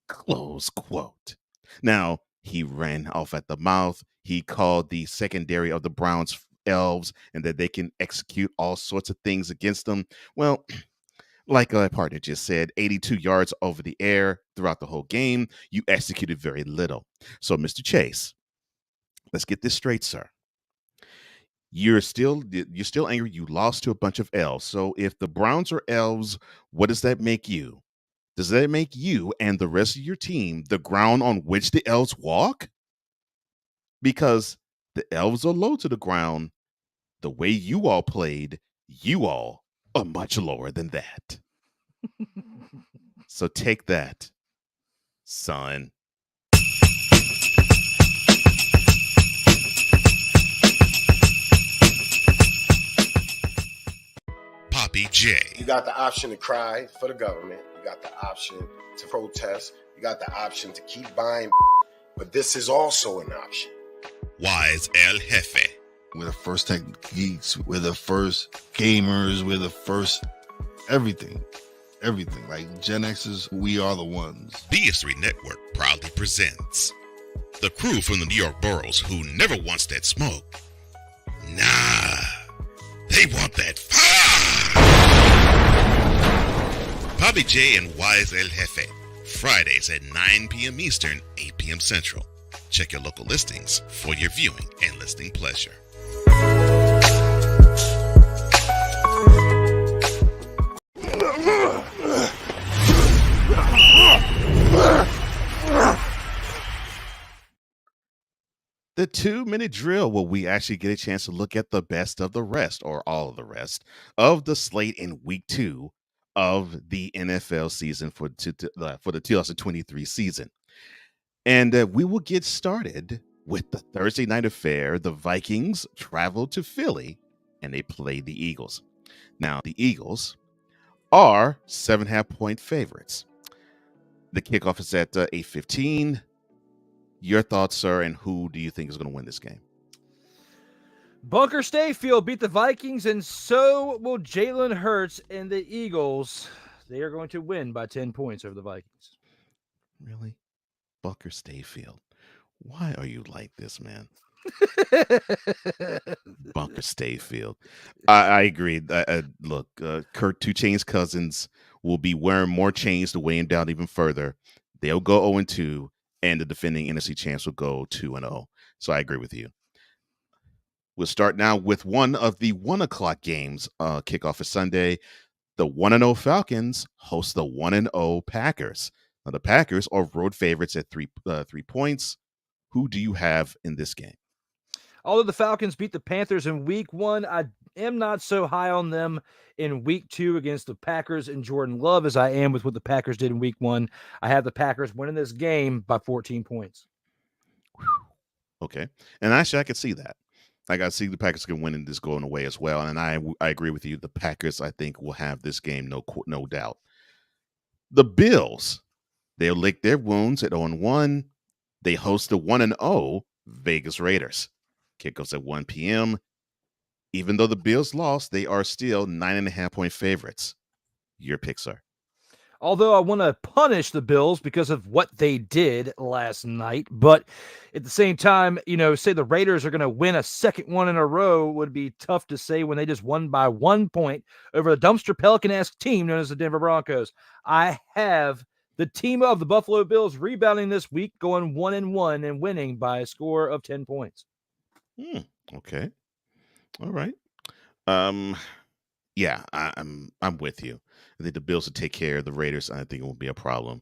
close quote. Now, he ran off at the mouth. He called the secondary of the Browns elves and that they can execute all sorts of things against them. Well, like a partner just said, 82 yards over the air throughout the whole game. You executed very little. So, Mr. Chase, let's get this straight, sir. You're still angry. You lost to a bunch of elves. So if the Browns are elves, what does that make you? Does that make you and the rest of your team the ground on which the elves walk? Because the elves are low to the ground. The way you all played, you all are much lower than that. So take that, son. Poppy J. You got the option to cry for the government. You got the option to protest. You got the option to keep buying. But this is also an option. Wise El Jefe. We're the first tech geeks. We're the first gamers. We're the first everything. Everything. Like Gen X's, we are the ones. BS3 Network proudly presents the crew from the New York boroughs who never wants that smoke. Nah, they want that fire. Poppy J and Wise El Jefe. Fridays at 9 p.m. Eastern, 8 p.m. Central. Check your local listings for your viewing and listening pleasure. The 2-minute drill where we actually get a chance to look at the best of the rest, or all of the rest, of the slate in week 2 of the NFL season for the 2023 season. And we will get started with the Thursday night affair. The Vikings travel to Philly and they play the Eagles. Now, the Eagles are 7.5-point favorites. The kickoff is at 8:15. Your thoughts, sir, and who do you think is going to win this game? Bunker Stayfield beat the Vikings, and so will Jalen Hurts and the Eagles. They are going to win by 10 points over the Vikings. Really? Bunker Stayfield. Why are you like this, man? Bunker Stayfield. I agree. Look, Kurt 2 Chainz Cousins will be wearing more chains to weigh him down even further. They'll go 0-2, and the defending NFC champs will go 2-0. So I agree with you. We'll start now with one of the 1 o'clock games. Kickoff is Sunday. The 1-0 Falcons host the 1-0 Packers. Now, the Packers are road favorites at 3 points. Who do you have in this game? Although the Falcons beat the Panthers in week 1, I am not so high on them in week 2 against the Packers and Jordan Love as I am with what the Packers did in week 1. I have the Packers winning this game by 14 points. Okay. And actually, I could see that. Like, I see the Packers can win and this going away as well. And I agree with you. The Packers, I think, will have this game, no doubt. The Bills, they'll lick their wounds at 0-1. They host the 1-0 Vegas Raiders. Kickoffs at 1 p.m. Even though the Bills lost, they are still 9.5-point favorites. Your pick, sir. Although I want to punish the Bills because of what they did last night. But at the same time, say the Raiders are going to win a second one in a row would be tough to say when they just won by 1 point over a dumpster Pelican-esque team known as the Denver Broncos. I have the team of the Buffalo Bills rebounding this week, going 1-1 and winning by a score of 10 points. Okay. All right. Yeah, I'm with you. I think the Bills will take care of the Raiders. I think it won't be a problem.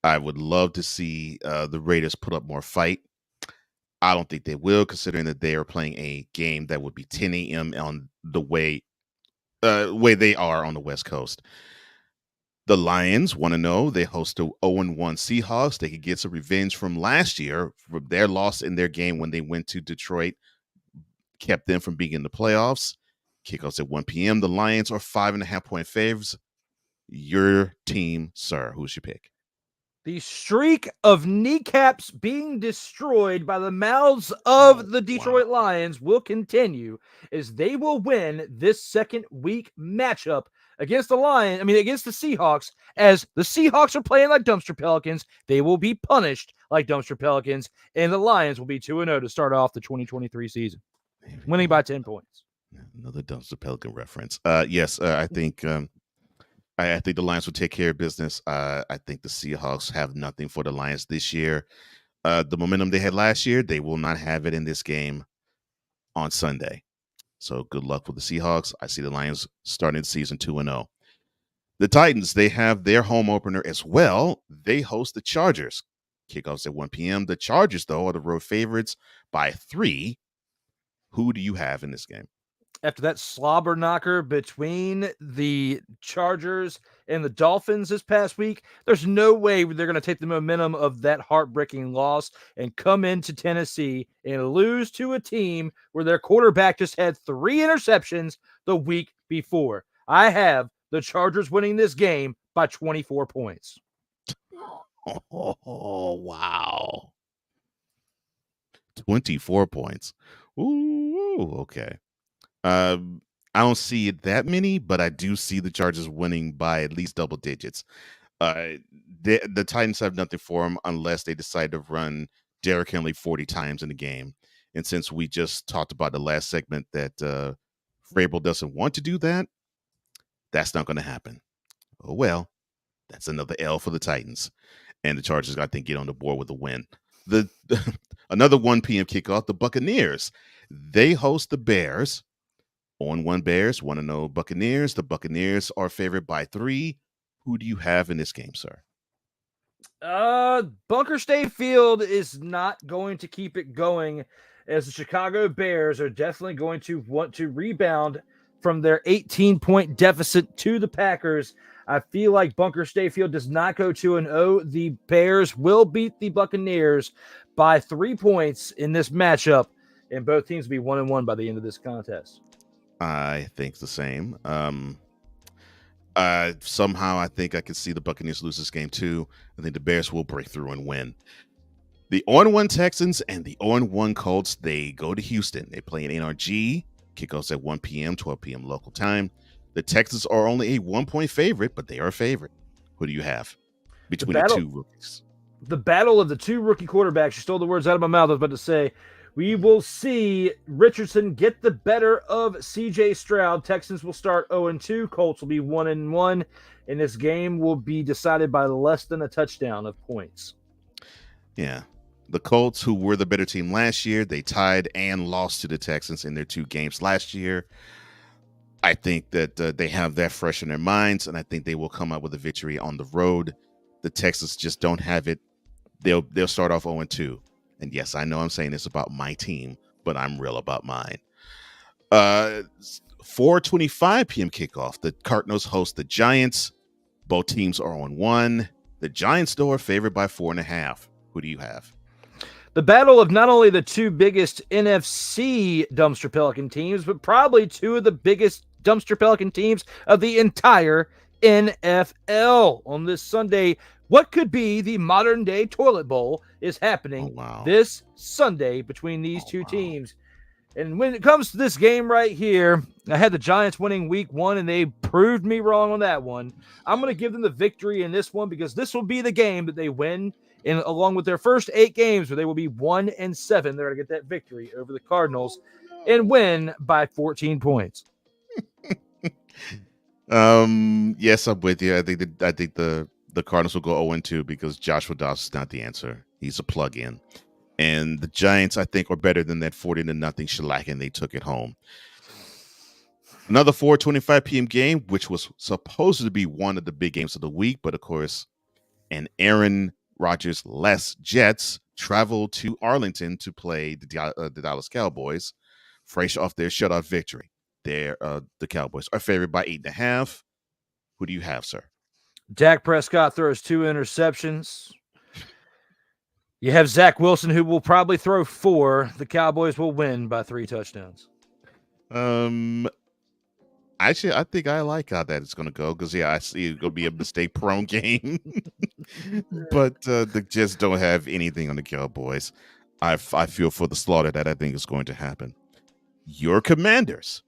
I would love to see the Raiders put up more fight. I don't think they will, considering that they are playing a game that would be 10 a.m. on the way they are on the West Coast. The Lions want to know they host the 0-1 Seahawks. They could get some revenge from last year for their loss in their game when they went to Detroit, kept them from being in the playoffs. Kickoffs at 1 p.m. The Lions are 5.5-point favorites. Your team, sir. Who's your pick? The streak of kneecaps being destroyed by the mouths of the Detroit Lions will continue as they will win this second week matchup against the Seahawks. As the Seahawks are playing like dumpster Pelicans, they will be punished like dumpster Pelicans, and the Lions will be 2-0 to start off the 2023 season, winning by 10 points. Another dumpster Pelican reference. Yes, I think I think the Lions will take care of business. I think the Seahawks have nothing for the Lions this year. The momentum they had last year, they will not have it in this game on Sunday. So good luck with the Seahawks. I see the Lions starting the season 2-0. The Titans, they have their home opener as well. They host the Chargers. Kickoffs at 1 p.m. The Chargers, though, are the road favorites by 3. Who do you have in this game? After that slobber knocker between the Chargers and the Dolphins this past week, there's no way they're going to take the momentum of that heartbreaking loss and come into Tennessee and lose to a team where their quarterback just had 3 interceptions the week before. I have the Chargers winning this game by 24 points. Oh, wow. 24 points. Ooh, okay. I don't see it that many, but I do see the Chargers winning by at least double digits. The Titans have nothing for them unless they decide to run Derrick Henry 40 times in the game. And since we just talked about the last segment that Vrabel doesn't want to do that, that's not going to happen. Oh, well, that's another L for the Titans. And the Chargers, I think, get on the board with a win. Another 1 p.m. kickoff, the Buccaneers. They host the Bears. 0-1 Bears, 1-0 Buccaneers. The Buccaneers are favored by 3. Who do you have in this game, sir? Bunker State Field is not going to keep it going, as the Chicago Bears are definitely going to want to rebound from their 18-point deficit to the Packers. I feel like Bunker State Field does not go 2-0. The Bears will beat the Buccaneers by 3 points in this matchup, and both teams will be 1-1 by the end of this contest. I think the same. Somehow I think I can see the Buccaneers lose this game too. I think the Bears will break through and win. The 0-1 Texans and the 0-1 Colts, they go to Houston. They play in NRG. Kickoffs at 1 p.m., 12 p.m. local time. The Texans are only a 1-point favorite, but they are a favorite. Who do you have between the two rookies? The battle of the 2 rookie quarterbacks. You stole the words out of my mouth. I was about to say, we will see Richardson get the better of C.J. Stroud. Texans will start 0-2. Colts will be 1-1. And this game will be decided by less than a touchdown of points. Yeah. The Colts, who were the better team last year, they tied and lost to the Texans in their 2 games last year. I think that they have that fresh in their minds, and I think they will come out with a victory on the road. The Texans just don't have it. They'll start off 0-2. And yes, I know I'm saying this about my team, but I'm real about mine. 4:25 p.m. kickoff. The Cardinals host the Giants. Both teams are on 1. The Giants, though, are favored by 4.5. Who do you have? The battle of not only the 2 biggest NFC dumpster Pelican teams, but probably 2 of the biggest dumpster Pelican teams of the entire NFL on this Sunday. What could be the modern-day toilet bowl is happening this Sunday between these 2 teams. And when it comes to this game right here, I had the Giants winning week 1, and they proved me wrong on that one. I'm going to give them the victory in this one because this will be the game that they win. And along with their first 8 games where they will be 1-7, they're going to get that victory over the Cardinals and win by 14 points. Yes, I'm with you. I think the Cardinals will go 0-2 because Joshua Dobbs is not the answer. He's a plug-in. And the Giants, I think, are better than that 40-0 shellacking they took at home. Another 4:25 p.m. game, which was supposed to be one of the big games of the week, but of course, an Aaron Rodgers-less Jets traveled to Arlington to play the Dallas Cowboys, fresh off their shutout victory. The Cowboys are favored by 8.5. Who do you have, sir? Dak Prescott throws 2 interceptions. You have Zach Wilson, who will probably throw 4. The Cowboys will win by 3 touchdowns. Actually, I think I like how that it's going to go because, yeah, I see it's going to be a mistake-prone game. But the Jets don't have anything on the Cowboys. I feel for the slaughter that I think is going to happen. Your Commanders,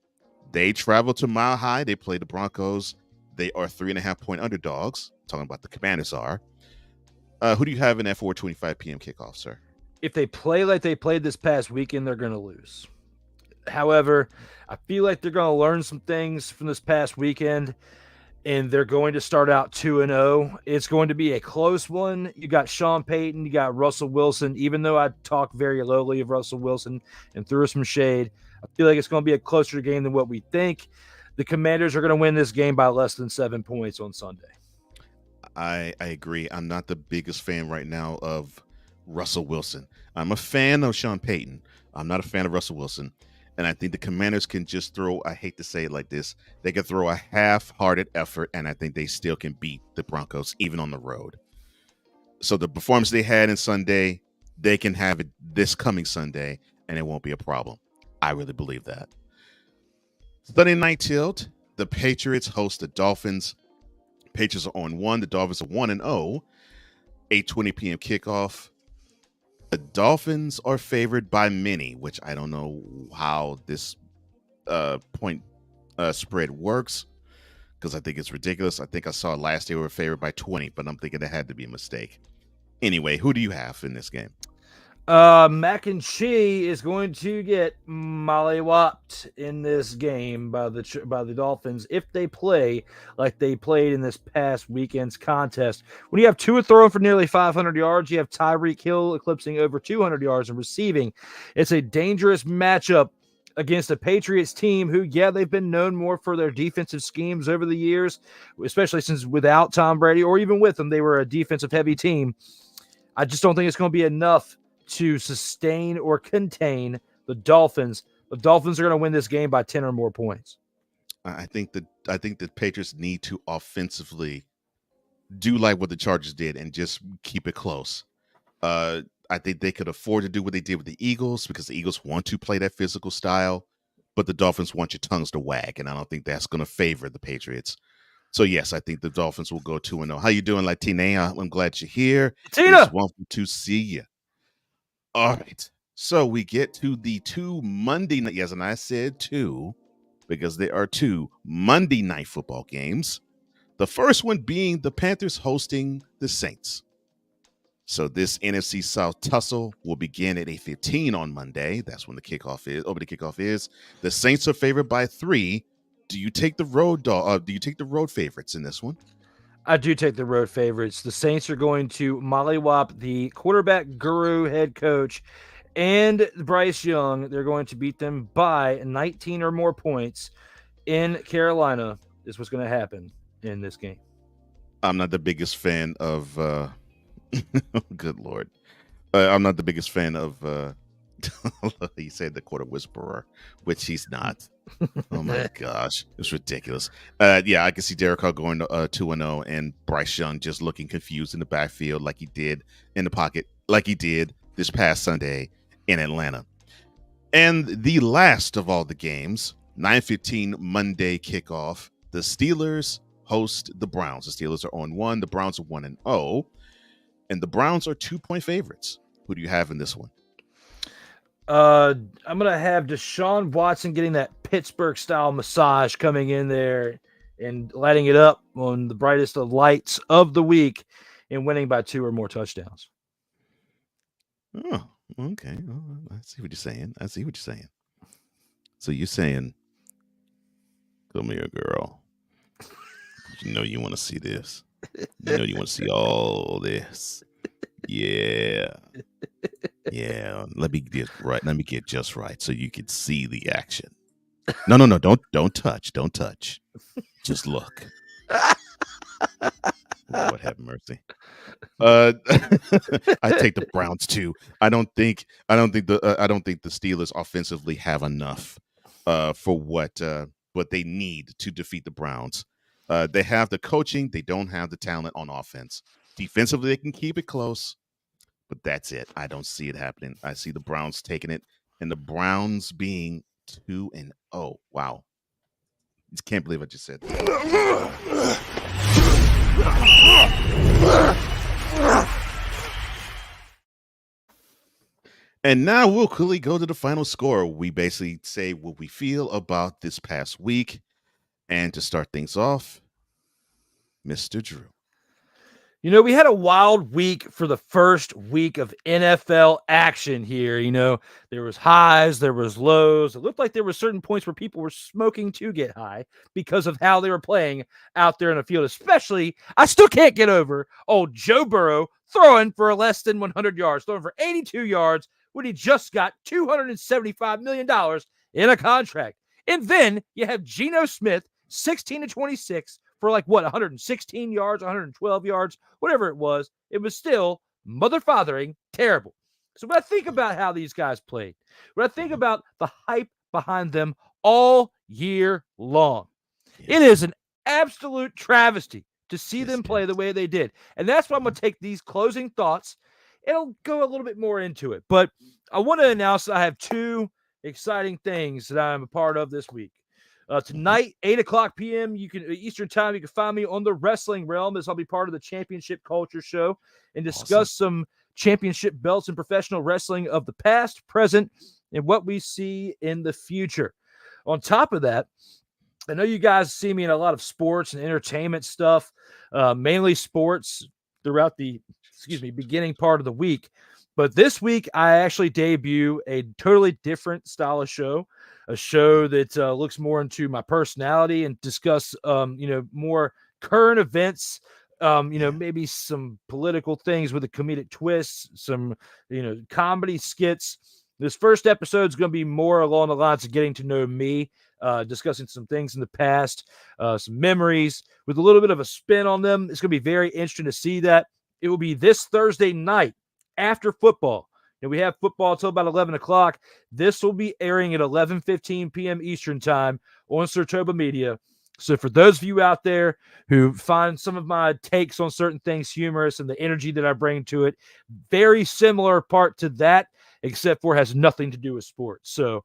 they travel to Mile High. They play the Broncos. They are 3.5-point underdogs. Talking about the Commanders are. Who do you have in that 4:25 p.m. kickoff, sir? If they play like they played this past weekend, they're going to lose. However, I feel like they're going to learn some things from this past weekend, and they're going to start out 2-0. It's going to be a close one. You got Sean Payton, you got Russell Wilson. Even though I talk very lowly of Russell Wilson and threw some shade, I feel like it's going to be a closer game than what we think. The Commanders are going to win this game by less than 7 points on Sunday. I agree. I'm not the biggest fan right now of Russell Wilson. I'm a fan of Sean Payton. I'm not a fan of Russell Wilson. And I think the Commanders can just throw, I hate to say it like this, they can throw a half-hearted effort, and I think they still can beat the Broncos, even on the road. So the performance they had in Sunday, they can have it this coming Sunday, and it won't be a problem. I really believe that. Sunday night tilt, the Patriots host the Dolphins. Patriots are 0-1. The Dolphins are 1-0. 8:20 p.m. kickoff. The Dolphins are favored by many, which I don't know how this point spread works because I think it's ridiculous. I think I saw last year we were favored by 20, but I'm thinking it had to be a mistake. Anyway, who do you have in this game? Mac and Cheese is going to get mollywhopped in this game by the Dolphins if they play like they played in this past weekend's contest. When you have Tua throwing for nearly 500 yards, you have Tyreek Hill eclipsing over 200 yards and receiving. It's a dangerous matchup against a Patriots team who, they've been known more for their defensive schemes over the years, especially since without Tom Brady or even with them, they were a defensive-heavy team. I just don't think it's going to be enough to sustain or contain the Dolphins. The Dolphins are going to win this game by 10 or more points. I think the Patriots need to offensively do like what the Chargers did and just keep it close. I think they could afford to do what they did with the Eagles because the Eagles want to play that physical style, but the Dolphins want your tongues to wag, and I don't think that's going to favor the Patriots. So, yes, I think the Dolphins will go 2-0. How you doing, Latina? I'm glad you're here. Tina! It's wonderful to see you. All right, so we get to the 2 Monday night. Yes, and I said 2 because there are 2 Monday night football games. The first one being the Panthers hosting the Saints. So this NFC South tussle will begin at 8:15 on Monday. That's when the kickoff is. The Saints are favored by 3. Do you take the road do you take the road favorites in this one? I do take the road favorites. The Saints are going to mollywhop the quarterback guru head coach and Bryce Young. They're going to beat them by 19 or more points in Carolina is what's going to happen in this game. I'm not the biggest fan of good Lord. I'm not the biggest fan of he said the quarter whisperer, which he's not. Oh my gosh, it's ridiculous. Yeah, I can see Derek Carr going 2-0 and Bryce Young just looking confused in the backfield like he did in the pocket, like he did this past Sunday in Atlanta. And the last of all the games, 9:15 Monday kickoff. The Steelers host the Browns. The Steelers are 0-1. The Browns are 1-0, and the Browns are 2-point favorites. Who do you have in this one? I'm gonna have Deshaun Watson getting that Pittsburgh style massage coming in there and lighting it up on the brightest of lights of the week and winning by 2 or more touchdowns. Oh, okay. Oh, I see what you're saying. So you're saying, come here, girl. You know you want to see this. You know you want to see all this. Yeah. Yeah. Let me get right. Let me get just right so you can see the action. No. Don't touch. Don't touch. Just look. Lord have mercy. I take the Browns too. I don't think the Steelers offensively have enough for what they need to defeat the Browns. They have the coaching, they don't have the talent on offense. Defensively, they can keep it close, but that's it. I don't see it happening. I see the Browns taking it, and the Browns being 2-0. Wow. I just can't believe I just said that. And now we'll quickly go to the final score. We basically say what we feel about this past week. And to start things off, Mr. Drew. You know, we had a wild week for the first week of NFL action here. You know, there was highs, there was lows. It looked like there were certain points where people were smoking to get high because of how they were playing out there in the field. Especially, I still can't get over old Joe Burrow throwing for less than 100 yards, throwing for 82 yards when he just got $275 million in a contract. And then you have Geno Smith, 16-26, for like what, 116 yards, 112 yards, whatever it was still mother-fathering terrible. So when I think about how these guys played, when I think about the hype behind them all year long, it is an absolute travesty to see them play the way they did. And that's why I'm going to take these closing thoughts and I'll go a little bit more into it. But I want to announce that I have 2 exciting things that I'm a part of this week. Tonight, 8:00 p.m. Eastern time, you can find me on the Wrestling Realm as I'll be part of the Championship Culture Show and discuss some championship belts in professional wrestling of the past, present, and what we see in the future. On top of that, I know you guys see me in a lot of sports and entertainment stuff, mainly sports throughout the beginning part of the week. But this week, I actually debut a totally different style of show, a show that looks more into my personality and discuss, more current events, maybe some political things with a comedic twist, some, comedy skits. This first episode is going to be more along the lines of getting to know me, discussing some things in the past, some memories with a little bit of a spin on them. It's going to be very interesting to see that. It will be this Thursday night after football. And we have football until about 11 o'clock. This will be airing at 11:15 p.m. Eastern time on Sartoba Media. So for those of you out there who find some of my takes on certain things humorous and the energy that I bring to it, very similar part to that, except for it has nothing to do with sports. So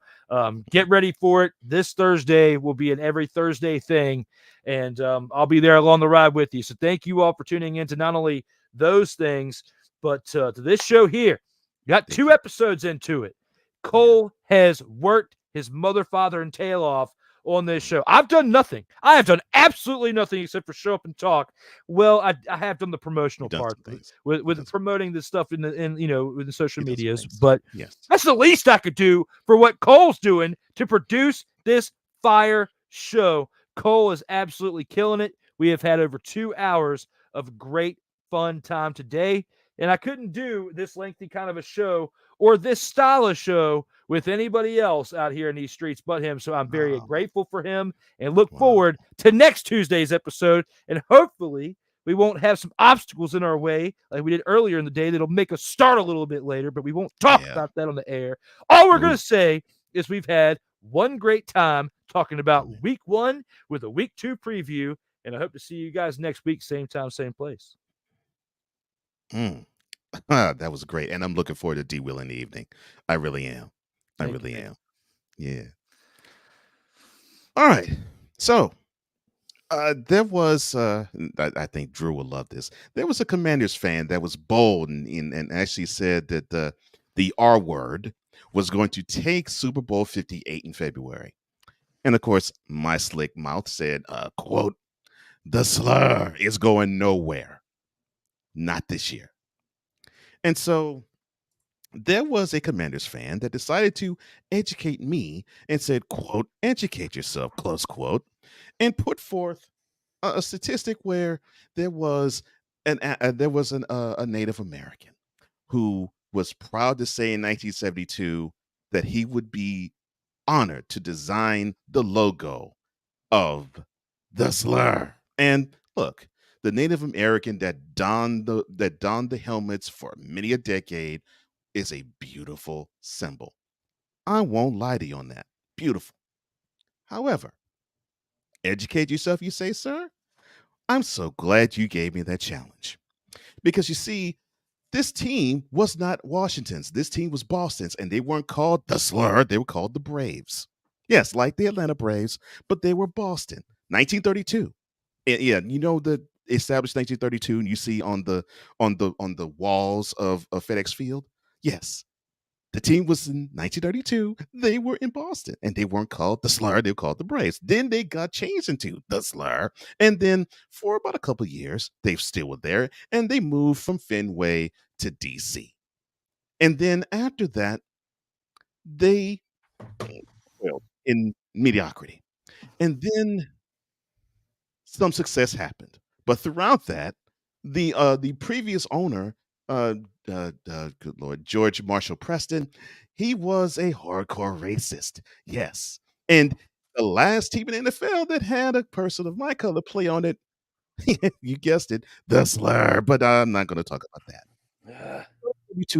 get ready for it. This Thursday will be an every Thursday thing, and I'll be there along the ride with you. So thank you all for tuning in to not only those things, but to this show here. Got 2 episodes into it. Cole has worked his mother, father, and tail off on this show. I've done nothing. I have done absolutely nothing except for show up and talk. Well, I have done the promotional part with promoting this stuff in the social medias. But that's the least I could do for what Cole's doing to produce this fire show. Cole is absolutely killing it. We have had over 2 hours of great fun time today. And I couldn't do this lengthy kind of a show or this style of show with anybody else out here in these streets but him. So I'm very grateful for him and look forward to next Tuesday's episode. And hopefully we won't have some obstacles in our way like we did earlier in the day that'll make us start a little bit later, but we won't talk about that on the air. All we're going to say is we've had one great time talking about week 1 with a week 2 preview. And I hope to see you guys next week, same time, same place. That was great. And I'm looking forward to D-Will in the evening. I really am. I really am. Yeah. All right. So there was, I think Drew will love this. There was a Commanders fan that was bold and actually said that the R word was going to take Super Bowl 58 in February. And of course, my slick mouth said, quote, the slur is going nowhere. Not this year. And so there was a Commanders fan that decided to educate me and said, quote, educate yourself, close quote, and put forth a statistic where there was a Native American who was proud to say in 1972 that he would be honored to design the logo of the slur. And look, the Native American that donned the helmets for many a decade is a beautiful symbol. I won't lie to you on that. Beautiful. However, educate yourself, you say, sir? I'm so glad you gave me that challenge. Because you see, this team was not Washington's. This team was Boston's, and they weren't called the slur. They were called the Braves. Yes, like the Atlanta Braves, but they were Boston. 1932. Yeah, you know the established 1932, and you see on the walls of FedEx Field. Yes, the team was in 1932. They were in Boston, and they weren't called the slur. They were called the Braves. Then they got changed into the slur, and then for about a couple of years, they still were there, and they moved from Fenway to DC. And then after that, they failed in mediocrity, and then some success happened. But throughout that, the previous owner, good Lord, George Marshall Preston, he was a hardcore racist. Yes. And the last team in the NFL that had a person of my color play on it, you guessed it, the slur. But I'm not going to talk about that.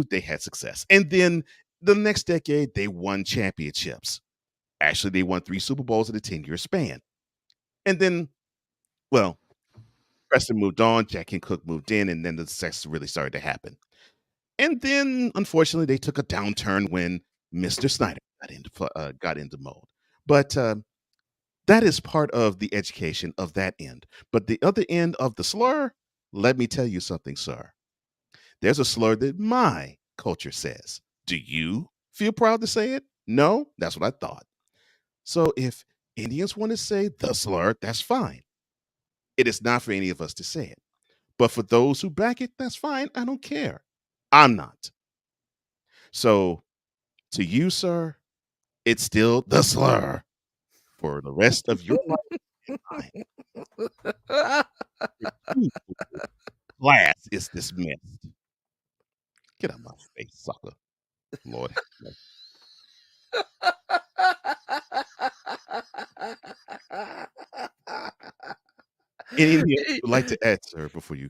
They had success. And then the next decade, they won championships. Actually, they won 3 Super Bowls in a 10-year span. And then, well, Preston moved on, Jack and Cook moved in, and then the success really started to happen. And then, unfortunately, they took a downturn when Mr. Snyder got into mold. But that is part of the education of that end. But the other end of the slur, let me tell you something, sir. There's a slur that my culture says. Do you feel proud to say it? No? That's what I thought. So if Indians want to say the slur, that's fine. It is not for any of us to say it. But for those who back it, that's fine. I don't care. I'm not. So to you, sir, it's still the slur for the rest of your life and mine. Class is dismissed. Get out of my face, sucker. Lord. Anything you would like to add, sir, before we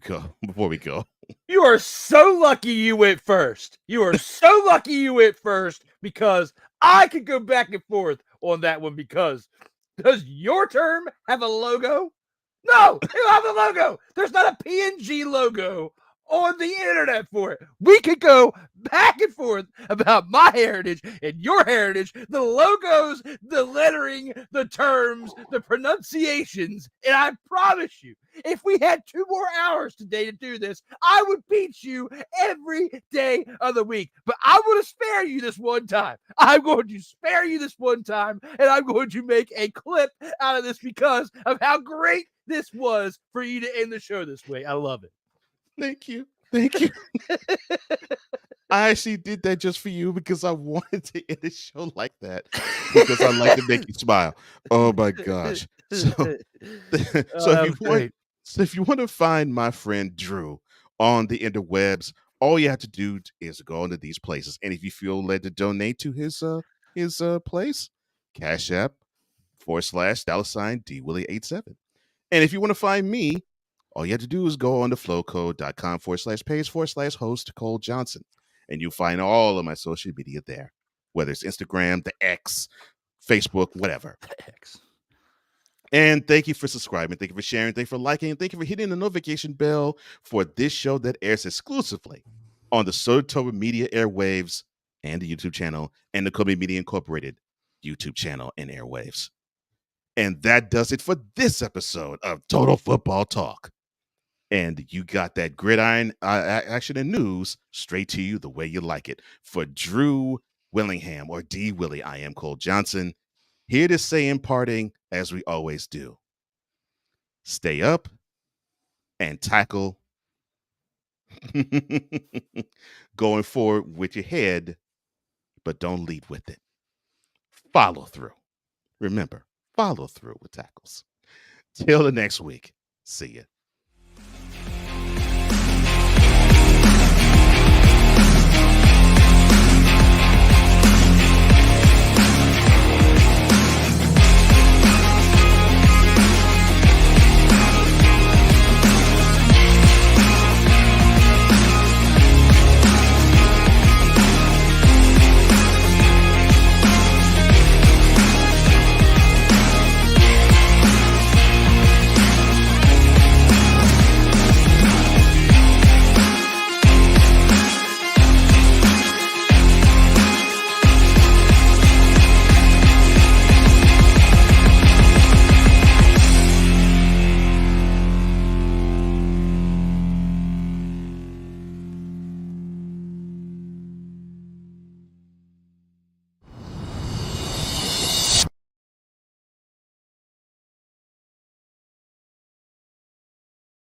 go? You are so lucky you went first. You are so lucky you went first because I could go back and forth on that one because does your term have a logo? No, it don't have a logo. There's not a PNG logo on the internet for it. We could go back and forth about my heritage and your heritage, the logos, the lettering, the terms, the pronunciations, and I promise you, if we had 2 more hours today to do this, I would beat you every day of the week. But I'm going to spare you this one time. I'm going to spare you this one time, and I'm going to make a clip out of this because of how great this was for you to end the show this way. I love it. Thank you. Thank you. I actually did that just for you because I wanted to end the show like that because I like to make you smile. Oh my gosh. So if you want to find my friend Drew on the interwebs, all you have to do is go into these places. And if you feel led to donate to his place, Cash App /$DWillie87. And if you want to find me, all you have to do is go on to flowcode.com /page/host Cole Johnson. And you'll find all of my social media there, whether it's Instagram, the X, Facebook, whatever. X. And thank you for subscribing. Thank you for sharing. Thank you for liking. Thank you for hitting the notification bell for this show that airs exclusively on the Sotoba Media airwaves and the YouTube channel and the Kobe Media Incorporated YouTube channel and airwaves. And that does it for this episode of Total Football Talk. And you got that gridiron action and news straight to you the way you like it. For Drew Willingham, or D. Willie. I am Cole Johnson, here to say in parting, as we always do, stay up and tackle going forward with your head, but don't lead with it. Follow through. Remember, follow through with tackles. Till the next week. See ya.